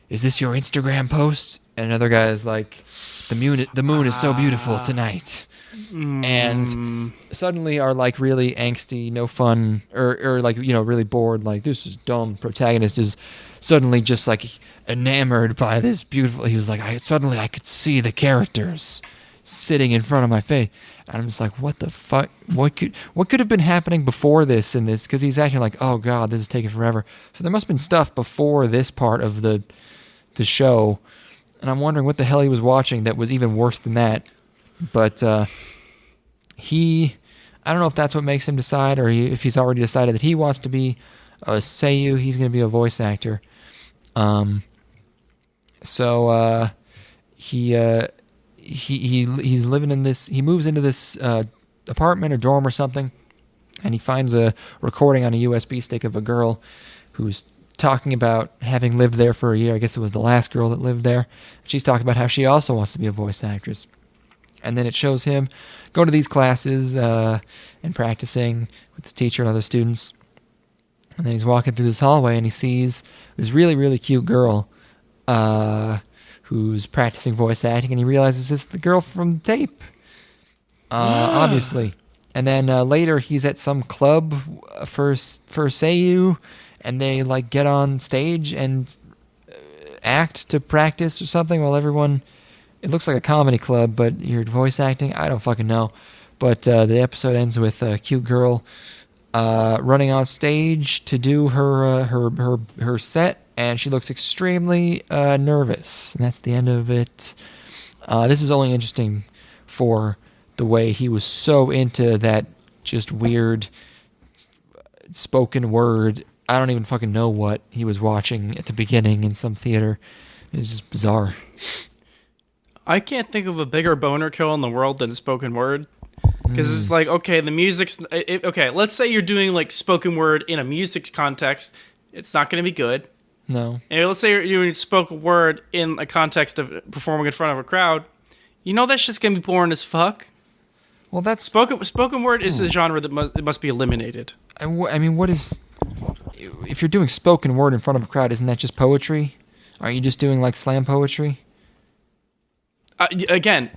S2: "Is this your Instagram post?" And another guy is like, "The moon is so beautiful tonight." And suddenly our like really angsty, no fun, or like, you know, really bored, like this is dumb protagonist is suddenly just like enamored by this beautiful. He was like, I could see the characters sitting in front of my face, and I'm just like, what the fuck? What could have been happening before this in this? Because he's acting like, oh god, this is taking forever. So there must have been stuff before this part of the show, and I'm wondering what the hell he was watching that was even worse than that. But I don't know if that's what makes him decide, or if he's already decided that he wants to be a seiyuu. He's going to be a voice actor. So he's living in this. He moves into this apartment or dorm or something, and he finds a recording on a USB stick of a girl who's talking about having lived there for a year. I guess it was the last girl that lived there. She's talking about how she also wants to be a voice actress. And then it shows him going to these classes and practicing with his teacher and other students. And then he's walking through this hallway, and he sees this really, really cute girl who's practicing voice acting, and he realizes it's the girl from the tape, obviously. And then later he's at some club for seiyuu, and they like get on stage and act to practice or something while everyone... It looks like a comedy club, but you're voice acting. I don't fucking know. But the episode ends with a cute girl running on stage to do her set, and she looks extremely nervous. And that's the end of it. This is only interesting for the way he was so into that just weird spoken word. I don't even fucking know what he was watching at the beginning in some theater. It was just bizarre.
S1: I can't think of a bigger boner kill in the world than spoken word. Because it's like, okay, the music's... okay, let's say you're doing like spoken word in a music context. It's not going to be good.
S2: No.
S1: And let's say you're doing spoken word in a context of performing in front of a crowd. You know that shit's going to be boring as fuck.
S2: Well, that's...
S1: Spoken word is a genre that must be eliminated.
S2: I mean, what is... If you're doing spoken word in front of a crowd, isn't that just poetry? Aren't you just doing like slam poetry?
S1: Again,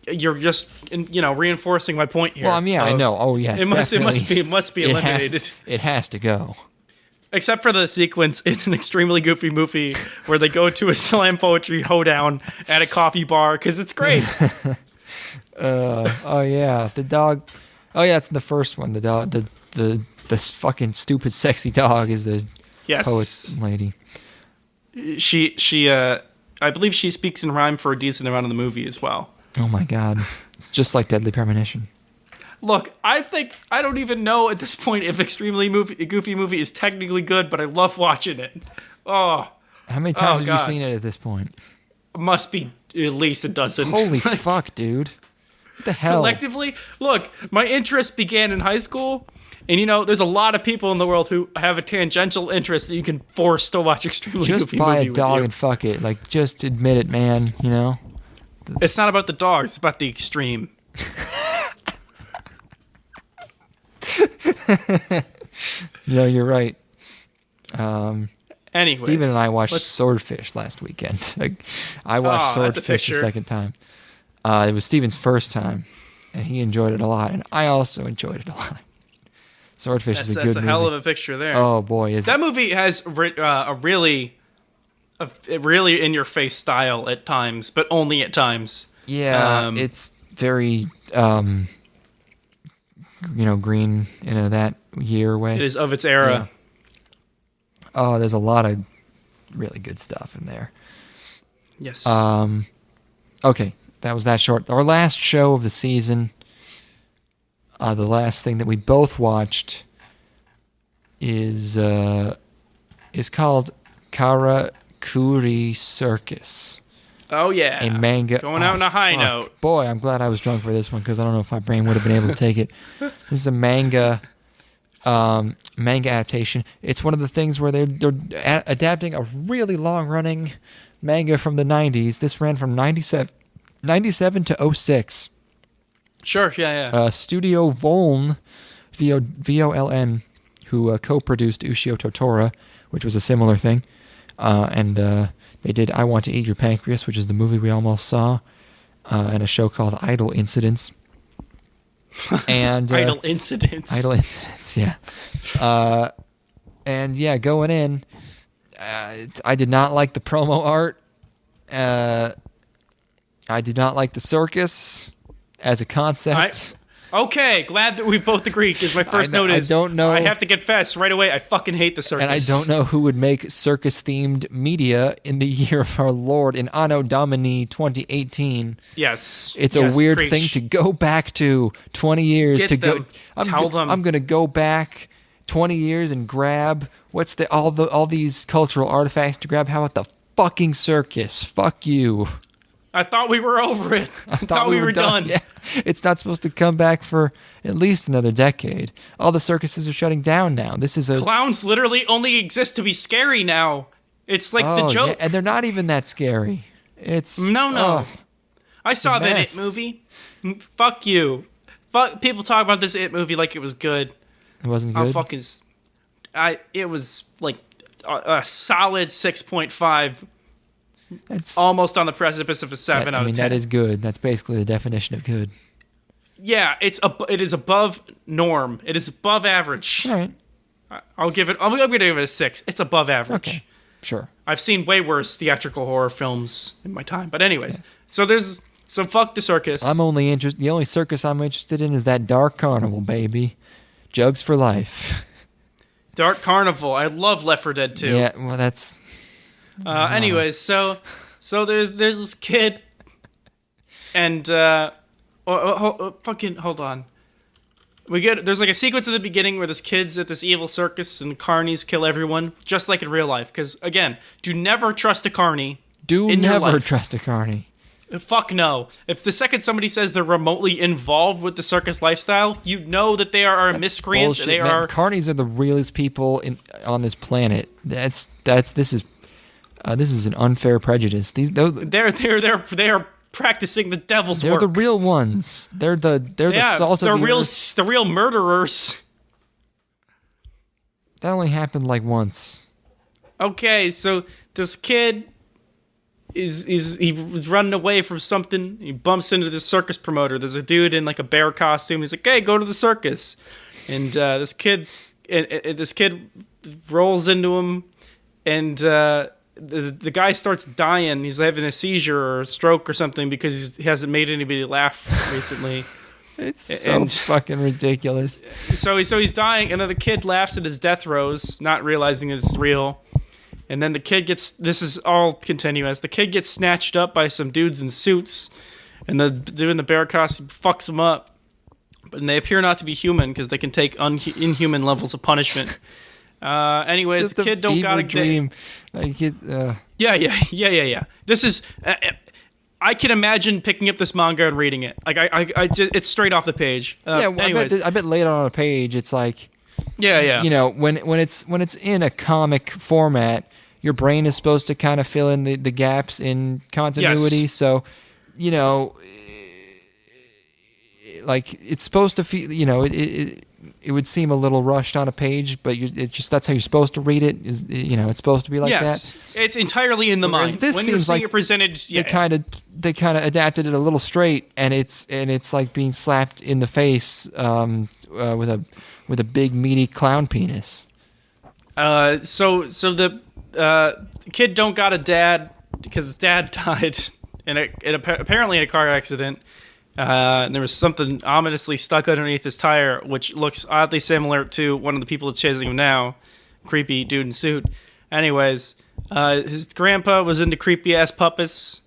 S1: you're just reinforcing my point here.
S2: Well, I mean, I know. Oh, yes,
S1: it must be eliminated.
S2: It has to go.
S1: Except for the sequence in an extremely goofy movie where they go to a slam poetry hoedown at a coffee bar because it's great.
S2: Oh yeah, the dog. Oh yeah, it's the first one. The dog. The fucking stupid sexy dog is the poet lady. I believe she speaks in rhyme for a decent amount of the movie as well. Oh my god. It's just like Deadly Premonition.
S1: Look, I don't even know at this point if Extremely Goofy Movie is technically good, but I love watching it. Oh.
S2: How many times have you seen it at this point?
S1: Must be at least a dozen.
S2: Holy fuck, dude. What the hell?
S1: Collectively, look, my interest began in high school. And, there's a lot of people in the world who have a tangential interest that you can force to watch Extremely Goofy Movie.
S2: Just buy a dog and fuck it. Like, just admit it, man,
S1: It's not about the dogs. It's about the extreme.
S2: You're right.
S1: Anyways.
S2: Steven and I watched Swordfish last weekend. I watched Swordfish the second time. It was Steven's first time, and he enjoyed it a lot, and I also enjoyed it a lot. Swordfish is a good movie. That's a hell
S1: of a picture there.
S2: Oh boy,
S1: that movie has a really in your face style at times, but only at times.
S2: Yeah, it's very green in that year way.
S1: It is of its era.
S2: Yeah. Oh, there's a lot of really good stuff in there.
S1: Yes.
S2: Okay, that was that short. Our last show of the season. The last thing that we both watched is called Karakuri Circus.
S1: Oh yeah,
S2: a manga.
S1: Going out on a high note.
S2: Boy, I'm glad I was drunk for this one because I don't know if my brain would have been able to take it. This is a manga adaptation. It's one of the things where they're adapting a really long running manga from the 90s. This ran from 97 to 06.
S1: Sure, yeah.
S2: Studio Voln VOLN, who co-produced Ushio Totora, which was a similar thing. And they did I Want to Eat Your Pancreas, which is the movie we almost saw, and a show called Idle Incidents. And
S1: Idle Incidents,
S2: yeah. And yeah, going in, I did not like the promo art. I did not like the circus as a concept.
S1: Okay, glad that we both agree, because my first note is, I have to confess right away, I fucking hate the circus.
S2: And I don't know who would make circus-themed media in the year of our Lord, in Anno Domini 2018.
S1: Yes.
S2: It's a weird thing to go back to 20 years. I'm going to go back 20 years and grab, all these cultural artifacts to grab? How about the fucking circus? Fuck you.
S1: I thought we were over it. I thought we were done.
S2: Yeah. It's not supposed to come back for at least another decade. All the circuses are shutting down now.
S1: Clowns literally only exist to be scary now. It's like the joke.
S2: Yeah, and they're not even that scary.
S1: No. I saw that It movie. Fuck you. People talk about this It movie like it was good.
S2: It wasn't good?
S1: It was like a solid 6.5. It's almost on the precipice of a 7 out of 10.
S2: That is good. That's basically the definition of good.
S1: Yeah, it is above norm. It is above average.
S2: All right.
S1: I'm going to give it a 6. It's above average.
S2: Okay. Sure.
S1: I've seen way worse theatrical horror films in my time. But anyways, so fuck the circus.
S2: The only circus I'm interested in is that Dark Carnival, baby. Jugs for life.
S1: Dark Carnival. I love Left 4 Dead 2.
S2: Yeah, well, that's...
S1: Anyways, so there's this kid, and hold on. There's like a sequence at the beginning where this kid's at this evil circus and the carnies kill everyone, just like in real life. Because again, do never trust a carny.
S2: Trust a carny.
S1: Fuck no. If the second somebody says they're remotely involved with the circus lifestyle, you know that they are a miscreant.
S2: Bullshit, man. Carnies are the realest people on this planet. This is an unfair prejudice. They are practicing the devil's work. They're the real ones. They're the salt of the earth.
S1: The real murderers.
S2: That only happened like once.
S1: Okay, so this kid he's running away from something. He bumps into this circus promoter. There's a dude in like a bear costume. He's like, "Hey, go to the circus." And this kid rolls into him, and the guy starts dying. He's having a seizure or a stroke or something because he hasn't made anybody laugh recently.
S2: It's so fucking ridiculous.
S1: So he's dying, and then the kid laughs at his death throes, not realizing it's real. And then the kid this is all continuous. The kid gets snatched up by some dudes in suits, and the dude in the bear costume fucks him up. And they appear not to be human because they can take inhuman levels of punishment. Anyways, the kid don't got a
S2: dream.
S1: Yeah. This is. I can imagine picking up this manga and reading it. Like it's straight off the page.
S2: I bet later on a page it's like.
S1: Yeah.
S2: You know, when it's in a comic format, your brain is supposed to kind of fill in the gaps in continuity. Yes. So, you know, like it's supposed to feel. You know, it would seem a little rushed on a page, but that's how you're supposed to read it. It's supposed to be like that.
S1: It's entirily in the mind.
S2: This
S1: when
S2: seems like
S1: presented,
S2: they kind of adapted it a little straight, and it's like being slapped in the face with a big meaty clown penis.
S1: So the kid don't got a dad because his dad died apparently in a car accident. And there was something ominously stuck underneath his tire, which looks oddly similar to one of the people that's chasing him now. Creepy dude in suit. Anyways, his grandpa was into creepy-ass puppets,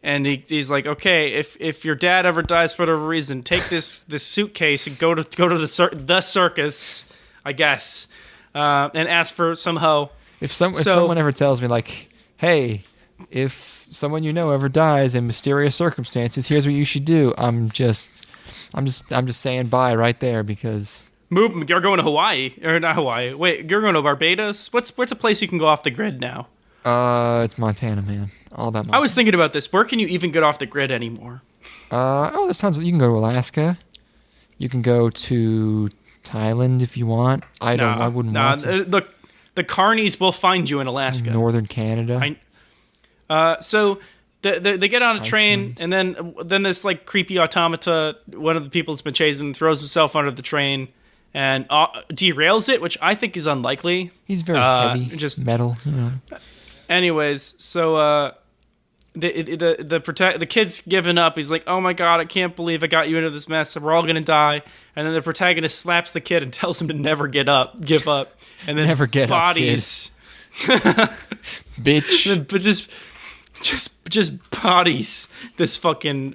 S1: and he's like, okay, if your dad ever dies for whatever reason, take this suitcase and go to the circus, I guess, and ask for some hoe.
S2: If someone ever tells me, like, hey, if someone you know ever dies in mysterious circumstances, here's what you should do. I'm just saying bye right there because
S1: move. You're going to Hawaii or not Hawaii? Wait, you're going to Barbados? What's a place you can go off the grid now?
S2: It's Montana, man. All about Montana.
S1: I was thinking about this. Where can you even get off the grid anymore?
S2: There's tons. You can go to Alaska. You can go to Thailand if you want. I wouldn't want to.
S1: Look, the carnies will find you in Alaska.
S2: Northern Canada.
S1: So they get on a train,
S2: Iceland.
S1: and then this like creepy automata, one of the people that's been chasing, throws himself under the train and derails it, which I think is unlikely.
S2: He's very heavy,
S1: just
S2: metal. You know.
S1: Anyways, so the kid's given up. He's like, "Oh my god, I can't believe I got you into this mess. We're all gonna die." And then the protagonist slaps the kid and tells him to never give up. And then
S2: Never get
S1: bodies,
S2: bitch.
S1: but just bodies this fucking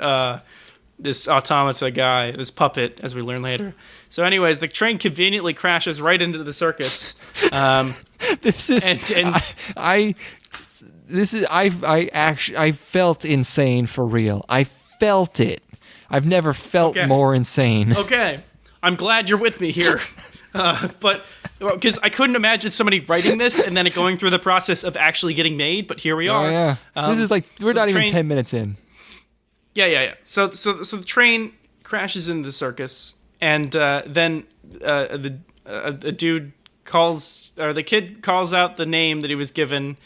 S1: this automata guy, this puppet, as we learn later. So, anyways, the train conveniently crashes right into the circus.
S2: This is I felt insane for real. I felt it. I've never felt more insane.
S1: Okay, I'm glad you're with me here, but because I couldn't imagine somebody writing this and then it going through the process of actually getting made. But here we are.
S2: Oh, yeah, this is like we're not even 10 minutes in.
S1: Yeah. So the train crashes into the circus, and then the dude calls, or the kid calls out the name that he was given,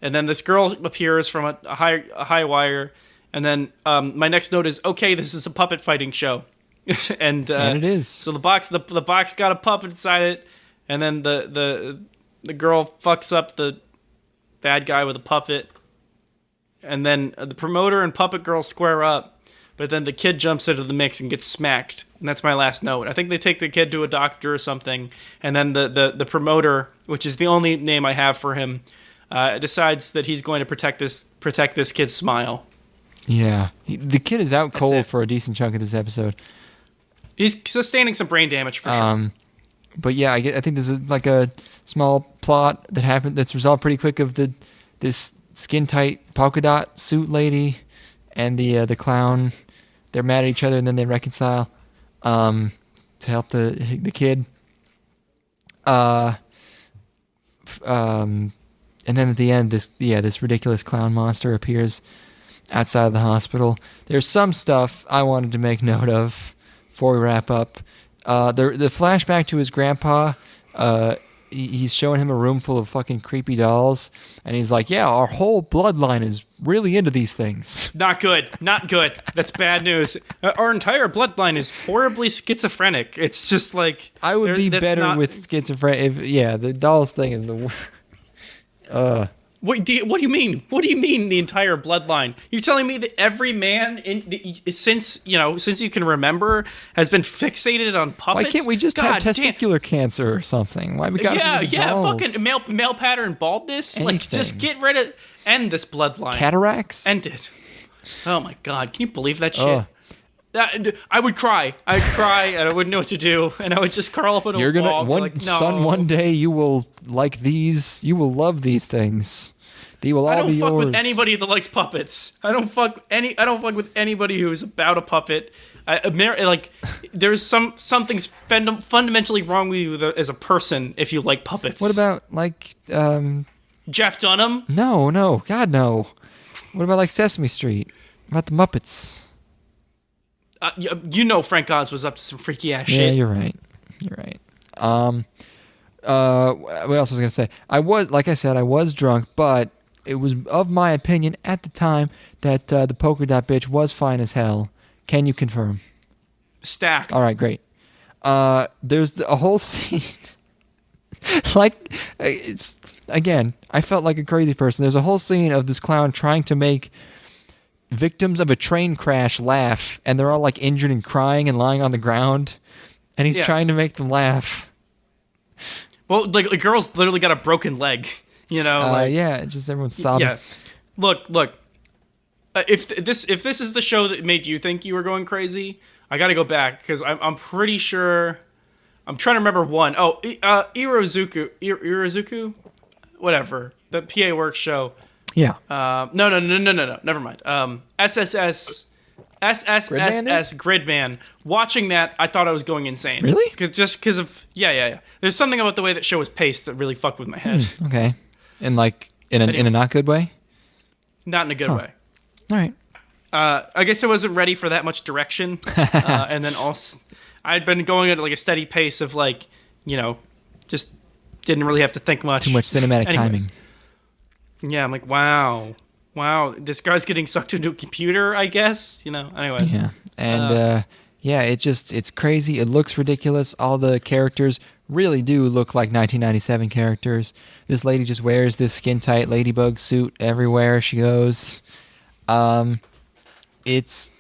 S1: and then this girl appears from a high wire, and then my next note is, okay, this is a puppet fighting show, and
S2: it is.
S1: So the box got a puppet inside it, and then the girl fucks up the bad guy with a puppet. And then the promoter and puppet girl square up, but then the kid jumps into the mix and gets smacked. And that's my last note. I think they take the kid to a doctor or something, and then the promoter, which is the only name I have for him, decides that he's going to protect this kid's smile.
S2: Yeah, the kid is out cold for a decent chunk of this episode.
S1: He's sustaining some brain damage for sure.
S2: But yeah, I think there's like a small plot that happened that's resolved pretty quick of this skin tight polka dot suit lady and the clown. They're mad at each other and then they reconcile to help the kid. And then at the end, this ridiculous clown monster appears outside of the hospital. There's some stuff I wanted to make note of before we wrap up. The flashback to his grandpa. He's showing him a room full of fucking creepy dolls, and he's like, yeah, our whole bloodline is really into these things.
S1: Not good. That's bad news. Our entire bloodline is horribly schizophrenic. It's just like...
S2: I would be better with schizophrenic. The dolls thing is the worst.
S1: What do you mean? What do you mean the entire bloodline? You're telling me that every man since you can remember has been fixated on puppets?
S2: Why can't we just have testicular cancer or something? Why we got dolls?
S1: Fucking male pattern baldness.
S2: Anything.
S1: Like, just end this bloodline.
S2: Cataracts?
S1: End it. Oh my god, can you believe that shit? I would cry. I'd cry, and I wouldn't know what to do, and I would just curl up in a ball.
S2: Son, one day you will like these. You will love these things. They will all be yours.
S1: I don't fuck with anybody that likes puppets. I don't fuck with anybody who is about a puppet. There's something's fundamentally wrong with you as a person if you like puppets.
S2: What about
S1: Jeff Dunham?
S2: No, God no. What about like Sesame Street? What about the Muppets?
S1: Frank Oz was up to some freaky ass shit.
S2: Yeah, you're right. What else was I gonna say? I was drunk, but it was of my opinion at the time that the polka dot bitch was fine as hell. Can you confirm?
S1: Stacked.
S2: All right, great. There's a whole scene. I felt like a crazy person. There's a whole scene of this clown trying to make victims of a train crash laugh, and they're all like injured and crying and lying on the ground, and he's trying to make them laugh.
S1: Well, like the girl's literally got a broken leg,
S2: just everyone's sobbing.
S1: Yeah, look. If this is the show that made you think you were going crazy, I got to go back because I'm pretty sure. I'm trying to remember one. Oh, Irozuku, whatever, the PA Works show.
S2: Yeah.
S1: No. Never mind. SSSS Gridman. Watching that, I thought I was going insane.
S2: Really?
S1: Because of There's something about the way that show was paced that really fucked with my head.
S2: Okay. And in a not good way.
S1: Not in a good way.
S2: All right.
S1: I guess I wasn't ready for that much direction, and then also I'd been going at like a steady pace of like, just didn't really have to think much.
S2: Too much cinematic timing.
S1: Yeah, I'm like, wow, this guy's getting sucked into a computer, I guess. Anyways.
S2: Yeah, and it's crazy. It looks ridiculous. All the characters really do look like 1997 characters. This lady just wears this skin-tight ladybug suit everywhere she goes. It's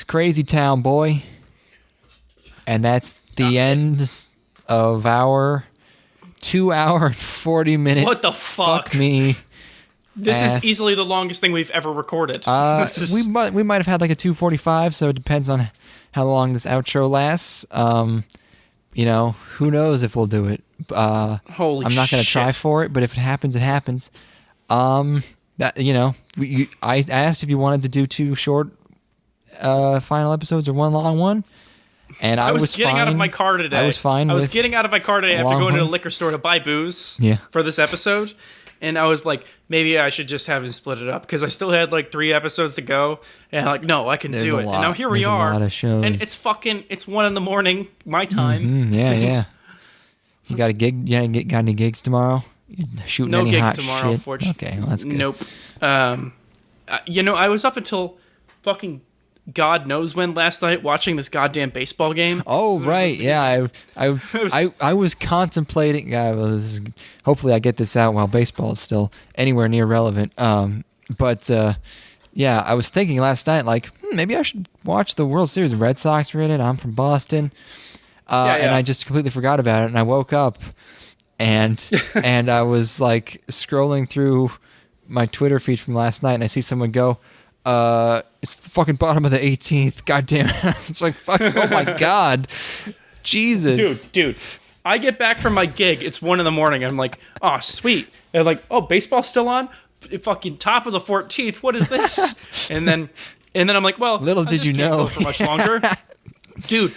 S2: crazy town, boy. And that's the end of our 2 hour and 40 minute.
S1: What the fuck?
S2: Me.
S1: This is easily the longest thing we've ever recorded.
S2: We might have had like a 2:45, so it depends on how long this outro lasts. Who knows if we'll do it.
S1: Holy
S2: I'm not going to
S1: shit.
S2: try for it, but if it happens, it happens. I asked if you wanted to do 2 short final episodes or 1 long one. And I was
S1: getting
S2: fine.
S1: out of my car today.
S2: I was fine.
S1: I was getting out of my car today after going to the
S2: one.
S1: liquor store to buy booze
S2: Yeah.
S1: for this episode. And I was like, maybe I should just have him split it up because I still had like 3 episodes to go. And I'm like, no, I can do it. And now here we are.
S2: There's a lot of shows.
S1: And it's 1 a.m, my time.
S2: Mm-hmm. Yeah. You got a gig? Got any gigs tomorrow? You shooting
S1: No
S2: any
S1: gigs
S2: hot
S1: tomorrow,
S2: shit?
S1: unfortunately.
S2: Okay, well, that's good.
S1: Nope. I was up until fucking God knows when last night watching this goddamn baseball game.
S2: Oh right, yeah. I was contemplating. Hopefully, I get this out while baseball is still anywhere near relevant. But I was thinking last night, like maybe I should watch the World Series. Red Sox were in it. I'm from Boston, and I just completely forgot about it. And I woke up, and I was like scrolling through my Twitter feed from last night, and I see someone go. It's the fucking bottom of the 18th. God damn it. It's like, fuck, oh my God. Jesus.
S1: Dude. I get back from my gig. It's 1 a.m. And I'm like, oh, sweet. And like, oh, baseball's still on? Fucking top of the 14th. What is this? and then I'm like, well,
S2: little did you know.
S1: Go for much longer. Dude,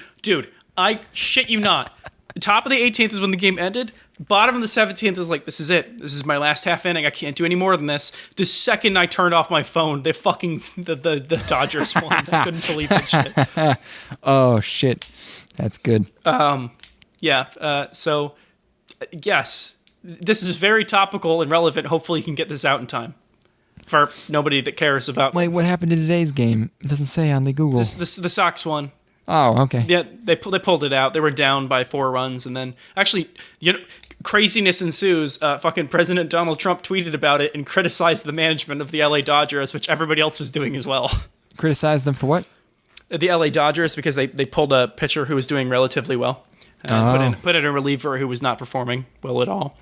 S1: I shit you not. Top of the 18th is when the game ended. Bottom of the 17th is like, this is it. This is my last half inning. I can't do any more than this. The second I turned off my phone, the Dodgers won. I couldn't believe that shit.
S2: Oh, shit. That's good.
S1: So, yes, this is very topical and relevant. Hopefully you can get this out in time for nobody that cares about.
S2: Wait, what happened to today's game? It doesn't say on the Google.
S1: The Sox won.
S2: Oh, okay.
S1: Yeah, they pulled it out. They were down by 4 runs, and then actually, craziness ensues. Fucking President Donald Trump tweeted about it and criticized the management of the LA Dodgers, which everybody else was doing as well.
S2: Criticized them for what?
S1: The LA Dodgers because they pulled a pitcher who was doing relatively well, put in a reliever who was not performing well at all.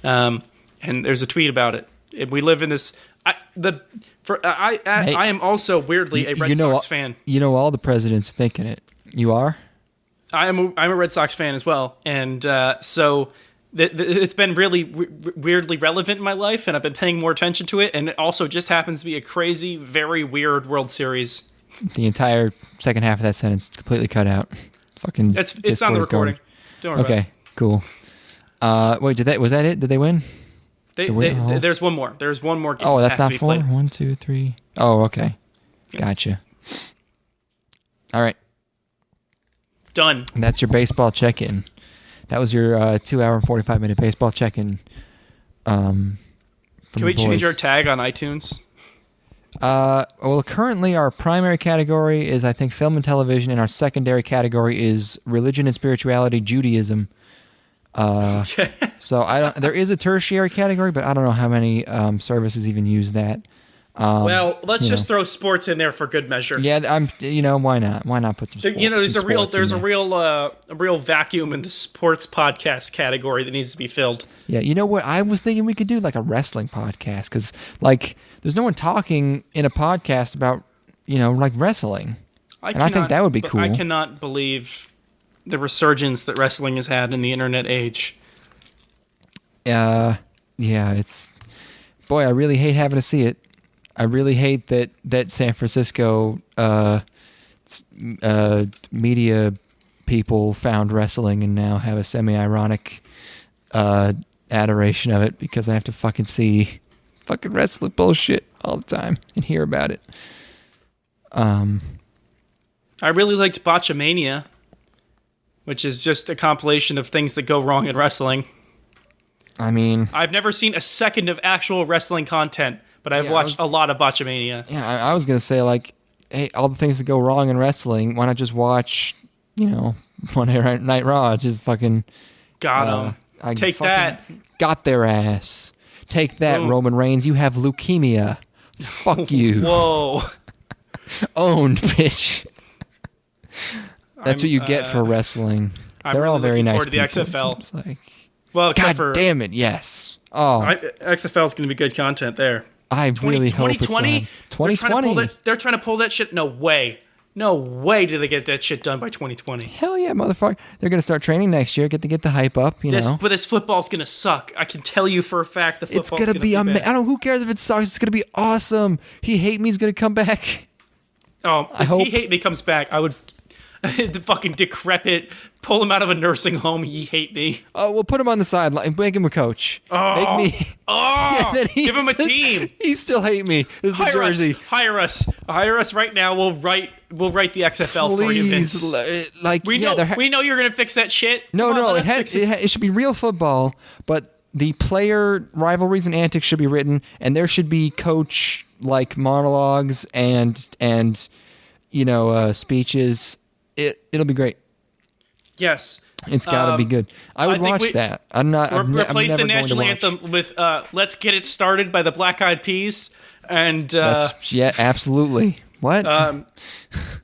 S1: And there's a tweet about it. We live in this. I am also weirdly a Red Sox fan.
S2: You know all the presidents thinking it. You are?
S1: I'm a Red Sox fan as well, and so it's been really weirdly relevant in my life, and I've been paying more attention to it. And it also just happens to be a crazy, very weird World Series.
S2: The entire second half of that sentence completely cut out. Fucking.
S1: It's on the recording. Don't worry about it.
S2: Okay, cool. Wait, was that it? Did they win?
S1: There's one more. There's one more game.
S2: Oh, that's not 4?
S1: Played.
S2: 1, 2, 3. Oh, okay. Gotcha. All right.
S1: Done.
S2: And that's your baseball check-in. That was your 2 hour and 45 minute baseball check-in.
S1: Can we change our tag on iTunes?
S2: Well, currently our primary category is, I think, film and television, and our secondary category is religion and spirituality, Judaism.
S1: Okay.
S2: So there is a tertiary category, but I don't know how many services even use that.
S1: Well, let's just throw sports in there for good measure.
S2: Yeah, why not? Why not put some sports?
S1: There's a real vacuum in the sports podcast category that needs to be filled.
S2: Yeah, you know what? I was thinking we could do like a wrestling podcast because like there's no one talking in a podcast about like wrestling. I think that would be cool.
S1: I cannot believe the resurgence that wrestling has had in the internet age.
S2: Yeah, it's boy, I really hate having to see it. I really hate that San Francisco media people found wrestling and now have a semi-ironic adoration of it because I have to fucking see fucking wrestling bullshit all the time and hear about it.
S1: I really liked Botchamania, which is just a compilation of things that go wrong in wrestling.
S2: I mean,
S1: I've never seen a second of actual wrestling content, but I've watched a lot of Botchamania.
S2: Yeah, I was gonna say, like, hey, all the things that go wrong in wrestling, why not just watch, Monday Night Raw? Just fucking
S1: got them. Take that.
S2: Got their ass. Take that,
S1: Boom.
S2: Roman Reigns. You have leukemia. Fuck you.
S1: Whoa.
S2: Owned, bitch. That's what you get for wrestling. They're
S1: really
S2: all very nice
S1: looking forward to the
S2: people,
S1: XFL.
S2: it seems like.
S1: Well, except
S2: God
S1: for
S2: damn it, yes. Oh,
S1: XFL is going to be good content there.
S2: I really hope it's
S1: 2020.
S2: 2020.
S1: They're trying to pull that shit. No way. No way do they get that shit done by 2020.
S2: Hell yeah, motherfucker. They're going to start training next year, get the hype up, know.
S1: But this football's going to suck. I can tell you for a fact the football's
S2: It's going to be amazing. I don't know, who cares if it sucks. It's going to be awesome. He Hate Me's going to come back.
S1: Oh,
S2: I hope.
S1: He Hate Me comes back. I would the fucking decrepit, pull him out of a nursing home. He Hate Me.
S2: Oh, we'll put him on the sideline. Make him a coach.
S1: Oh,
S2: Make me.
S1: Oh, give him a team.
S2: He still Hate Me. Is the jersey.
S1: Hire us right now. We'll write the XFL for you, Vince. We know you're gonna fix that shit.
S2: No. It should be real football, but the player rivalries and antics should be written, and there should be coach monologues and speeches. It'll be great.
S1: Yes.
S2: It's got to be good. I would watch that.
S1: Replace the national anthem with "Let's Get It Started" by the Black Eyed Peas, and
S2: yeah, absolutely. What?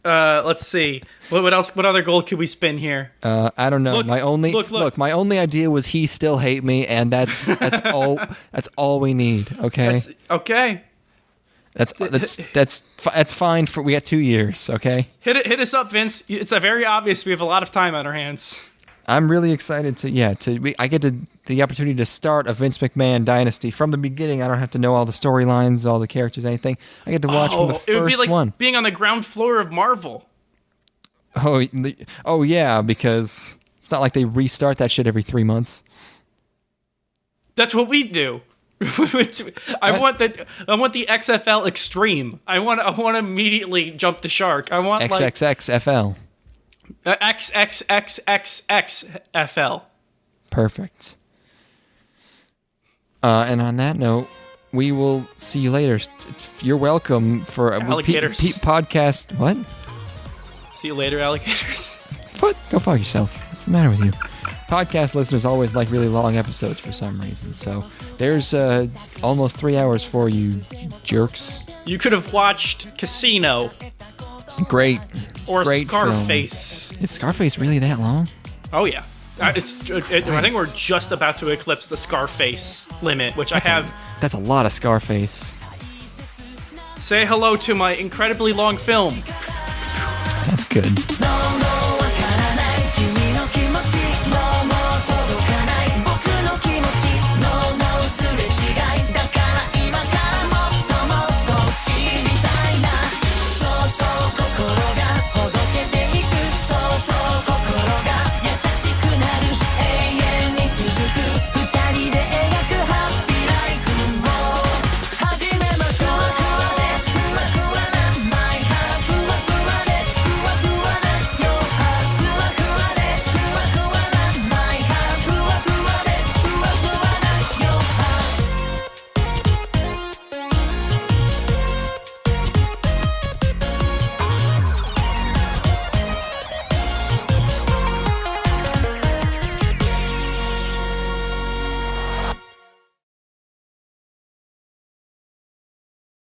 S1: Let's see. What else? What other gold could we spin here?
S2: I don't know.
S1: Look.
S2: My only idea was He Still Hate Me, and that's all. That's all we need. Okay.
S1: Okay.
S2: That's fine. We got 2 years. Okay.
S1: Hit us up, Vince. It's very obvious we have a lot of time on our hands.
S2: I'm really excited I get the opportunity to start a Vince McMahon dynasty from the beginning. I don't have to know all the storylines, all the characters, anything. I get to watch from the first one. It would be like
S1: being on the ground floor of Marvel.
S2: Oh yeah, because it's not like they restart that shit every 3 months.
S1: That's what we do. I want the XFL Extreme. I want to immediately jump the shark. I want
S2: XXXFL.
S1: XXXXXFL.
S2: Perfect. And on that note, we will see you later. You're welcome for a
S1: alligators.
S2: Podcast. What?
S1: See you later, alligators.
S2: What? Go fuck yourself. What's the matter with you? Podcast listeners always like really long episodes for some reason. So there's almost 3 hours for you jerks.
S1: You could have watched Casino.
S2: Great.
S1: Or
S2: Great
S1: Scarface.
S2: Film. Is Scarface really that long?
S1: Oh, yeah. I think we're just about to eclipse the Scarface limit, which
S2: That's a lot of Scarface.
S1: Say hello to my incredibly long film.
S2: That's good.